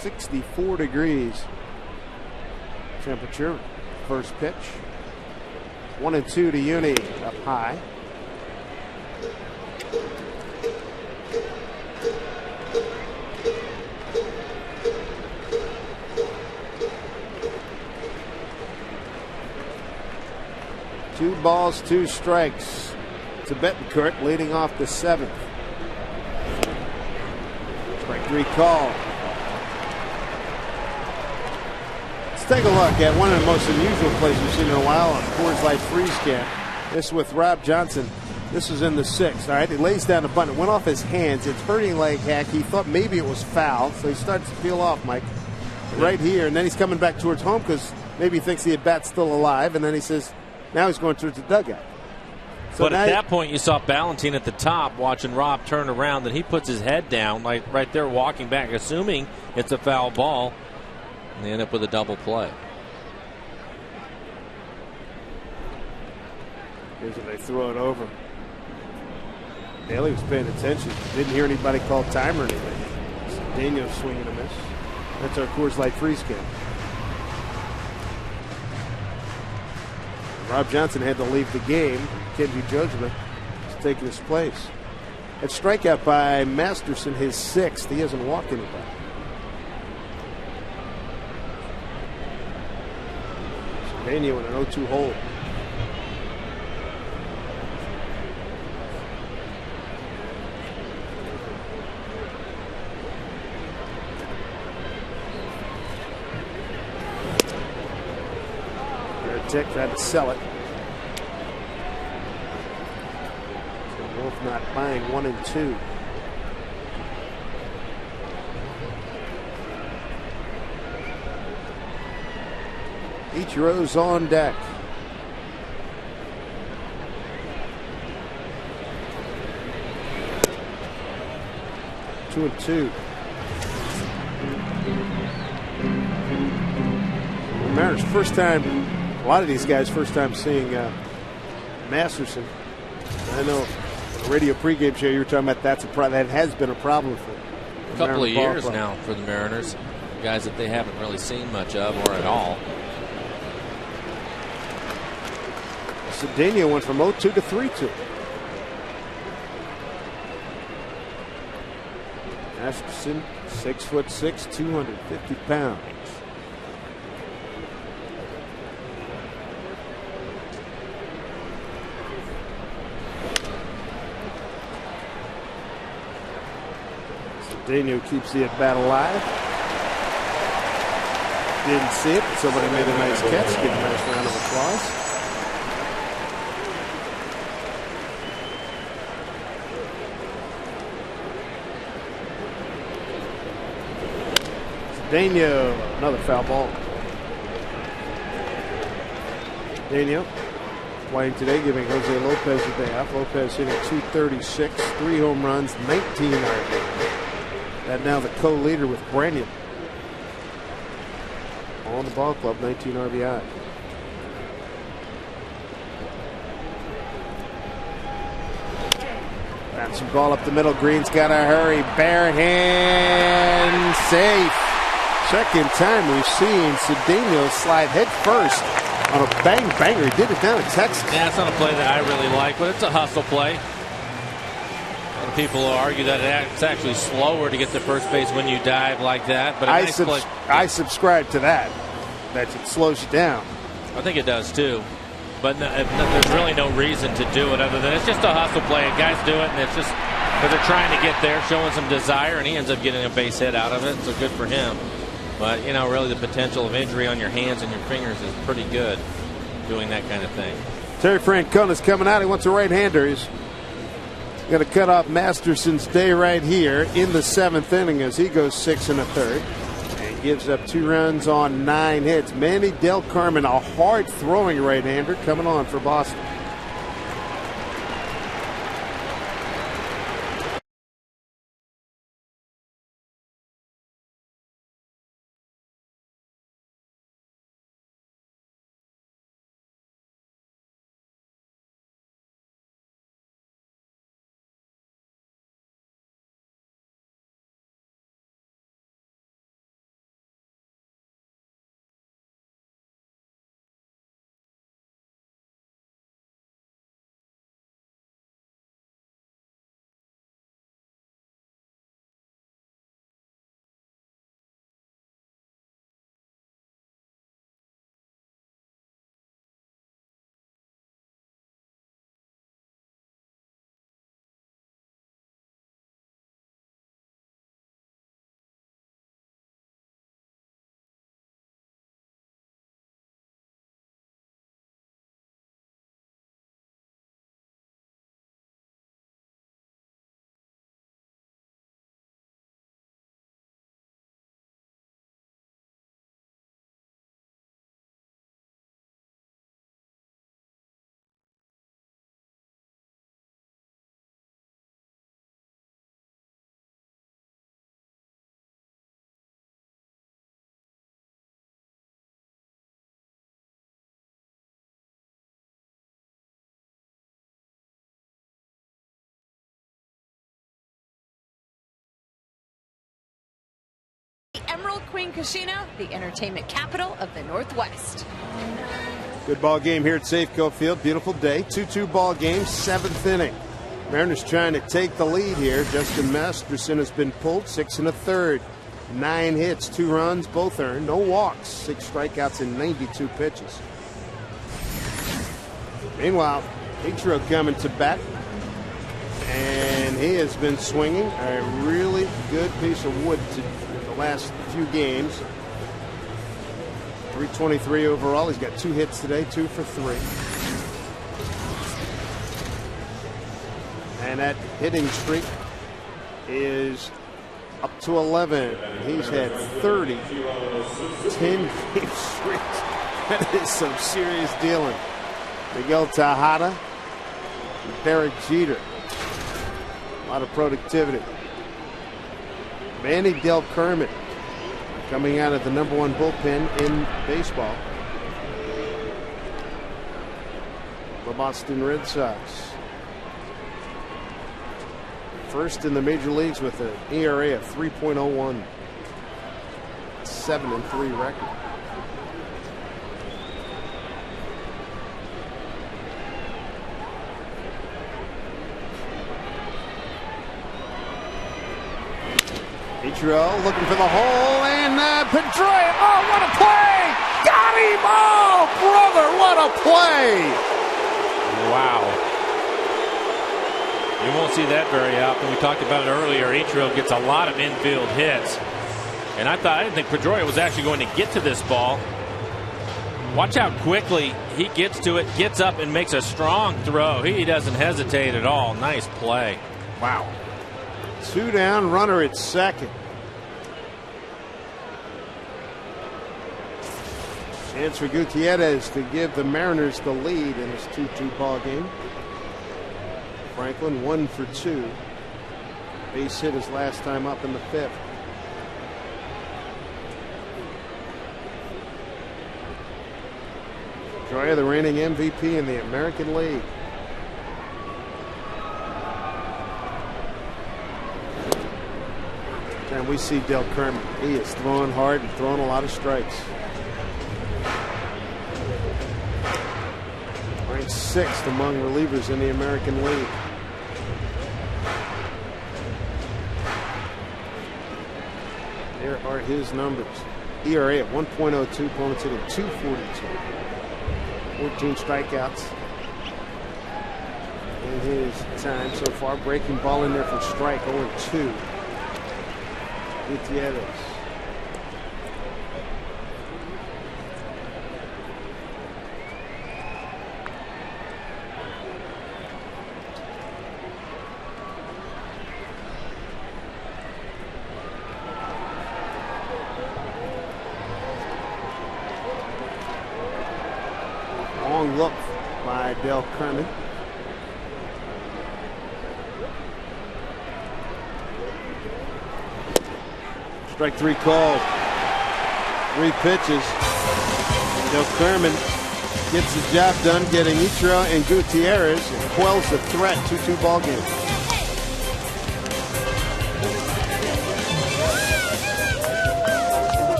.64 degrees temperature. First pitch. 1-2 to Uni up high. Two balls, 2 strikes to Betancourt, leading off the 7th. Strike 3 call. Let's take a look at one of the most unusual plays we've seen in a while on Coors Light Freeze Can. This with Rob Johnson. This is in the 6th. All right, he lays down the bunt. It went off his hands. It's hurting like heck. He thought maybe it was foul, so he starts to peel off, Mike, right here. And then he's coming back towards home because maybe he thinks the at-bat's still alive. And then he says, now he's going towards the dugout. So but at that point, you saw Ballantine at the top watching Rob turn around, and he puts his head down, like right there, walking back, assuming it's a foul ball. And they end up with a double play. Here's when they throw it over. Daly was paying attention. Didn't hear anybody call time or anything. Daniel's swinging a miss. That's our Coors Light Freeze Can. Rob Johnson had to leave the game. Kenji Jojima is taking his place. That strikeout by Masterson, his 6th. He hasn't walked anybody. Daniel in an 0-2 hole. Tick tried to sell it. So Wolf not buying 1-2. Ichiro's on deck. Two and two. The Mariners first time. A lot of these guys first time seeing Masterson. I know on the radio pregame show you were talking about that has been a problem for a couple of years now for the Mariners. Guys that they haven't really seen much of or at all. Cedeno went from 0-2 to 3-2. Masterson, 6'6", 250 pounds. Daniel keeps the at-bat alive. Didn't see it, but somebody made a nice catch. Give a nice round of applause. Daniel, another foul ball. Daniel playing today, giving Jose Lopez a day off. Lopez hitting .236, 3 home runs, 19 RBI. That now the co-leader with Brandon on the ball club, 19 RBI. That's some ball up the middle. Green's got to hurry. Bare hand, safe. Second time we've seen Cedeno slide head first on a banger. He did it down in Texas. Yeah, it's not a play that I really like, but it's a hustle play. A lot of people will argue that it's actually slower to get to first base when you dive like that. But I subscribe to that it slows you down. I think it does too. But there's really no reason to do it other than it's just a hustle play. Guys do it, and it's just because they're trying to get there, showing some desire, and he ends up getting a base hit out of it. So good for him. But, you know, really the potential of injury on your hands and your fingers is pretty good doing that kind of thing. Terry Francona's coming out. He wants a right-hander. He's going to cut off Masterson's day right here in the 7th inning as he goes 6 1/3. And gives up 2 runs on 9 hits. Manny Del Carmen, a hard-throwing right-hander, coming on for Boston. Emerald Queen Casino, the entertainment capital of the Northwest. Good ball game here at Safeco Field. Beautiful day. 2-2 ball game, 7th inning. Mariners trying to take the lead here. Justin Masterson has been pulled 6 1/3. 9 hits, 2 runs, both earned. No walks, 6 strikeouts in 92 pitches. Meanwhile, Ichiro coming to bat. And he has been swinging a really good piece of wood in the last few games. 323 overall. He's got 2 hits today, 2 for 3. And that hitting streak is up to 11. He's had 30 10-game streaks. That is some serious dealing. Miguel Tejada, Derek Jeter. A lot of productivity. Manny Del Carmen coming out of the #1 bullpen in baseball. The Boston Red Sox. First in the major leagues with an ERA of 3.01. 7-3 record. Ichiro looking for the hole, and Pedroia. Oh, what a play! Got him! Oh, brother, what a play! Wow. You won't see that very often. We talked about it earlier. Ichiro gets a lot of infield hits. And I didn't think Pedroia was actually going to get to this ball. Watch how quickly he gets to it, gets up, and makes a strong throw. He doesn't hesitate at all. Nice play. Wow. 2 down, runner at second. Chance for Gutierrez to give the Mariners the lead in this 2-2 ball game. Franklin 1 for 2. Base hit his last time up in the 5th. Pedroia, the reigning MVP in the American League. And we see Del Kerman. He is throwing hard and throwing a lot of strikes. Ranked 6th among relievers in the American League. Here are his numbers. ERA at 1.02, opponents hitting .242. 14 strikeouts in his time so far. Breaking ball in there for strike, 0-2. Gutierrez. Long look by Del Kerman. Strike 3 called. 3 pitches. Del Kerman gets the job done, getting Ichiro and Gutierrez and quells the threat. 2-2 ball game.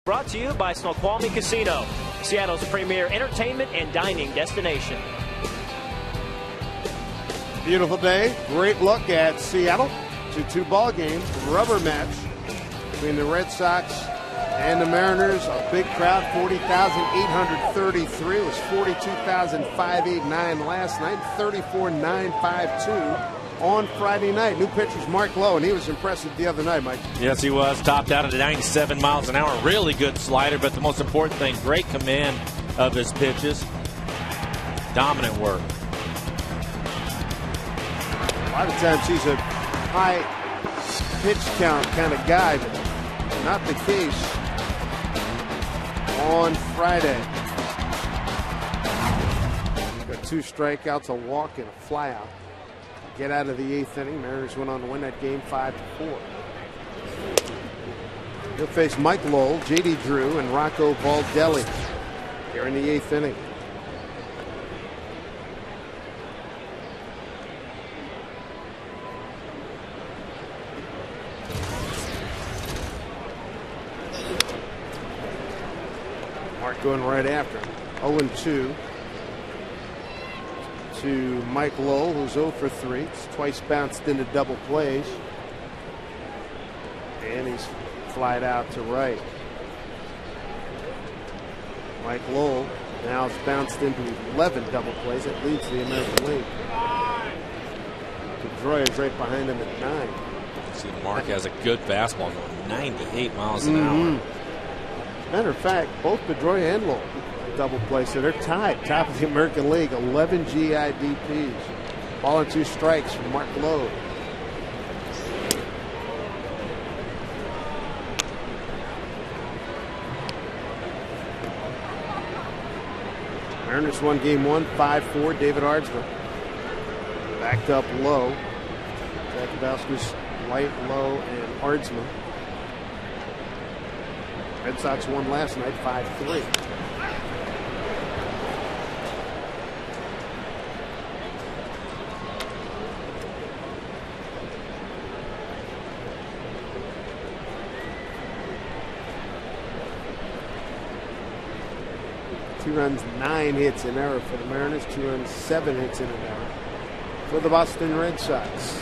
Brought to you by Snoqualmie Casino, Seattle's premier entertainment and dining destination. Beautiful day. Great look at Seattle. 2-2 ball game. Rubber match between the Red Sox and the Mariners. A big crowd, 40,833. It was 42,589 last night. 34,952 on Friday night. New pitcher's Mark Lowe, and he was impressive the other night, Mike. Yes, he was. Topped out at 97 miles an hour. Really good slider, but the most important thing, great command of his pitches. Dominant work. A lot of times he's a high pitch count kind of guy, but not the case on Friday. Got 2 strikeouts, a walk, and a flyout. Get out of the 8th inning. Mariners went on to win that game 5-4. He'll face Mike Lowell, J.D. Drew, and Rocco Baldelli here in the 8th inning. Mark going right after him. 0-2. to Mike Lowell, who's 0 for 3. It's twice bounced into double plays. And he's flied out to right. Mike Lowell now has bounced into 11 double plays. It leads the American League. Pedroia is right behind him at 9. See, Mark has a good fastball going 98 miles an hour. Matter of fact, both Pedroia and Lowell double play, so they're tied. Top of the American League, 11 GIDPs. Ball and 2 strikes from Mark Lowell. Mariners won game 1, 5-4. David Ardsma backed up low. Jakubowski's right, low, and Ardsma. Red Sox won last night, 5-3. Two runs, 9 hits, an error for the Mariners. 2 runs, 7 hits, and an error for the Boston Red Sox.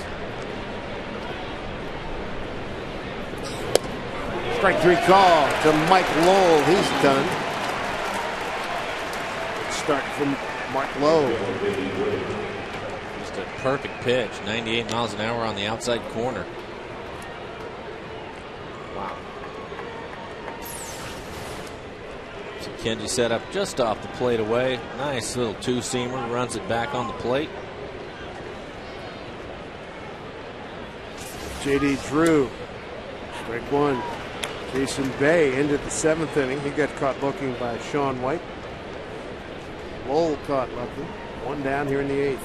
Strike 3 call to Mike Lowell. He's done. Start from Mark Lowell. Just a perfect pitch. 98 miles an hour on the outside corner. Wow. So Kenji set up just off the plate away. Nice little 2-seamer. Runs it back on the plate. J.D. Drew. Strike 1. Jason Bay ended the 7th inning. He got caught looking by Sean White. Lowell caught lucky. 1 down here in the 8th.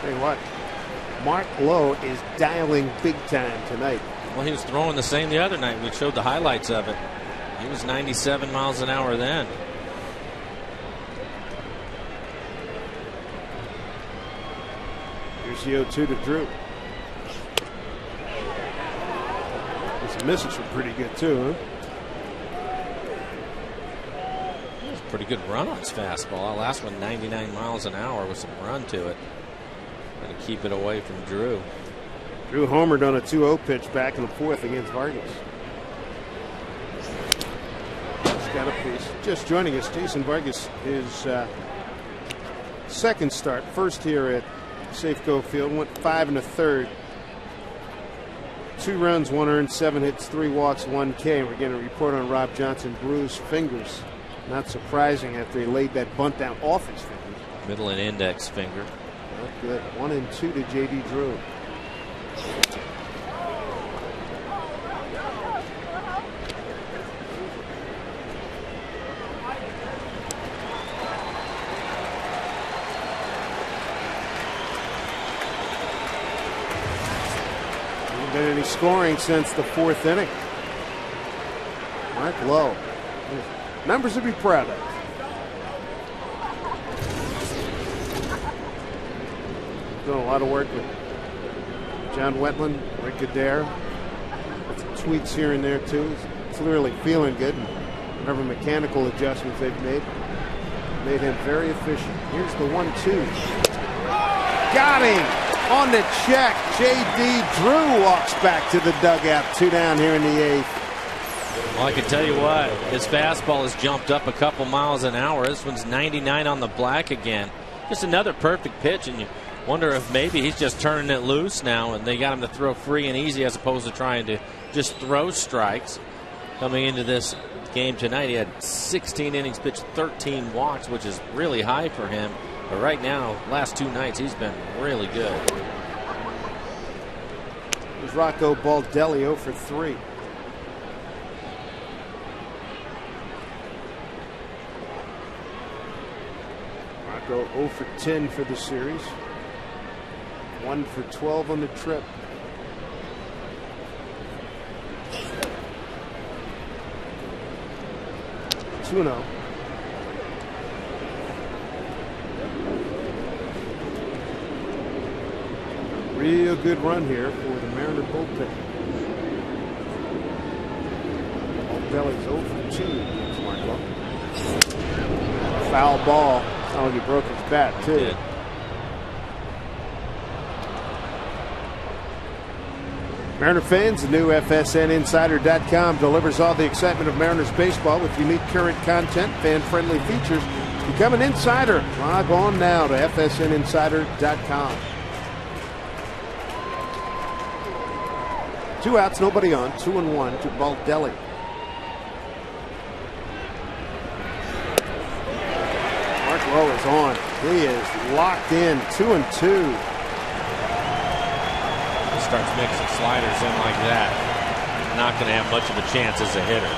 Tell you what, Mark Lowell is dialing big time tonight. Well, he was throwing the same the other night. We showed the highlights of it. He was 97 miles an hour then. Here's the 0-2 to Drew. His misses were pretty good too, It was a pretty good run on his fastball. That last one, 99 miles an hour with some run to it. Going to keep it away from Drew. Drew homered on a 2-0 pitch back in the 4th against Vargas. Got a piece. Just joining us, Jason Vargas, his second start, first here at Safeco Field, went 5 1/3. 2 runs, 1 earned, 7 hits, 3 walks, 1 K. We're getting a report on Rob Johnson, bruised fingers. Not surprising after he laid that bunt down off his fingers. Middle and index finger. Not good. 1-2 to J.D. Drew. Been any scoring since the 4th inning. Mark Lowell. Numbers to be proud of. Doing a lot of work with John Wetland, Rick Adair. Some tweaks here and there too. He's clearly feeling good. And whatever mechanical adjustments they've made him very efficient. Here's the 1-2. Got him! On the check, J.D. Drew walks back to the dugout. 2 down here in the 8th. Well, I can tell you what, his fastball has jumped up a couple miles an hour. This one's 99 on the black again. Just another perfect pitch, and you wonder if maybe he's just turning it loose now, and they got him to throw free and easy as opposed to trying to just throw strikes. Coming into this game tonight, he had 16 innings pitched, 13 walks, which is really high for him. But right now, last 2 nights, he's been really good. There's Rocco Baldelli 0 for 3. Rocco 0 for 10 for the series. 1 for 12 on the trip. Tuno. Real good run here for the Mariner bullpen. Belly's 0 for 2 against Mark Lowe. Foul ball. Oh, he broke his bat, too. Mariner fans, the new FSNinsider.com delivers all the excitement of Mariners baseball with unique current content, fan-friendly features. Become an insider. Log on now to FSNinsider.com. 2 outs, nobody on. 2-1 to Baldelli. Mark Lowe is on. He is locked in. 2-2. Starts mixing sliders in like that. Not going to have much of a chance as a hitter.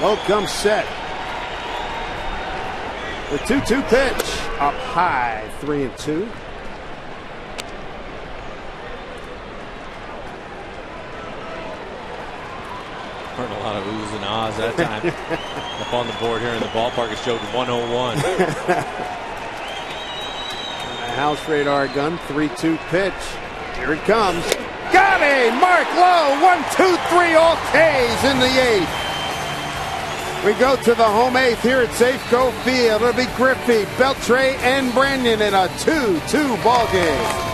Lowe comes set. The 2-2 pitch. Up high. 3-2. Heard a lot of oohs and ahs that time. Up on the board here in the ballpark, it showed 101. House radar gun, 3-2 pitch. Here it comes. Got him! Mark Lowe, 1-2-3, all K's in the 8th. We go to the home 8th here at Safeco Field. It'll be Griffey, Beltre, and Branyan in a 2-2 ball game.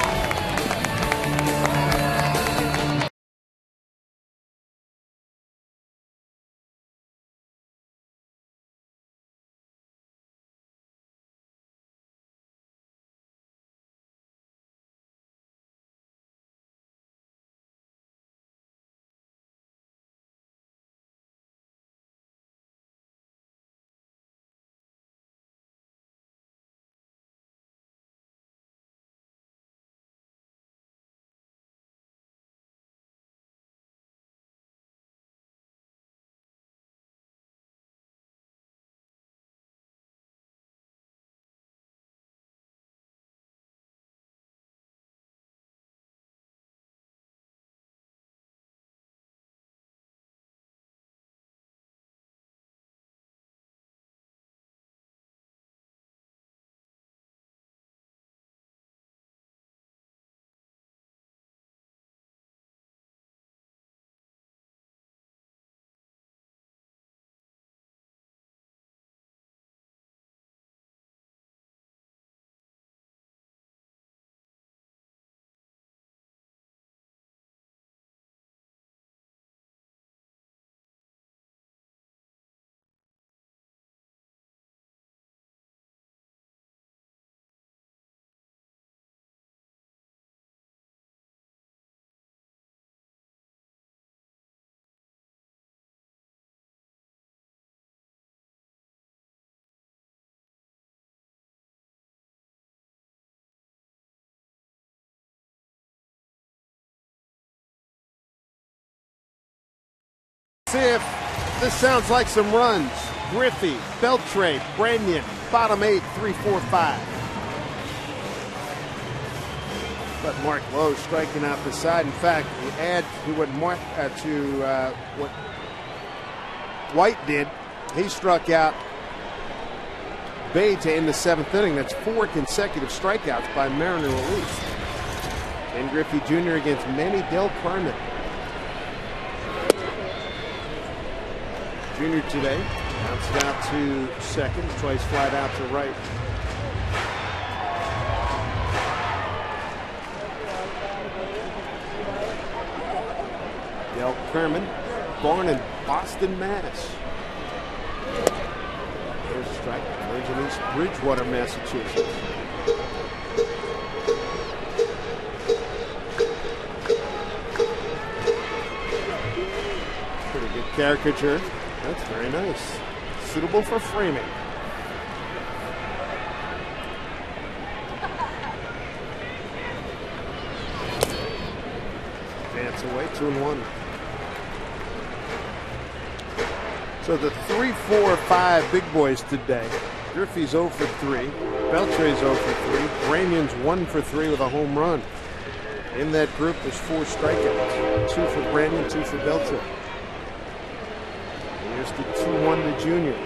See if this sounds like some runs. Griffey, Beltre, Branyan, bottom 8, 3-4-5. But Mark Lowe striking out the side. In fact, we add to what what White did. He struck out Bay to end the 7th inning. That's 4 consecutive strikeouts by Mariner relief. And Griffey Jr. against Manny Del Carmen. Junior today bounced out to second, twice flied out to right. Del Carmen, born in Boston, Mass. There's a strike, lives in East Bridgewater, Massachusetts. Pretty good caricature. That's very nice. Suitable for framing. Dance away, 2-1. So the 3-4-5 big boys today. Griffey's 0 for 3. Beltre's 0 for 3. Branyan's 1 for 3 with a home run. In that group, there's 4 strikeouts. 2 for Branyan, 2 for Beltre. Here's the 2-1 to Junior.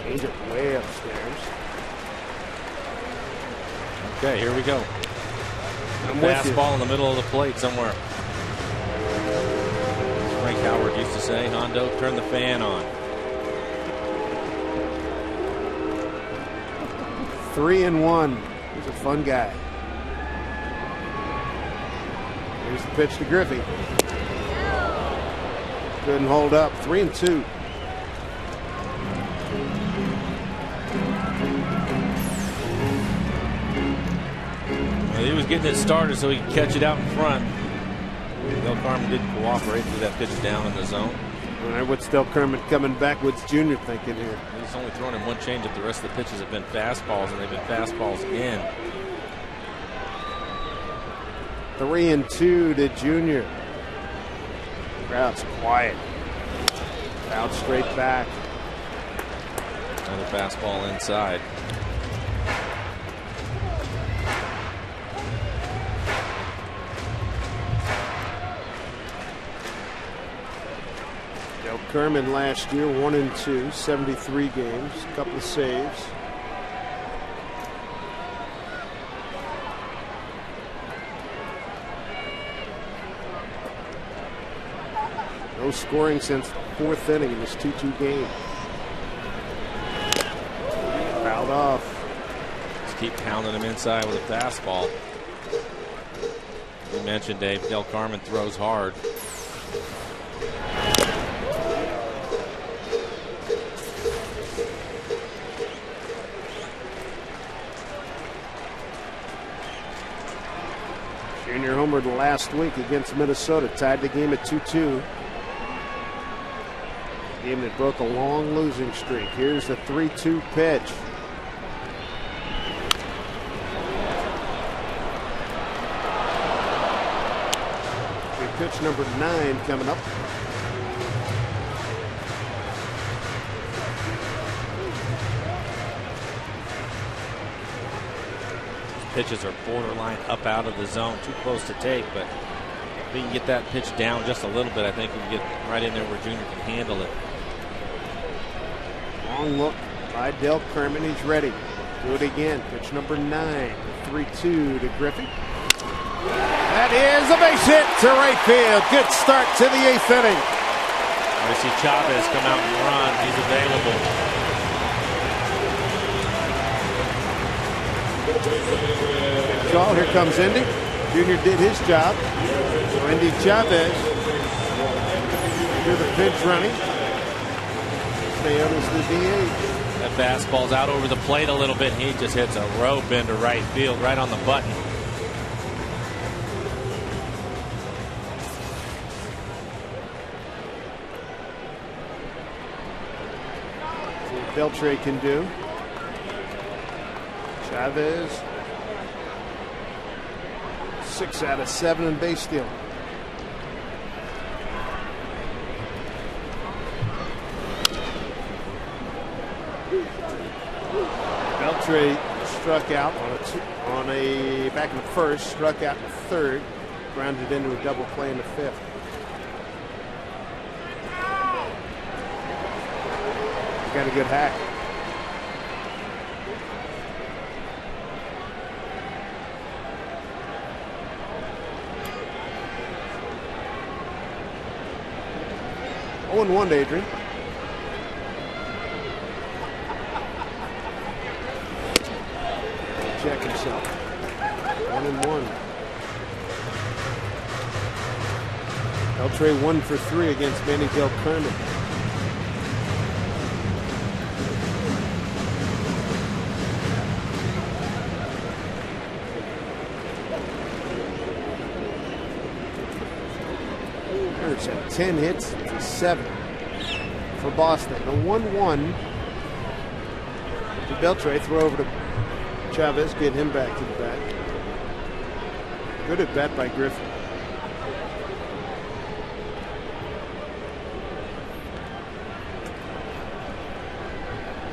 Change it way upstairs. Okay, here we go. I'm with you. Fastball in the middle of the plate somewhere. Frank Howard used to say, Hondo, turn the fan on. 3-1. He's a fun guy. Here's the pitch to Griffey. Couldn't hold up. 3-2. Well, he was getting it started so he could catch it out in front. Del Carmen didn't cooperate, threw that pitch down in the zone. All right, what's Del Carmen coming back? What's Junior thinking here? He's only thrown him one changeup. The rest of the pitches have been fastballs, and they've been fastballs in. 3-2 to Junior. Crowd's quiet. Out straight back. Another fastball inside. Del Carmen last year 1-2, 73 games, a couple of saves. No scoring since fourth inning in this 2-2 game. Fouled off. Just keep pounding him inside with a fastball. You mentioned, Dave, Del Carmen throws hard. Junior homered last week against Minnesota, tied the game at 2-2. Game that broke a long losing streak. Here's the 3-2 pitch. Pitch number 9 coming up. Pitches are borderline up out of the zone, too close to take, but if we can get that pitch down just a little bit, I think we can get right in there where Junior can handle it. Long look by Del Carmen. He's ready. Do it again. Pitch number 9. 3-2 to Griffey. That is a base hit to right field. Good start to the 8th inning. We see Chavez come out and run. He's available. Call. Here comes Indy. Junior did his job. So Indy Chavez do the pitch running. Stay on as the DH. That fastball's out over the plate a little bit. He just hits a road bender right field, right on the button. See what Beltre can do. Chavez, 6 out of 7 in base stealing. Beltre struck out on a back in the first, struck out in the third, grounded into a double play in the 5th. Got a good hack. Oh, and 1 to Adrian. Check himself. 1-1. Beltre 1 for 3 against Manny Del Carmen. At 10 hits to 7 for Boston. The 1-1 to Beltre. Throw over to Chavez. Get him back to the bat. Good at bat by Griffin.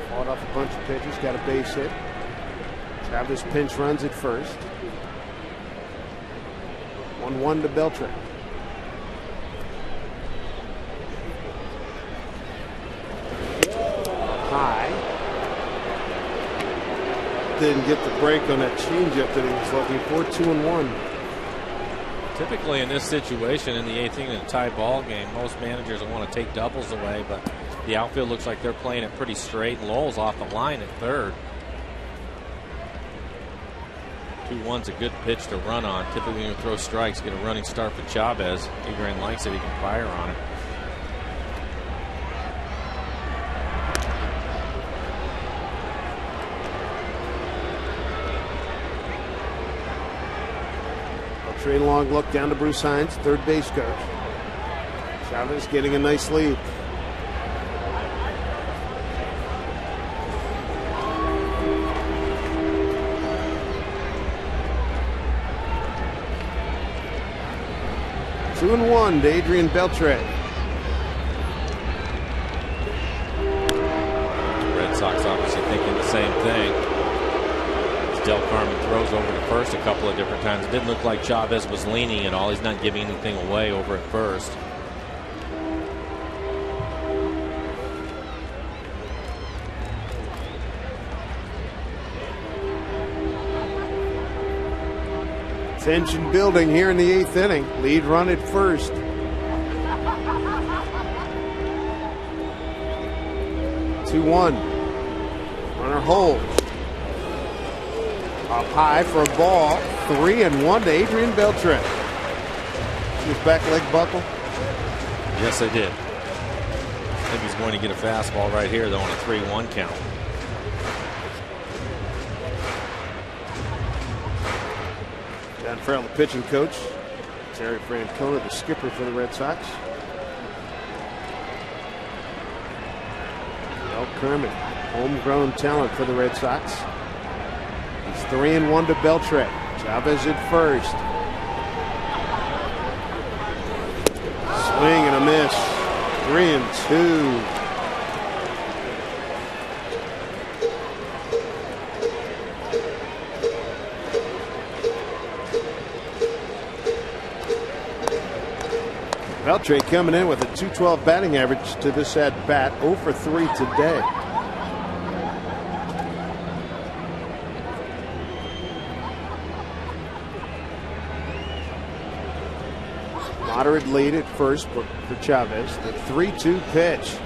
Fought off a bunch of pitches. Got a base hit. Chavez pinch runs at first. 1-1 to Beltre. didn't get the break on that changeup that he was looking for. 2-1. Typically in this situation in the 8th inning, a tie ball game, most managers will want to take doubles away, but the outfield looks like they're playing it pretty straight. Lowell's off the line at third. 2-1's a good pitch to run on. Typically when you throw strikes, get a running start for Chavez. Adrian likes it, he can fire on it. Trade long look down to Bruce Hines, third base coach. Chavez getting a nice lead. Two and one to Adrian Beltre. Red Sox obviously thinking the same thing. Del Carmen throws over to first a couple of different times. It didn't look like Chavez was leaning at all. He's not giving anything away over at first. Tension building here in the 8th inning. Lead run at first. Two one. Runner holds. Up high for a ball. 3-1 to Adrian Beltre. His back leg buckle. Yes, I did. I think he's going to get a fastball right here, though, on a 3-1 count. John Farrell, the pitching coach. Terry Francona, the skipper for the Red Sox. Del Carmen, homegrown talent for the Red Sox. 3-1 to Beltre. Chavez at first. Swing and a miss. 3-2. Beltre coming in with a .212 batting average to this at bat. 0 for 3 today. Moderate lead at first for Chavez. The 3-2 pitch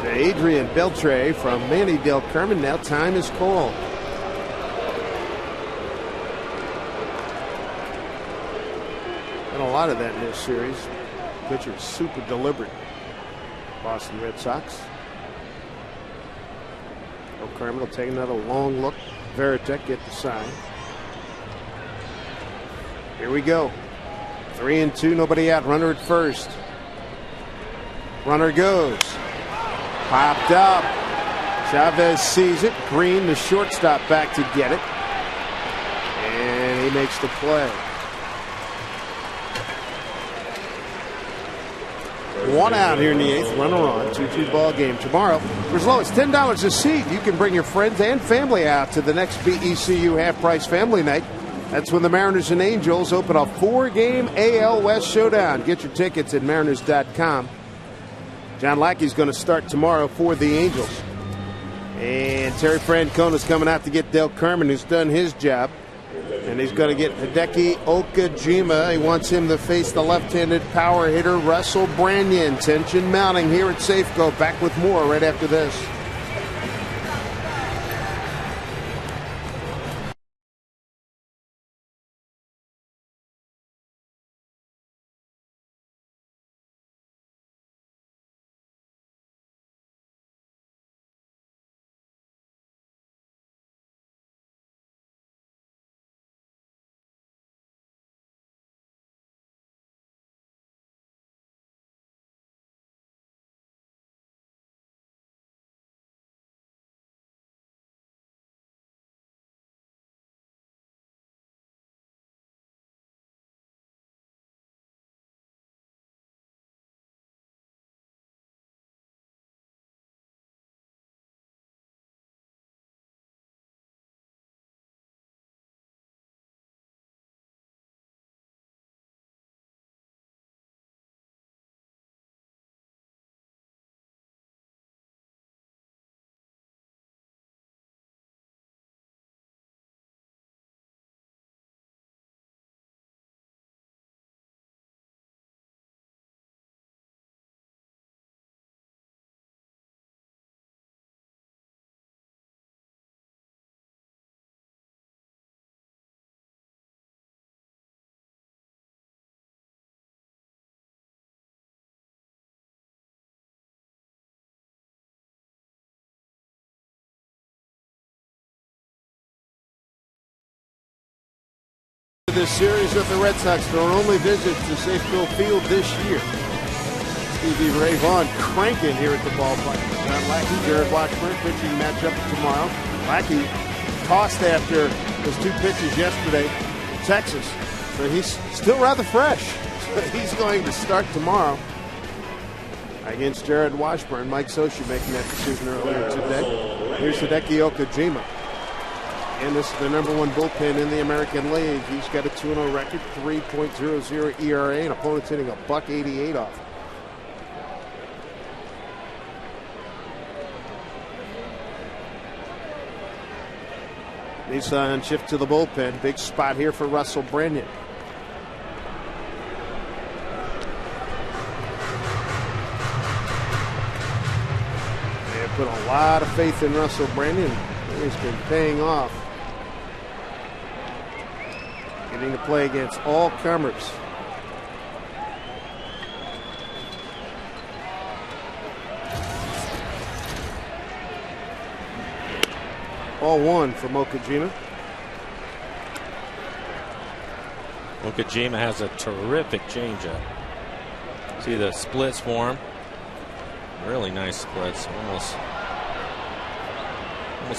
to Adrian Beltre from Manny Del Carmen. Now time is called. And a lot of that in this series. Pitcher is super deliberate. Boston Red Sox. Del Carmen will take another long look. Veritek get the sign. Here we go. 3-2, nobody out. Runner at first. Runner goes. Popped up. Chavez sees it. Green, the shortstop, back to get it. And he makes the play. One out here in the 8th. Runner on. 2-2 ball game. Tomorrow, for as low as $10 a seat, you can bring your friends and family out to the next BECU half-price family night. That's when the Mariners and Angels open a 4-game AL West showdown. Get your tickets at mariners.com. John Lackey's going to start tomorrow for the Angels. And Terry Francona's coming out to get Del Carmen, who's done his job. And he's going to get Hideki Okajima. He wants him to face the left-handed power hitter Russell Branyan. Tension mounting here at Safeco. Back with more right after this. This series with the Red Sox, their only visit to Safeco Field this year. Stevie Ray Vaughan cranking here at the ballpark. John Lackey, Jared Washburn pitching matchup tomorrow. Lackey tossed after his 2 pitches yesterday in Texas, so he's still rather fresh. He's going to start tomorrow against Jared Washburn. Mike Soshi making that decision earlier today. Here's Hideki Okajima. And this is the #1 bullpen in the American League. He's got a 2-0 record, 3.00 ERA, and opponent's hitting a $188 off. Nissan shift to the bullpen. Big spot here for Russell Branyan. They have put a lot of faith in Russell Branyan. He's been paying off. Getting to play against all comers. All one from Okajima. Okajima has a terrific changeup. See the splits for him. Really nice splits. Almost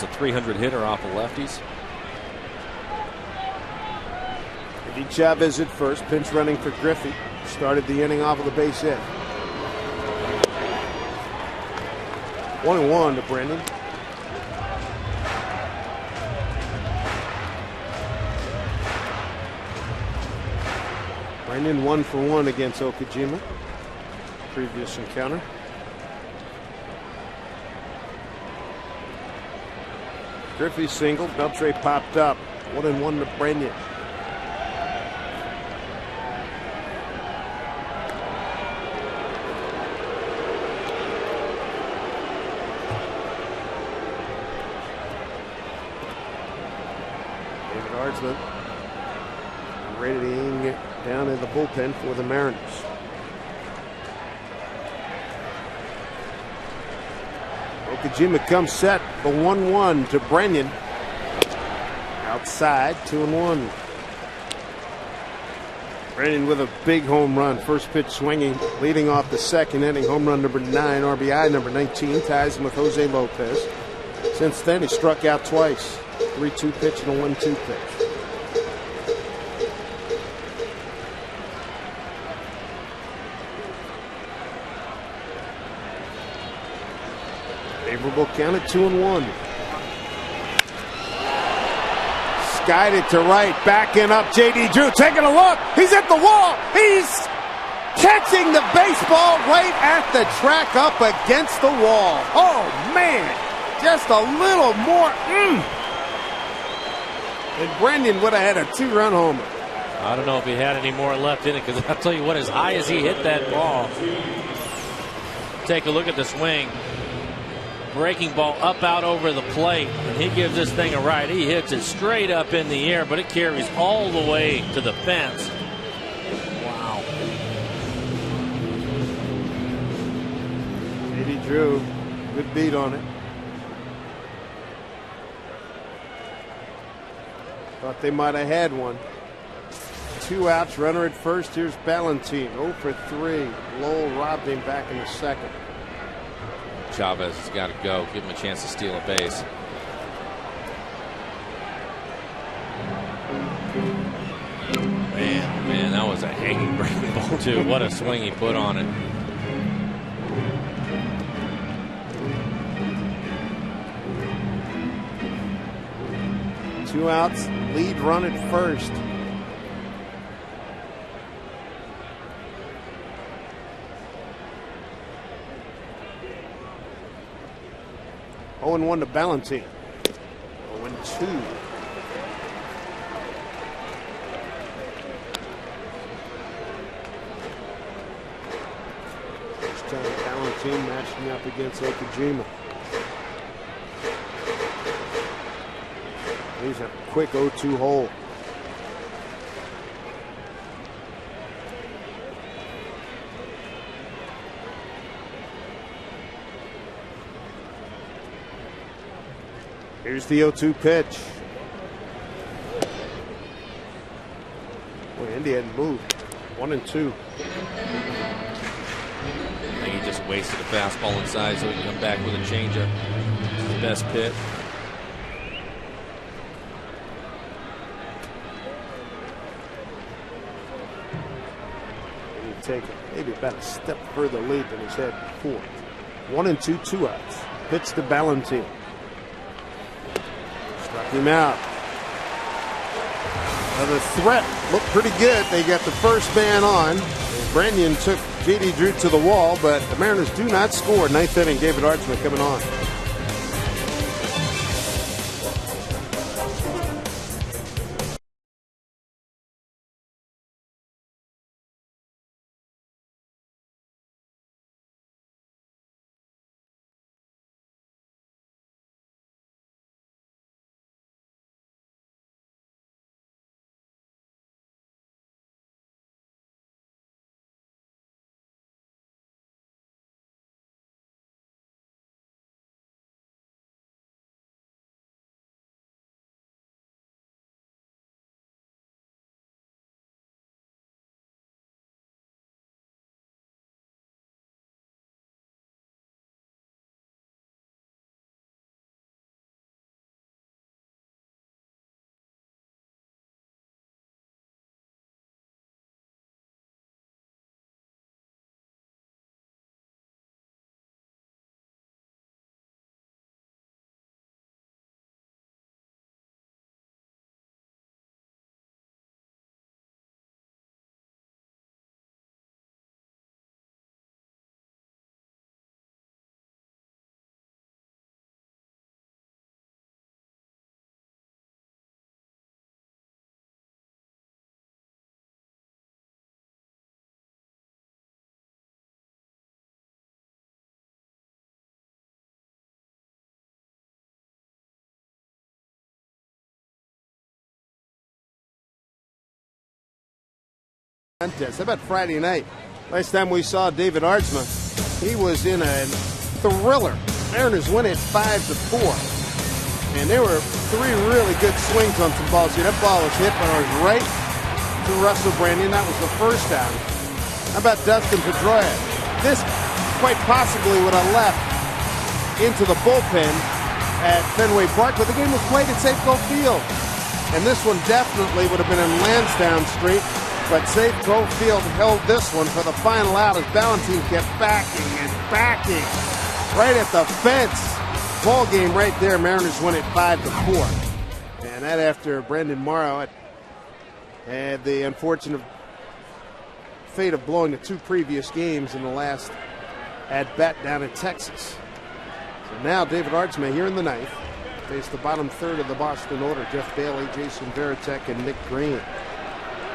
a 300 hitter off of lefties. Eddie Chavez at first, pinch running for Griffey. Started the inning off of the base hit. 1-1 to Brendan. Brendan 1 for 1 against Okajima. Previous encounter. Griffey singled. Beltre popped up. 1-1 to Brendan. Readying down in the bullpen for the Mariners. Okajima comes set. The 1-1 to Brennan. Outside, 2-1. Brennan with a big home run. First pitch swinging, leading off the second inning. Home run number 9, RBI number 19. Ties him with Jose Lopez. Since then, he struck out twice. 3-2 pitch and a 1-2 pitch. Favorable count at 2-1. Skied it to right, backing up. J.D. Drew taking a look. He's at the wall. He's catching the baseball right at the track up against the wall. Oh, man. Just a little more. And Brendan would have had a 2-run homer. I don't know if he had any more left in it, because I'll tell you what, as high as he hit that ball. Take a look at the swing. Breaking ball up out over the plate, and he gives this thing a right. He hits it straight up in the air, but it carries all the way to the fence. Wow. J.D. Drew, good beat on it. Thought they might have had one. 2 outs, runner at first. Here's Ballantine, 0 for 3. Lowell robbed him back in the second. Chavez has got to go. Give him a chance to steal a base. Man, that was a hanging breaking ball, too. What a swing he put on it. Two outs, lead run at first. Oh, 0-1 to Ballantine. 0-2. First time Ballantine matching up against Okajima. He's a quick 0-2 hole. Here's the 0-2 pitch. Andy hadn't moved. 1-2. I think he just wasted a fastball inside so he can come back with a changeup. His best pitch. He'd take maybe about a step further lead than he's had before. 1-2, 2 outs. Pitch to Ballantine. Struck him out. The threat looked pretty good. They got the first man on. Branyan took J.D. Drew to the wall, but the Mariners do not score. Ninth inning, David Archman coming on. Contest. How about Friday night? Last time we saw David Archman, he was in a thriller. Mariners win it 5-4. And there were 3 really good swings on some balls here. That ball was hit, but it was right to Russell Branyan. That was the first out. How about Dustin Pedroia? This quite possibly would have left into the bullpen at Fenway Park, but the game was played at Safeco Field. And this one definitely would have been in Lansdowne Street. But Safeco Field held this one for the final out as Ballantine kept backing and backing right at the fence. Ball game right there. Mariners win it 5-4. And that after Brandon Morrow had the unfortunate fate of blowing the 2 previous games in the last at-bat down in Texas. So now David Archman here in the ninth. Face the bottom third of the Boston order. Jeff Bailey, Jason Varitek, and Nick Green.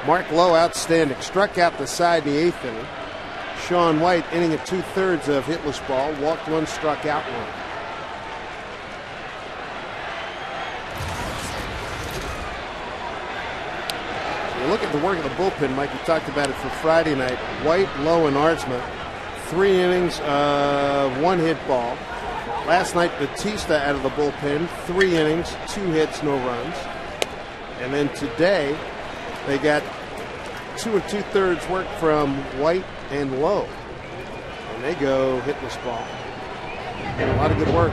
Mark Lowe, outstanding. Struck out the side in the 8th inning. Sean White, inning at 2/3 of hitless ball. Walked 1, struck out 1. So you look at the work of the bullpen, Mike. We talked about it for Friday night. White, Lowe, and Archman. 3 innings of 1 hit ball. Last night, Batista out of the bullpen. 3 innings, 2 hits, no runs. And then today, they got 2 2/3 work from White and Lowe. And they go hitless ball. And a lot of good work.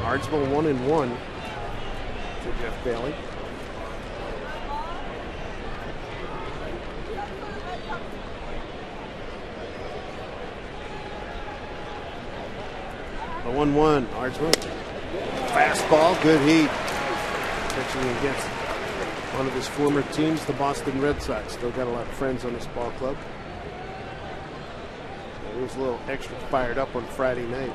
Archman 1-1 to Jeff Bailey. The 1-1, Archman. Fastball, good heat. Pitching against one of his former teams, the Boston Red Sox. Still got a lot of friends on this ball club. He was a little extra fired up on Friday night.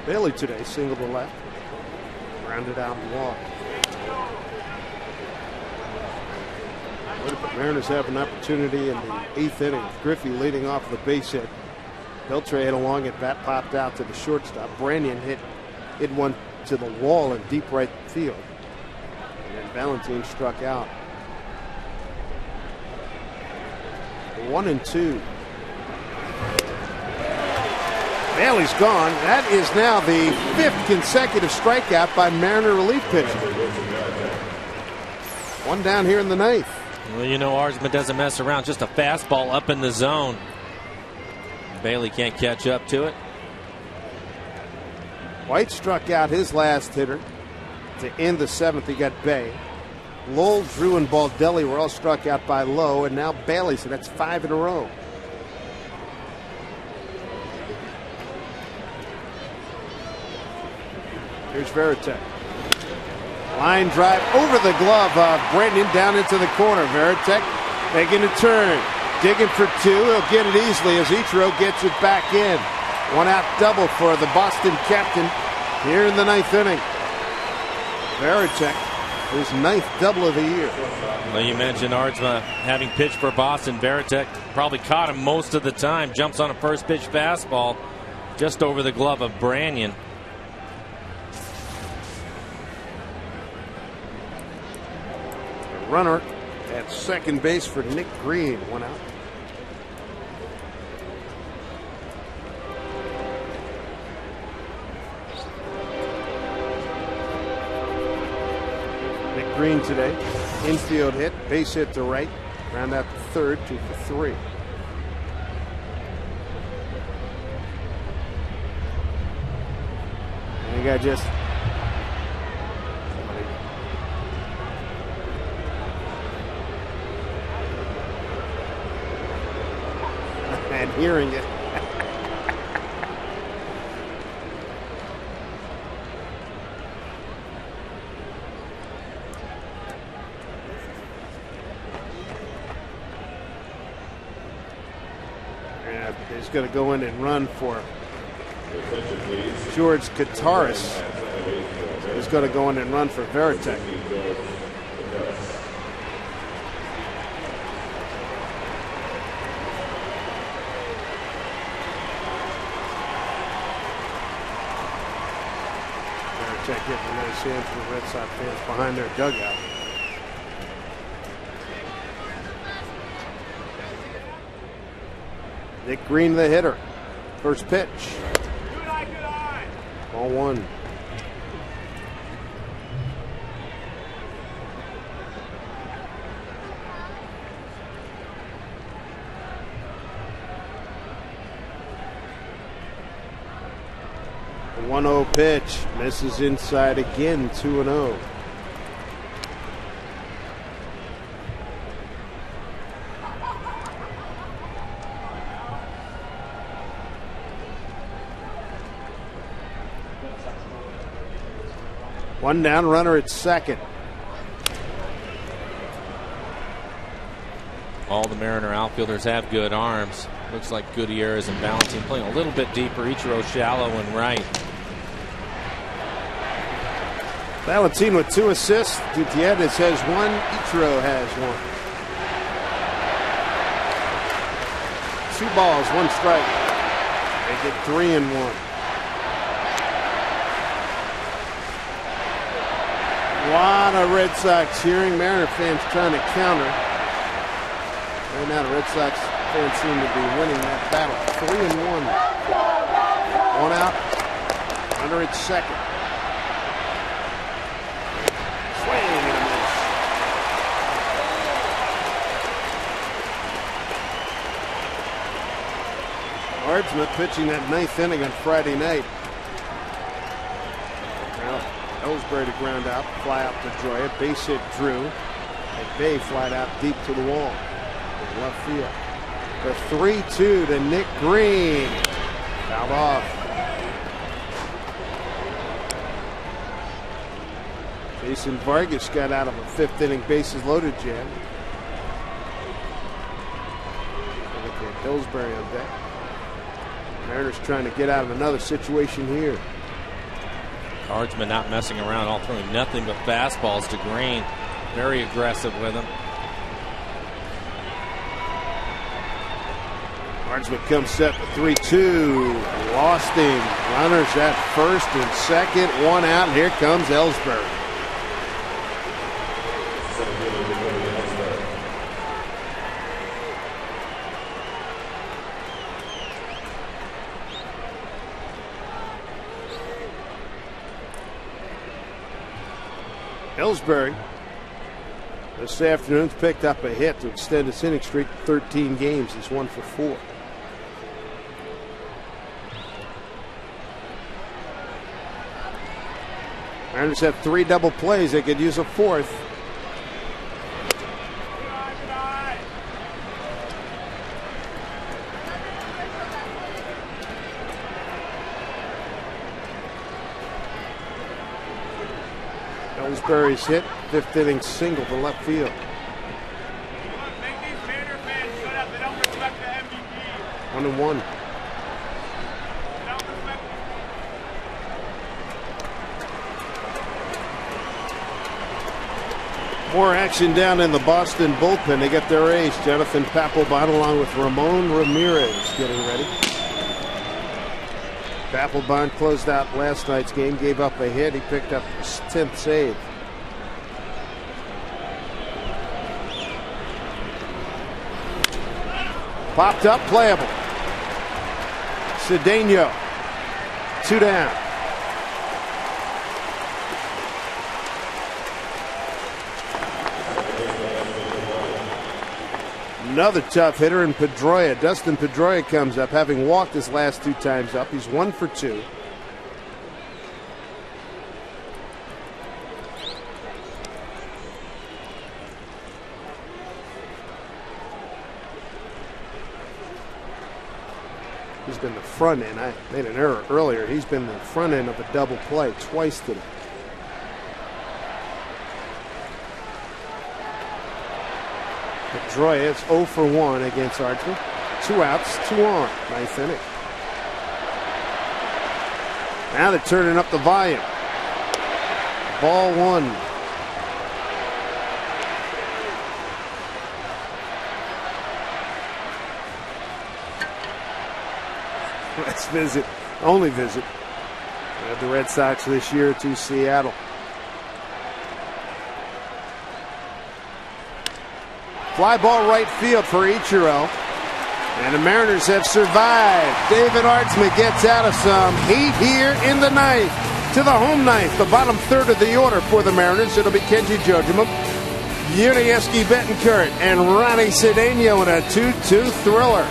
Bailey today, single to left. Rounded out and walked. The Mariners have an opportunity in the 8th inning. Griffey leading off the base hit. Beltre hit along it, bat popped out to the shortstop. Branyan hit one to the wall in deep right field. And then Ballantine struck out. 1-2. Bailey's gone. That is now the 5th consecutive strikeout by Mariner relief pitcher. One down here in the ninth. Well, you know, Ardsma doesn't mess around. Just a fastball up in the zone. Bailey can't catch up to it. White struck out his last hitter to end the seventh. He got Bay. Lowell, Drew, and Baldelli were all struck out by Lowe, and now Bailey, so that's 5 in a row. Here's Veritek. Line drive over the glove of Brendan down into the corner. Veritek making a turn. Digging for two. He'll get it easily as Ichiro gets it back in. One out double for the Boston captain here in the ninth inning. Veritek, his ninth double of the year. Well, you mentioned Ardsma having pitched for Boston. Veritek probably caught him most of the time. Jumps on a first pitch fastball just over the glove of Branyan. A runner at second base for Nick Green. One out. Green today. Infield hit, base hit to right. Round out to third, 2 for 3. And you got just and hearing it. He's going to go in and run for George Kataris. He's going to go in and run for Veritek. Veritek getting a nice hand for the Red Sox fans behind their dugout. Nick Green, the hitter. First pitch. Ball one. The 1-0 pitch. Misses inside again. 2-0. One down, runner at second. All the Mariner outfielders have good arms. Looks like Gutierrez and Valentin playing a little bit deeper. Ichiro shallow and right. Valentin with 2 assists. Gutierrez has 1. Ichiro has 1. 2 balls, 1 strike. They get 3 and 1. A lot of Red Sox cheering. Mariner fans trying to counter. Right now, the Red Sox fans seem to be winning that battle. 3 and 1. 1 out. Runner at second. Swing and a miss. Ardsma pitching that 9th inning on Friday night. Ellsbury to ground out, fly out to Joya, base hit Drew, and Bay flied out deep to the wall in left field. The 3-2 to Nick Green, fouled off. Jason Vargas got out of a 5th inning bases loaded jam. Ellsbury on deck. Mariners trying to get out of another situation here. Ardsma not messing around, all throwing nothing but fastballs to Green. Very aggressive with him. Ardsma comes set for 3-2. Lost him. Runners at first and second. 1 out, and here comes Ellsbury. Ellsbury This afternoon's picked up a hit to extend his inning streak to 13 games. He's 1 for 4. Mariners have 3 double plays. They could use a 4th. Ellsbury's hit, 5th inning single to left field. 1-1. More action down in the Boston bullpen. They get their ace, Jonathan Papelbon, along with Ramon Ramirez getting ready. Papelbon closed out last night's game, gave up a hit. He picked up his 10th save. Popped up, playable. Cedeno, 2 down. Another tough hitter in Pedroia. Dustin Pedroia comes up, having walked his last 2 times up. He's 1 for 2. He's been the front end. I made an error earlier. He's been the front end of a double play twice today. Pedroia is 0 for 1 against Archman. 2 outs, 2 on. 9th inning. Now they're turning up the volume. Ball 1. Let's visit, only visit, the Red Sox this year to Seattle. Fly ball right field for Ichiro. And the Mariners have survived. David Artsma gets out of some heat here in the 9th. To the home 9th, the bottom 3rd of the order for the Mariners. It'll be Kenji Jojima, Yuniesky Betancourt, and Ronnie Cedeno in a 2-2 thriller.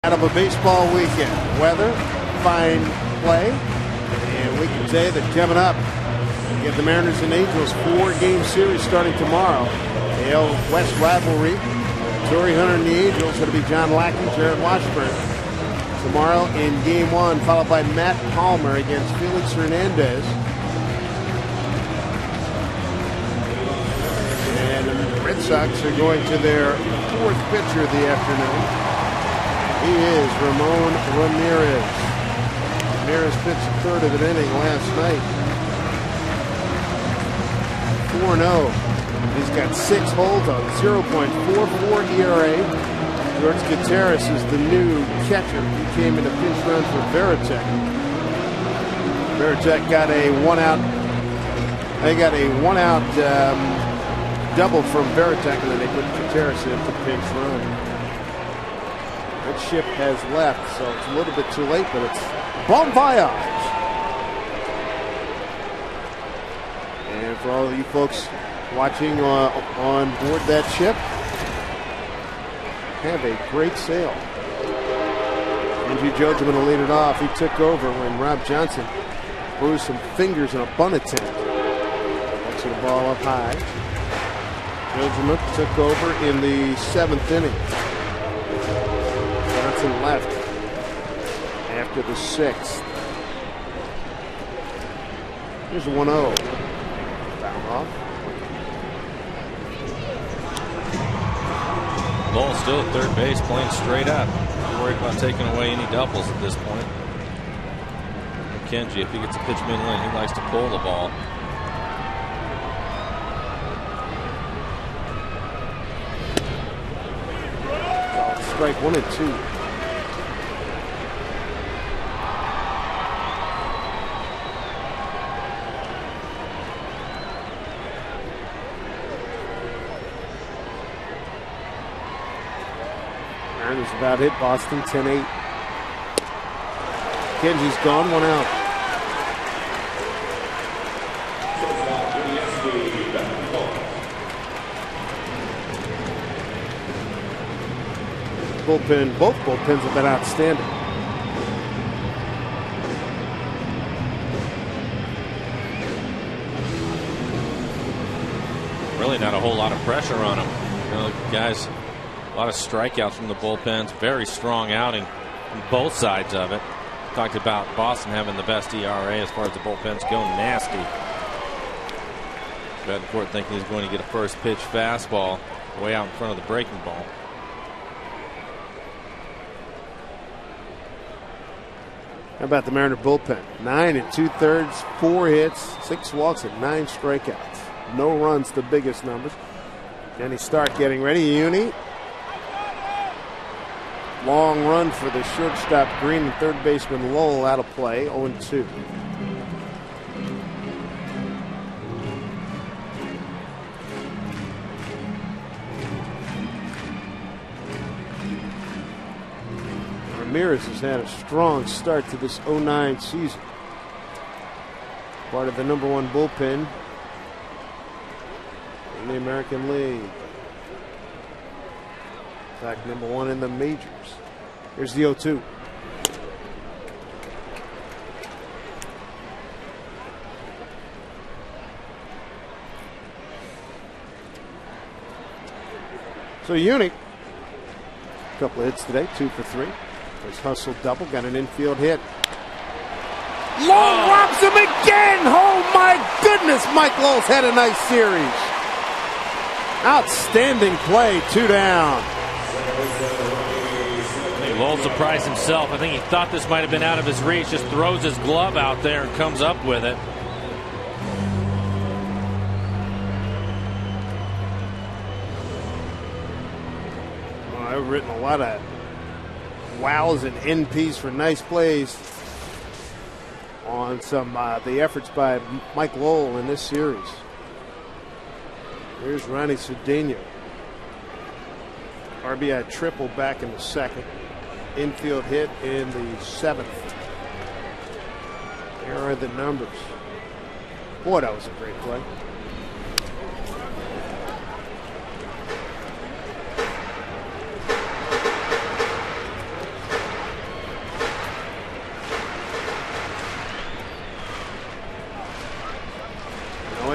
Out of a baseball weekend. Weather, fine play, and we can say that coming up, we get the Mariners and Angels 4-game series starting tomorrow. The AL West rivalry. Torrey Hunter and the Angels. It'll be John Lackey, Jared Washburn. Tomorrow in Game 1, followed by Matt Palmer against Felix Hernandez. And the Red Sox are going to their 4th pitcher of the afternoon. He is Ramon Ramirez. Ramirez pitched the 3rd of an inning last night. 4-0. He's got 6 holds on 0.44 ERA. George Gutierrez is the new catcher. He came in a pinch run for Veritek. Veritek got a one-out. They got a one-out double from Veritek, and then they put Contreras in for pinch run. That ship has left, so it's a little bit too late, but it's bon voyage. And for all of you folks watching on board that ship, have a great sail. Andrew Judgment will lead it off. He took over when Rob Johnson bruised some fingers in a bunt attempt. Looks at the ball up high. Judgment took over in the 7th inning. Johnson left after the 6th. Here's a 1-0. Foul off. Ball still at third base, playing straight up. Not worried about taking away any doubles at this point. Kenji, if he gets a pitch mid-lane, he likes to pull the ball. Strike 1 and 2. Mariners about hit Boston 10-8. Kenji's gone, 1 out. Bullpen, both bullpens have been outstanding. Really not a whole lot of pressure on him. You know, guys, a lot of strikeouts from the bullpens. Very strong outing from both sides of it. Talked about Boston having the best ERA as far as the bullpens go. Nasty. Betancourt thinking he's going to get a first pitch fastball way out in front of the breaking ball. How about the Mariner bullpen? 9 2/3, 4 hits, 6 walks, and 9 strikeouts. No runs, the biggest numbers. Denny Stark getting ready. Uni. Long run for the shortstop Green and third baseman Lowell out of play. 0-2. Ramirez has had a strong start to this 09 season. Part of the #1 bullpen in the American League. In fact, #1 in the majors. Here's the 0-2. So Unique, a couple of hits today, 2 for 3. His hustle double, got an infield hit. Lowell robs him again! Oh my goodness, Mike Lowell's had a nice series. Outstanding play, 2 down. I think Lowell surprised himself. I think he thought this might have been out of his reach. Just throws his glove out there and comes up with it. Well, I've written a lot of wows and NPs for nice plays on some the efforts by Mike Lowell in this series. Here's Ronnie Cedeno. RBI triple back in the 2nd. Infield hit in the 7th. Here are the numbers. Boy, that was a great play.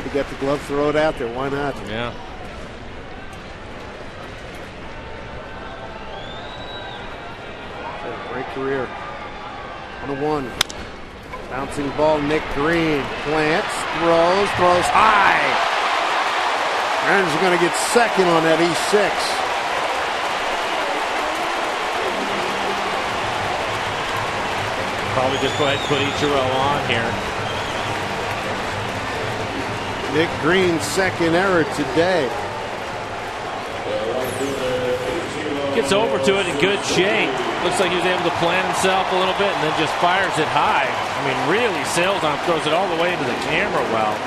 To get the glove, throw it out there. Why not? Yeah. Great career. 1-1. Bouncing ball, Nick Green. Plants, throws high. Mariners are going to get second on that E6. Probably just go ahead and put Ichiro on here. Nick Green's 2nd error today. Gets over to it in good shape. Looks like he was able to plant himself a little bit and then just fires it high. I mean, really sails on, throws it all the way into the camera well.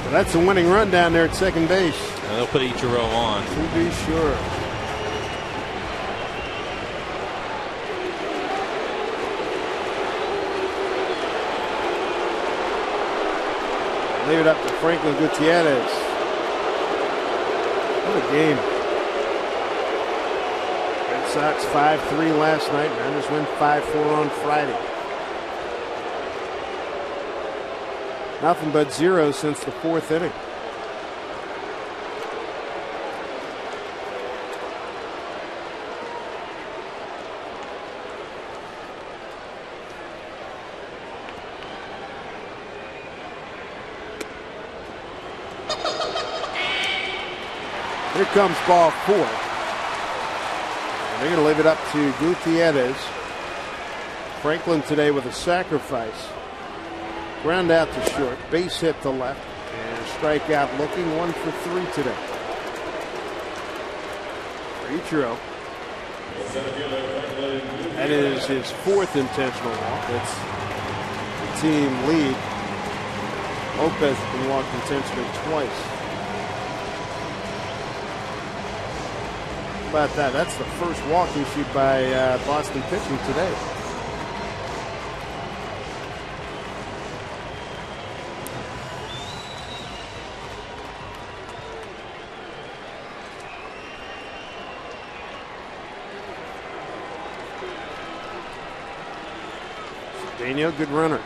Well, that's a winning run down there at second base. And they'll put Ichiro on. To be sure. Leave it up to Franklin Gutierrez. What a game. Red Sox 5-3 last night. Mariners win 5-4 on Friday. Nothing but zero since the fourth inning. Here comes ball four. And they're going to leave it up to Gutierrez. Franklin today with a sacrifice. Ground out to short. Base hit to left. And strikeout looking. 1 for 3 today. For Ichiro. That is his fourth intentional walk. That's the team lead. Lopez has been walked intentionally twice. How about that? That's the first walk issued by Boston pitching today. Daniel, good runner.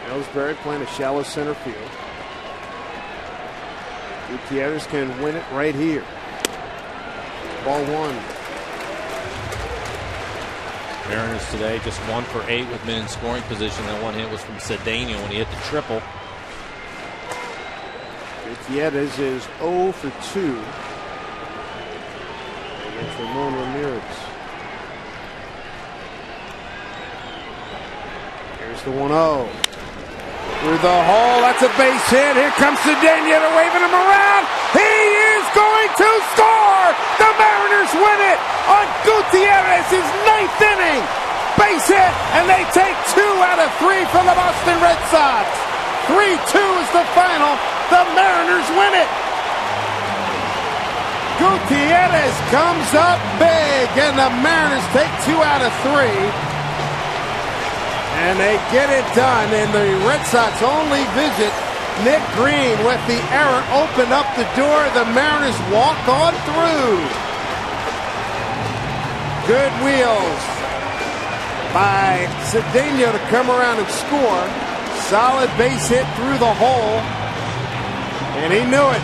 Ellsbury playing a shallow center field. Gutierrez can win it right here. Ball one. Mariners today just 1 for 8 with men in scoring position. That one hit was from Cedeno when he hit the triple. Gutierrez is 0 for 2 against Ramon Ramirez. Here's the 1-0. Through the hole, that's a base hit. Here comes Cedeno, they're waving him around. He is going to score! The Mariners win it on Gutierrez's 9th inning. Base hit, and they take 2 out of 3 from the Boston Red Sox. 3-2 is the final. The Mariners win it. Gutierrez comes up big, and the Mariners take 2 out of 3. And they get it done, and the Red Sox only visit. Nick Green with the error opened up the door. The Mariners walk on through. Good wheels by Cedeno to come around and score. Solid base hit through the hole, and he knew it.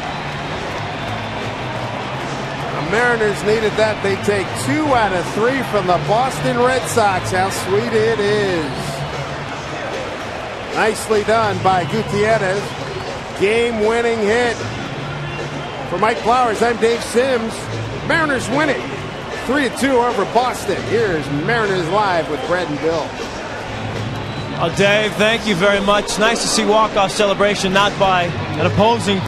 The Mariners needed that. They take 2 out of 3 from the Boston Red Sox. How sweet it is. Nicely done by Gutierrez. Game-winning hit. For Mike Flowers, I'm Dave Sims. Mariners win it. 3-2 over Boston. Here's Mariners Live with Brad and Bill. Oh, Dave, thank you very much. Nice to see walk-off celebration, not by an opposing